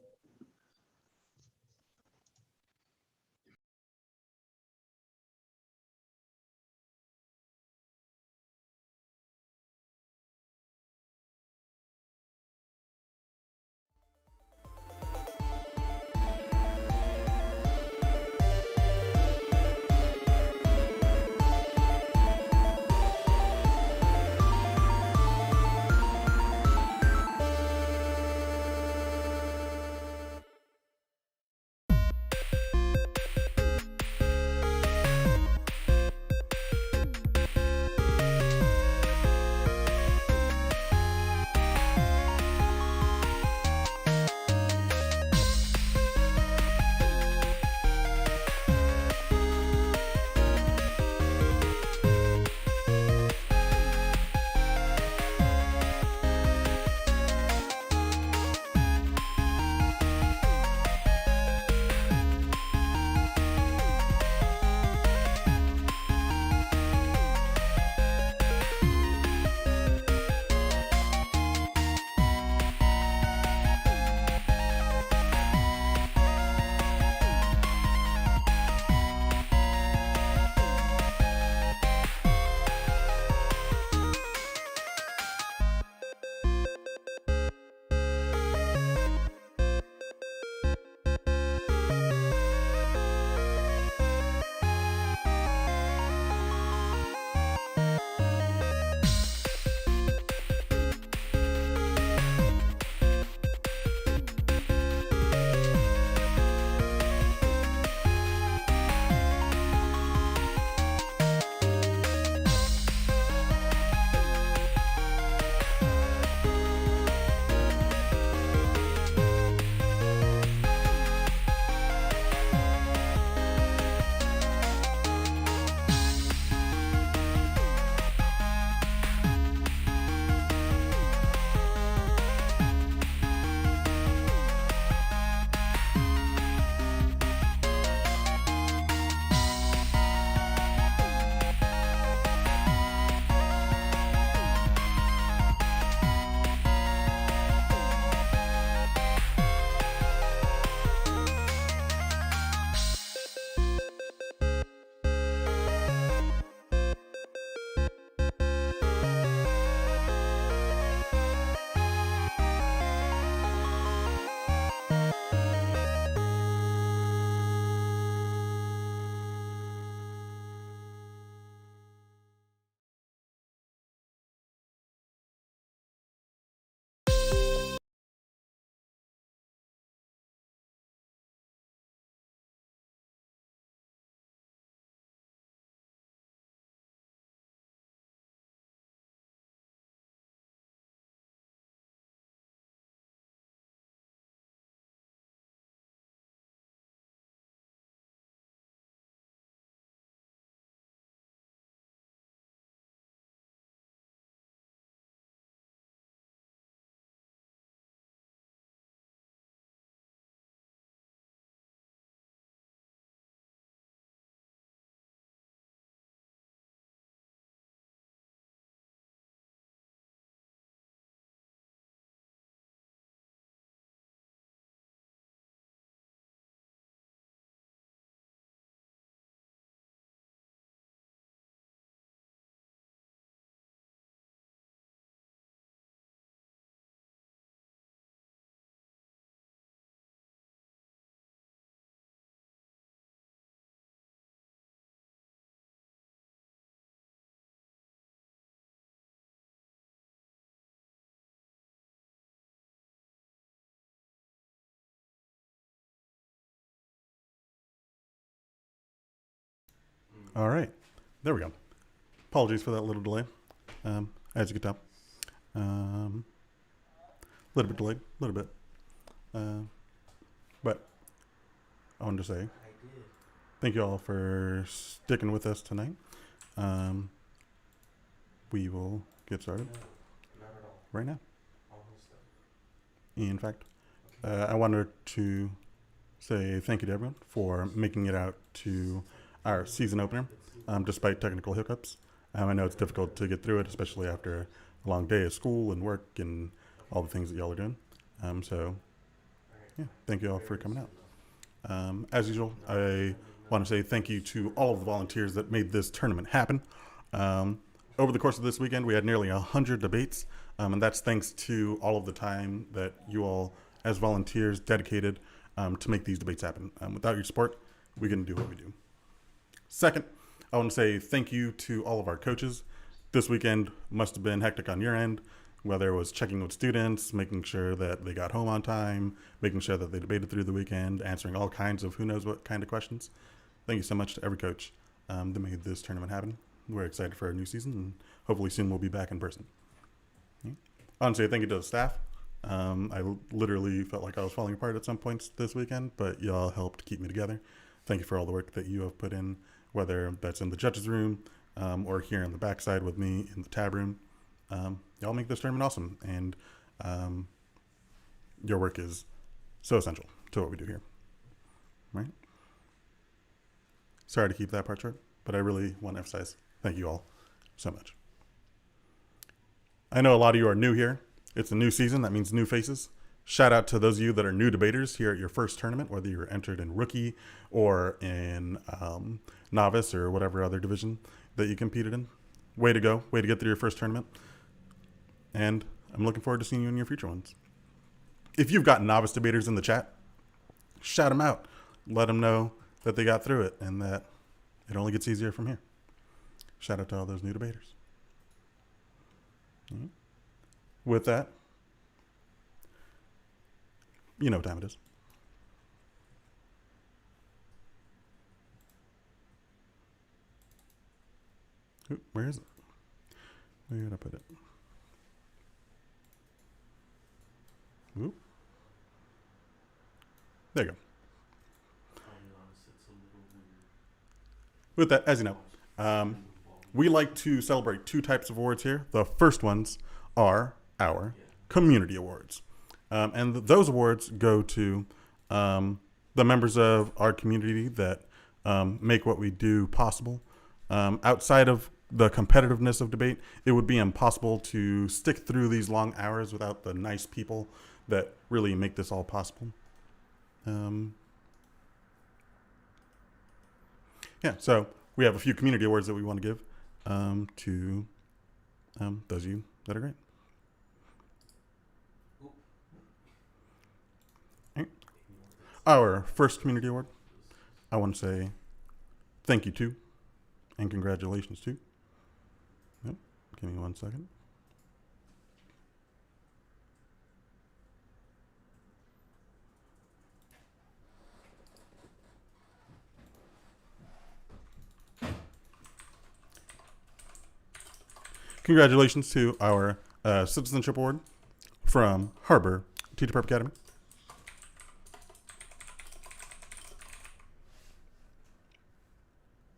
All right. There we go. Apologies for that little delay. As you can tell. A little bit delayed, a little bit. But I wanted to say thank you all for sticking with us tonight. We will get started right now. In fact, I wanted to say thank you to everyone for making it out to our season opener, despite technical hiccups. I know it's difficult to get through it, especially after a long day of school and work and all the things that y'all are doing. So, yeah, thank you all for coming out. As usual, I want to say thank you to all of the volunteers that made this tournament happen. Over the course of this weekend, we had nearly 100 debates, and that's thanks to all of the time that you all, as volunteers, dedicated to make these debates happen. Without your support, we couldn't do what we do. Second, I want to say thank you to all of our coaches. This weekend must have been hectic on your end, whether it was checking with students, making sure that they got home on time, making sure that they debated through the weekend, answering all kinds of who knows what kind of questions. Thank you so much to every coach that made this tournament happen. We're excited for our new season, and hopefully soon we'll be back in person. I want to say thank you to the staff. I literally felt like I was falling apart at some points this weekend, but y'all helped keep me together. Thank you for all the work that you have put in, whether that's in the judges' room or here in the backside with me in the tab room. Y'all make this tournament awesome, and your work is so essential to what we do here, right? Sorry to keep that part short, but I really want to emphasize thank you all so much. I know a lot of you are new here. It's a new season. That means new faces. Shout out to those of you that are new debaters here at your first tournament, whether you're entered in rookie or in novice or whatever other division that you competed in. Way to go. Way to get through your first tournament. And I'm looking forward to seeing you in your future ones. If you've got novice debaters in the chat, shout them out. Let them know that they got through it and that it only gets easier from here. Shout out to all those new debaters. With that, you know what time it is. Ooh, where is it? Where did I put it? Ooh. There you go. With that, as you know, we like to celebrate two types of awards here. The first ones are our community awards. And those awards go to the members of our community that make what we do possible. Outside of the competitiveness of debate, it would be impossible to stick through these long hours without the nice people that really make this all possible. Yeah, so we have a few community awards that we want to give to those of you that are great. Right. Our first community award, I want to say thank you to and congratulations to. Yep. Give me 1 second. Congratulations to our Citizenship Award from Harbor Teacher Prep Academy.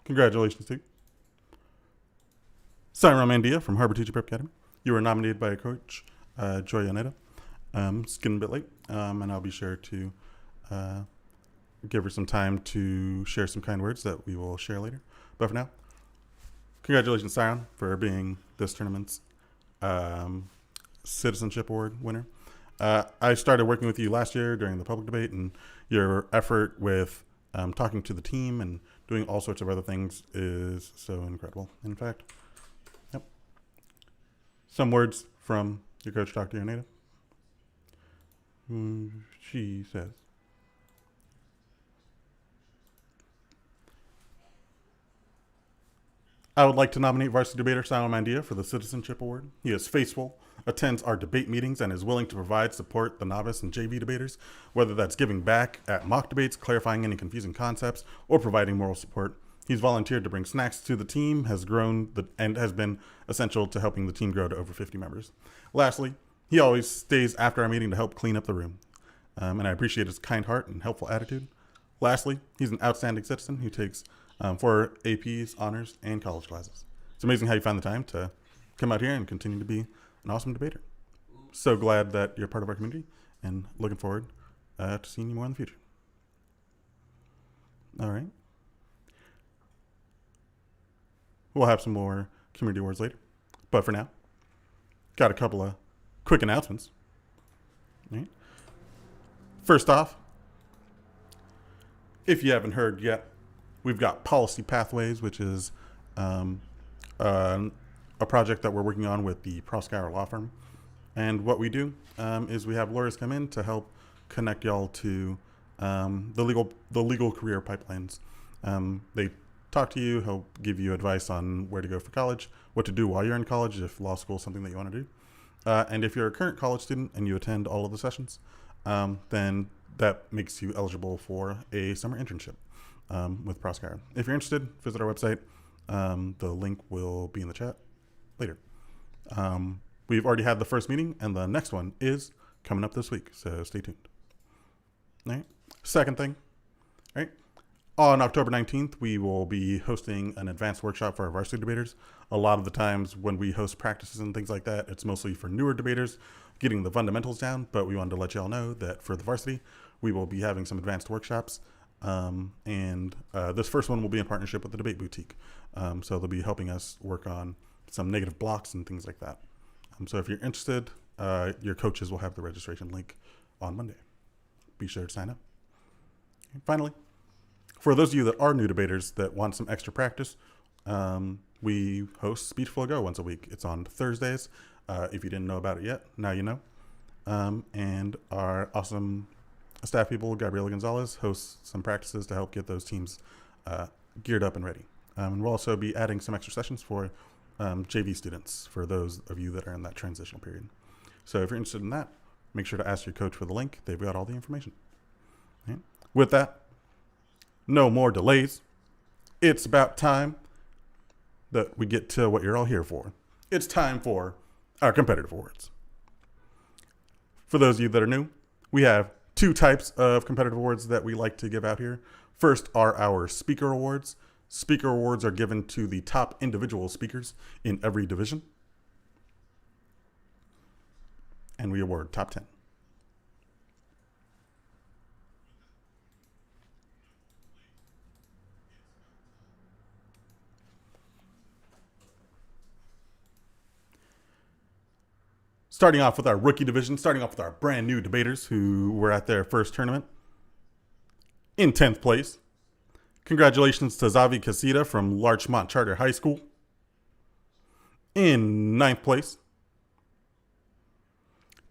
Congratulations to Cyron Mandia from Harbor Teacher Prep Academy. You were nominated by a coach, Yoneda. It's getting a bit late, and I'll be sure to give her some time to share some kind words that we will share later. But for now, congratulations, Cyron, for being this tournament's Citizenship Award winner. I started working with you last year during the public debate, and your effort with talking to the team and doing all sorts of other things is so incredible. In fact, yep. Some words from your coach, Dr. Yoneda. She says, I would like to nominate varsity debater Cyron Mandia for the Citizenship Award. He is faithful, attends our debate meetings, and is willing to provide support the novice and JV debaters, whether that's giving back at mock debates, clarifying any confusing concepts, or providing moral support He's volunteered to bring snacks to the team, has been essential to helping the team grow to over 50 members. Lastly, he always stays after our meeting to help clean up the room. And I appreciate his kind heart and helpful attitude. Lastly, he's an outstanding citizen who takes 4 APs, honors, and college classes. It's amazing how you find the time to come out here and continue to be an awesome debater. So glad that you're part of our community and looking forward to seeing you more in the future. All right. We'll have some more community awards later. But for now, got a couple of quick announcements. All right. First off, if you haven't heard yet, we've got Policy Pathways, which is a project that we're working on with the Proskauer Law Firm. And what we do is we have lawyers come in to help connect y'all to the legal career pipelines. They talk to you, help give you advice on where to go for college, what to do while you're in college if law school is something that you want to do. And if you're a current college student and you attend all of the sessions, then that makes you eligible for a summer internship with Proskauer. If you're interested, visit our website. The link will be in the chat later. We've already had the first meeting, and the next one is coming up this week, so stay tuned. All right. Second thing, all right. On October 19th, we will be hosting an advanced workshop for our varsity debaters. A lot of the times when we host practices and things like that, it's mostly for newer debaters, getting the fundamentals down, but we wanted to let y'all know that for the varsity, we will be having some advanced workshops. This first one will be in partnership with the Debate Boutique. So they'll be helping us work on some negative blocks and things like that. So if you're interested, your coaches will have the registration link on Monday. Be sure to sign up. And finally, for those of you that are new debaters that want some extra practice, we host Speech Flow Go once a week. It's on Thursdays. If you didn't know about it yet, now you know. And our awesome staff people, Gabriela Gonzalez, hosts some practices to help get those teams geared up and ready. And we'll also be adding some extra sessions for JV students, for those of you that are in that transitional period. So if you're interested in that, make sure to ask your coach for the link. They've got all the information. Okay. With that, no more delays. It's about time that we get to what you're all here for. It's time for our competitive awards. For those of you that are new, we have 2 types of competitive awards that we like to give out here. First are our speaker awards. Speaker awards are given to the top individual speakers in every division. And we award top 10. Starting off with our rookie division, starting off with our brand new debaters who were at their first tournament. In 10th place, congratulations to Xavi Casita from Larchmont Charter High School. In 9th place,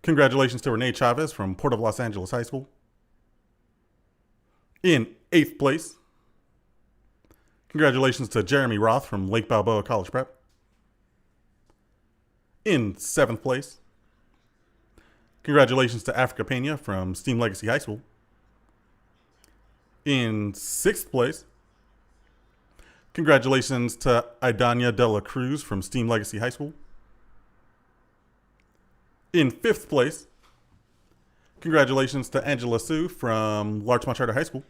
congratulations to Renee Chavez from Port of Los Angeles High School. In 8th place, congratulations to Jeremy Roth from Lake Balboa College Prep. In 7th place, congratulations to Africa Pena from Steam Legacy High School. In 6th place, congratulations to Idania de la Cruz from Steam Legacy High School. In 5th place, congratulations to Angela Sue from Larchmont Charter High School.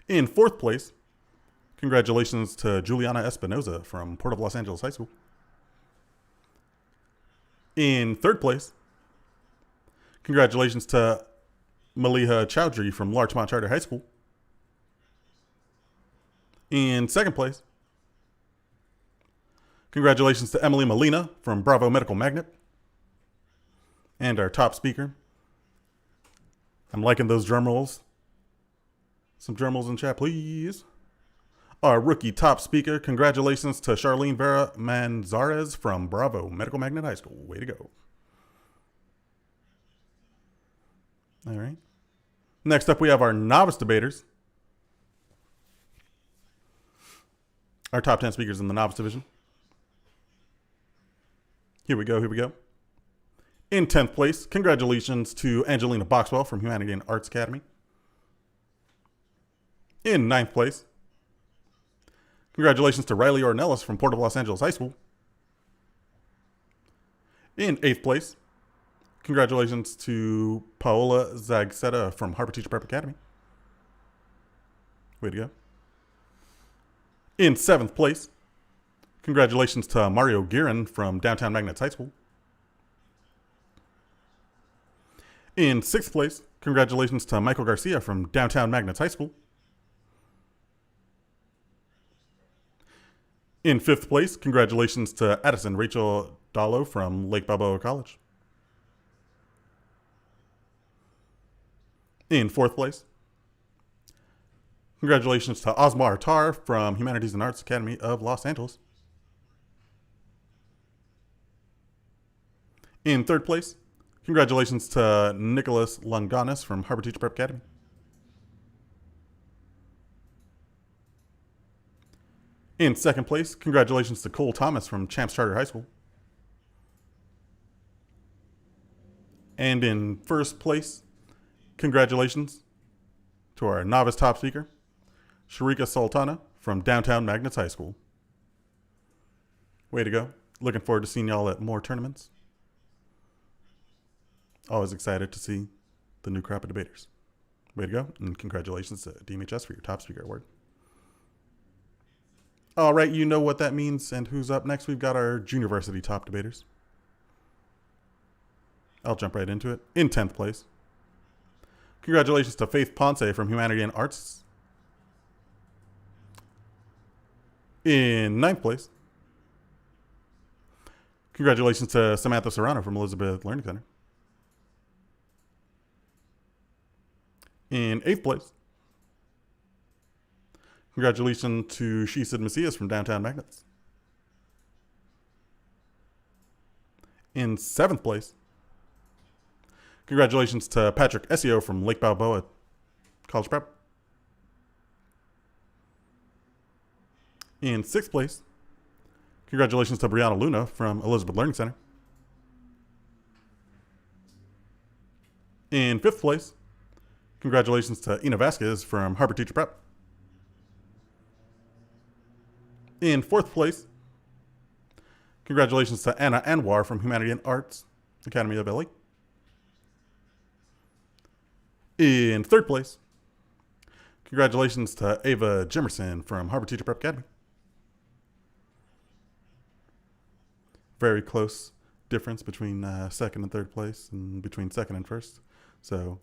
In 4th place, congratulations to Julianna Espinoza from Port of Los Angeles High School. In 3rd place, congratulations to Maliha Chowdhury from Larchmont Charter High School. In 2nd place, congratulations to Emily Molina from Bravo Medical Magnet. And our top speaker, I'm liking those drum rolls. Some drum rolls in chat, please. Our rookie top speaker, congratulations to Charlene Vera Manzares from Bravo Medical Magnet High School. Way to go. All right. Next up, we have our novice debaters. Our top 10 speakers in the novice division. Here we go. In 10th place, congratulations to Angelina Boxwell from Humanity and Arts Academy. In ninth place, congratulations to Riley Ornelas from Port of Los Angeles High School. In eighth place, congratulations to Paola Zagseta from Harbor Teacher Prep Academy. Way to go. In seventh place, congratulations to Mario Guerin from Downtown Magnets High School. In sixth place, congratulations to Michael Garcia from Downtown Magnets High School. In fifth place, congratulations to Addison Rachel Dallo from Lake Balboa College. In fourth place, congratulations to Osman Tar from Humanities and Arts Academy of Los Angeles. In third place, congratulations to Nicholas Longanis from Harbor Teacher Prep Academy. In second place, congratulations to Cole Thomas from Champs Charter High School. And in first place, congratulations to our novice top speaker, Sharika Sultana from Downtown Magnets High School. Way to go. Looking forward to seeing y'all at more tournaments. Always excited to see the new crop of debaters. Way to go. And congratulations to DMHS for your top speaker award. All right, you know what that means and who's up next. We've got our junior varsity top debaters. I'll jump right into it. In 10th place, congratulations to Faith Ponce from Humanity and Arts. In 9th place, congratulations to Samantha Serrano from Elizabeth Learning Center. In 8th place, congratulations to She-Sid Macias from Downtown Magnets. In 7th place, congratulations to Patrick Essio from Lake Balboa College Prep. In 6th place, congratulations to Brianna Luna from Elizabeth Learning Center. In 5th place, congratulations to Ina Vasquez from Harbor Teacher Prep. In 4th place, congratulations to Anna Anwar from Humanity and Arts Academy of LA. In 3rd place, congratulations to Ava Jimmerson from Harbor Teacher Prep Academy. Very close difference between 2nd and 3rd place and between 2nd and 1st. So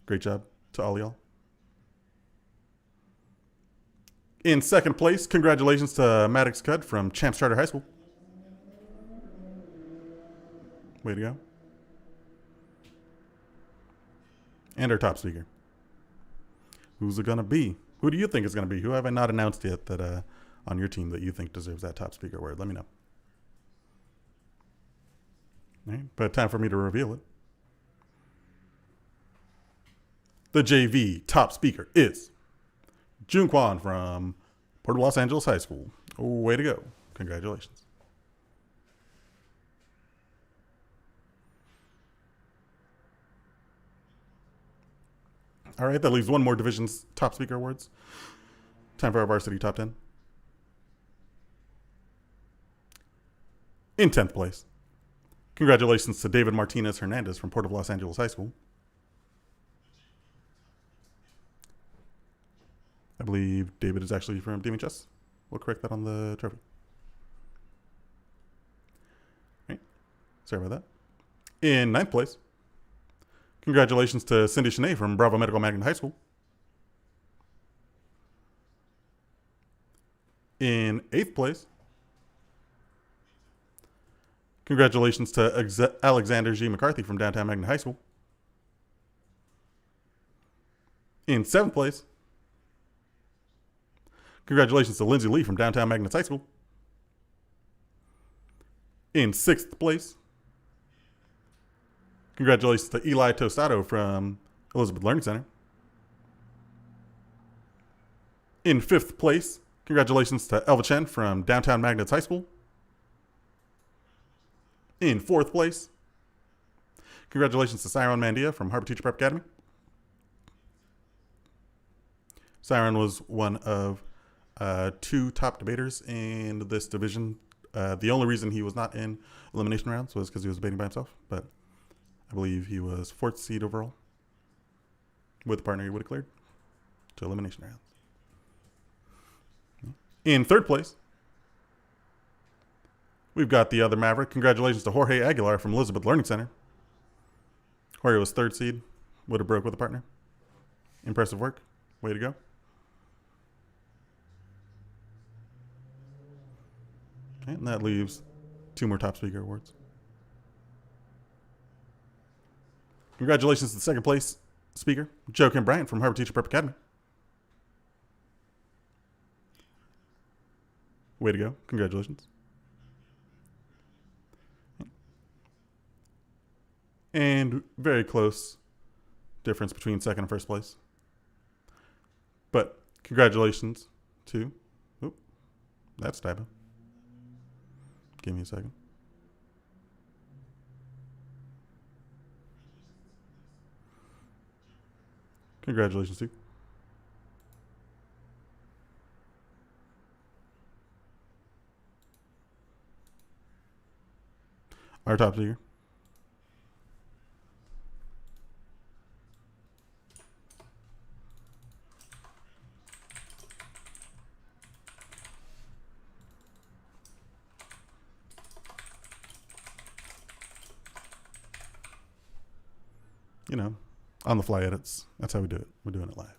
great job to all y'all. In 2nd place, congratulations to Maddox Cudd from Champs Charter High School. Way to go. And our top speaker. Who's it going to be? Who do you think it's going to be? Who have I not announced yet that on your team that you think deserves that top speaker award? Let me know. All right, but time for me to reveal it. The JV top speaker is Jun Kwon from Port of Los Angeles High School. Way to go. Congratulations. All right, that leaves one more division's top speaker awards. Time for our varsity top 10. In 10th place, congratulations to David Martinez Hernandez from Port of Los Angeles High School. I believe David is actually from DMHS. We'll correct that on the trophy. Right. Sorry about that. In 9th place, congratulations to Cindy Shanae from Bravo Medical Magnet High School. In 8th place, congratulations to Alexander Xie-McCarthy from Downtown Magnet High School. In 7th place, congratulations to Lindsey Lee from Downtown Magnets High School. In 6th place, congratulations to Eli Tostado from Elizabeth Learning Center. In 5th place, congratulations to Elva Chen from Downtown Magnets High School. In 4th place, congratulations to Cyron Mandia from Harbor Teacher Prep Academy. Cyron was one of 2 top debaters in this division. The only reason he was not in elimination rounds was because he was debating by himself, but I believe he was 4th seed overall with the partner he would have cleared to elimination rounds. In 3rd place, we've got the other Maverick. Congratulations to Jorge Aguilar from Elizabeth Learning Center. Jorge was 3rd seed, would have broke with a partner. Impressive work. Way to go. Okay, and that leaves 2 more top speaker awards. Congratulations to the 2nd place speaker, Joe Kim Bryant from Harvard Teacher Prep Academy. Way to go. Congratulations. And very close difference between 2nd and 1st place. But congratulations to, that's typo. Give me a second. Congratulations to. Our top speaker. You know, on the fly edits. That's how we do it. We're doing it live.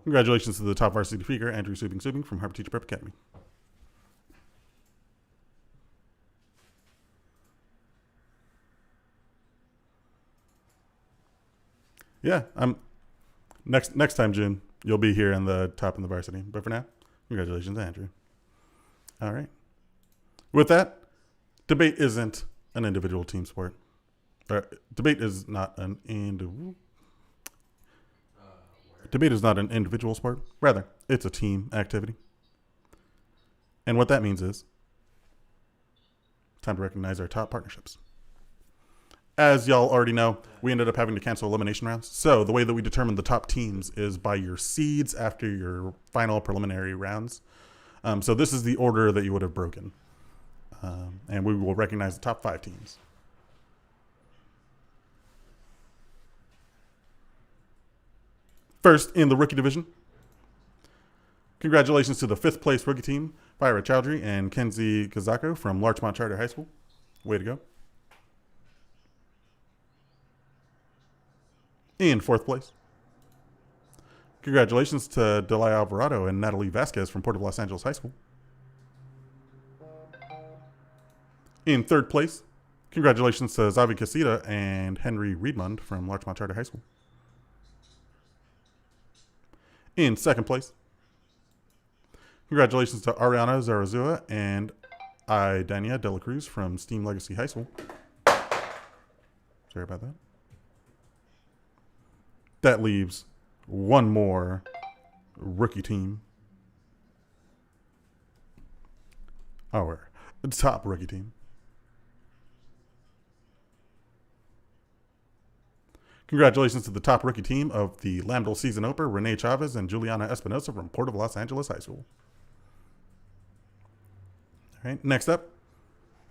Congratulations to the top varsity speaker, Andrew Subing from Harvard Teacher Prep Academy. Yeah, I'm next time, June, you'll be here in the top in the varsity. But for now, congratulations, Andrew. All right. With that, debate isn't an individual team sport. Debate is not an individual sport. Rather, it's a team activity. And what that means is time to recognize our top partnerships. As y'all already know, we ended up having to cancel elimination rounds. So the way that we determine the top teams is by your seeds after your final preliminary rounds. So this is the order that you would have broken. And we will recognize the top 5 teams. First, in the rookie division, congratulations to the 5th place rookie team, Vera Chowdhury and Kenzie Kazako from Larchmont Charter High School. Way to go. In 4th place, congratulations to Delay Alvarado and Natalie Vasquez from Port of Los Angeles High School. In 3rd place, congratulations to Xavi Quezada and Henry Riedmund from Larchmont Charter High School. In 2nd place, congratulations to Ariana Zarazua and Idania De La Cruz from Steam Legacy High School. Sorry about that. That leaves 1 more rookie team. Our top rookie team. Congratulations to the top rookie team of the Lambdale season opener, Renee Chavez and Julianna Espinoza from Port of Los Angeles High School. All right, next up,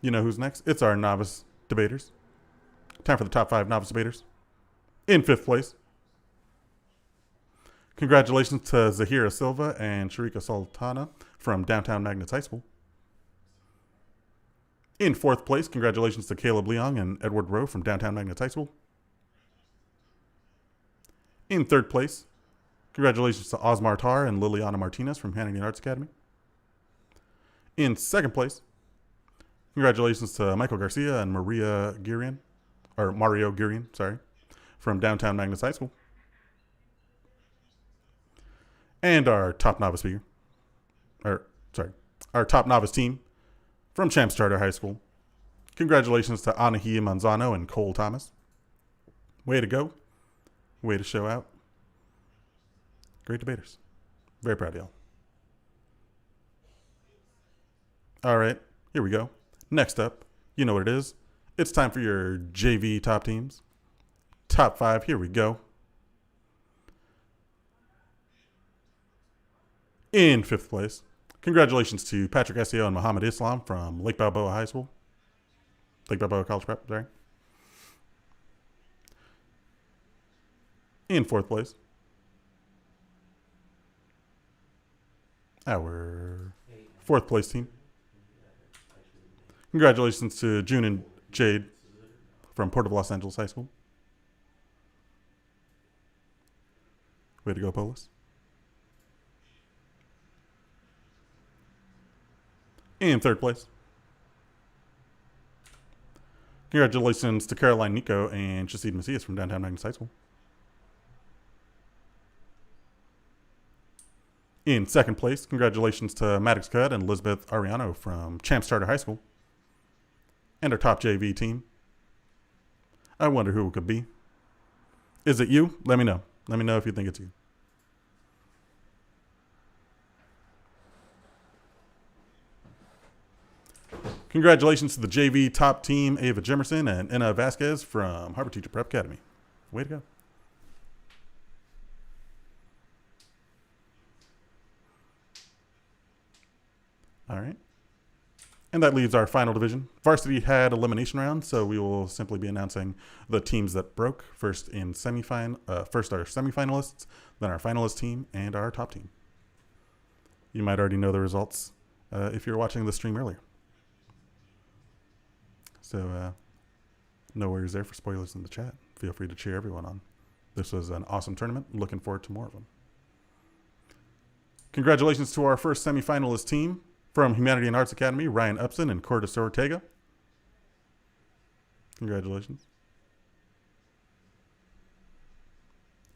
you know who's next. It's our novice debaters. Time for the top 5 novice debaters. In 5th place, congratulations to Zahira Silva and Sharika Sultana from Downtown Magnets High School. In 4th place, congratulations to Caleb Leong and Edward Rowe from Downtown Magnets High School. In 3rd place, congratulations to Osman Tar and Liliana Martinez from Hannigan Arts Academy. In 2nd place, congratulations to Michael Garcia and Mario Girian, from Downtown Magnets High School. And our top novice speaker, our top novice team from Champs Charter High School. Congratulations to Anahi Manzano and Cole Thomas. Way to go. Way to show out. Great debaters. Very proud of y'all. All right, here we go. Next up, you know what it is. It's time for your JV top teams. Top 5, here we go. In 5th place, congratulations to Patrick Essio and Muhammad Islam from Lake Balboa High School. Lake Balboa College Prep, sorry. In 4th place, our 4th place team. Congratulations to June and Jade from Port of Los Angeles High School. Way to go, Polis. In 3rd place, congratulations to Caroline Nico and Shasid Macias from Downtown Magnus High School. In 2nd place, congratulations to Maddox Cudd and Elizabeth Ariano from Champs Charter High School. And our top JV team. I wonder who it could be. Is it you? Let me know. Let me know if you think it's you. Congratulations to the JV top team, Ava Jimmerson and Enna Vasquez from Harbor Teacher Prep Academy. Way to go. All right. And that leaves our final division. Varsity had elimination round, so we will simply be announcing the teams that broke. First our semifinalists, then our finalist team, and our top team. You might already know the results if you're watching the stream earlier. So no worries there for spoilers in the chat. Feel free to cheer everyone on. This was an awesome tournament. Looking forward to more of them. Congratulations to our first semifinalist team. From Humanity and Arts Academy, Ryan Upson and Cordes Ortega. Congratulations.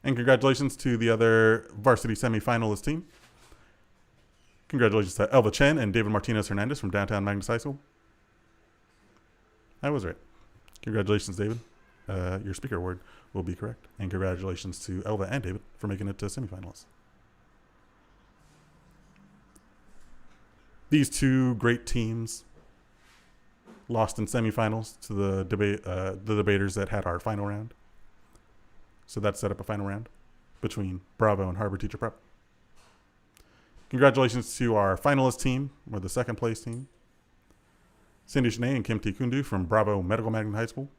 And congratulations to the other varsity semifinalist team. Congratulations to Elva Chen and David Martinez Hernandez from Downtown Magnus High School. I was right. Congratulations, David. Your speaker award will be correct. And congratulations to Elva and David for making it to semifinalists. These two great teams lost in semifinals to the debaters that had our final round. So that set up a final round between Bravo and Harbor Teacher Prep. Congratulations to our finalist team, or the 2nd place team. Cindy Shanae and Kim T. Kundu from Bravo Medical Magnet High School.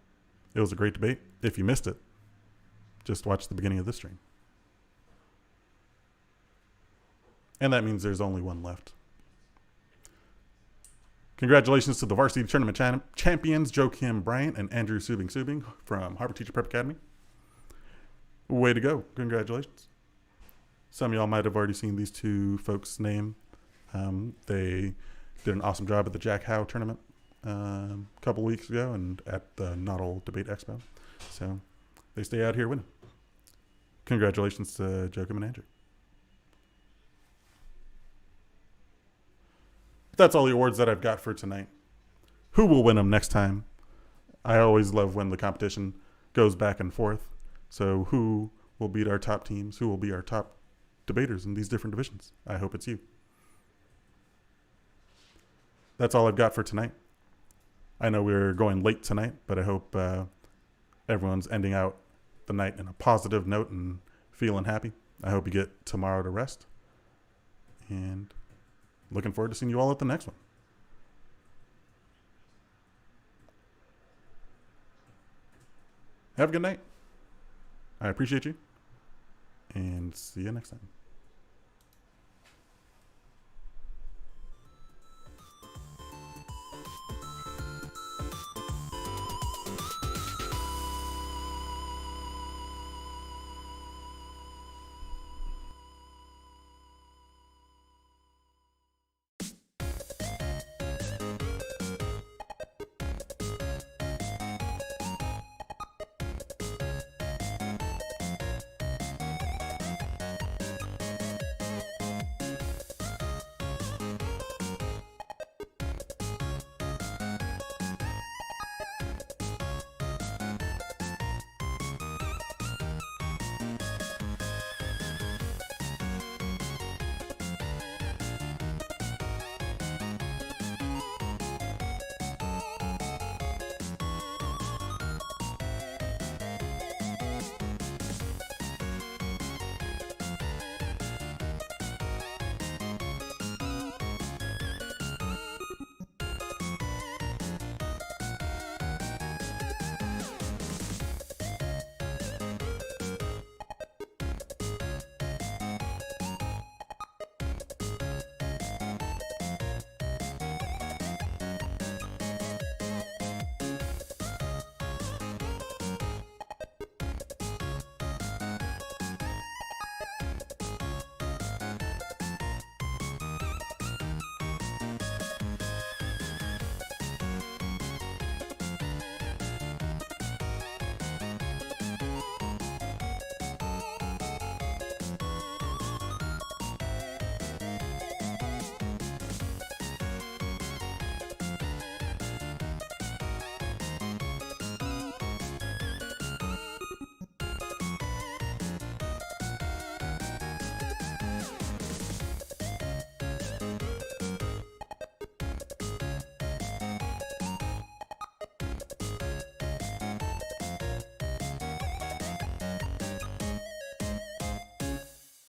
It was a great debate. If you missed it, just watch the beginning of this stream. And that means there's only one left. Congratulations to the varsity tournament champions, Joe Kim Bryant and Andrew Subing from Harbor Teacher Prep Academy. Way to go. Congratulations. Some of y'all might have already seen these two folks' name. They did an awesome job at the Jack Howe tournament a couple weeks ago and at the Noddle Debate Expo. So they stay out here winning. Congratulations to Joe Kim and Andrew. That's all the awards that I've got for tonight. Who will win them next time? I always love when the competition goes back and forth. So who will beat our top teams? Who will be our top debaters in these different divisions? I hope it's you. That's all I've got for tonight. I know we're going late tonight, but I hope everyone's ending out the night in a positive note and feeling happy. I hope you get tomorrow to rest. And looking forward to seeing you all at the next one. Have a good night. I appreciate you. And see you next time.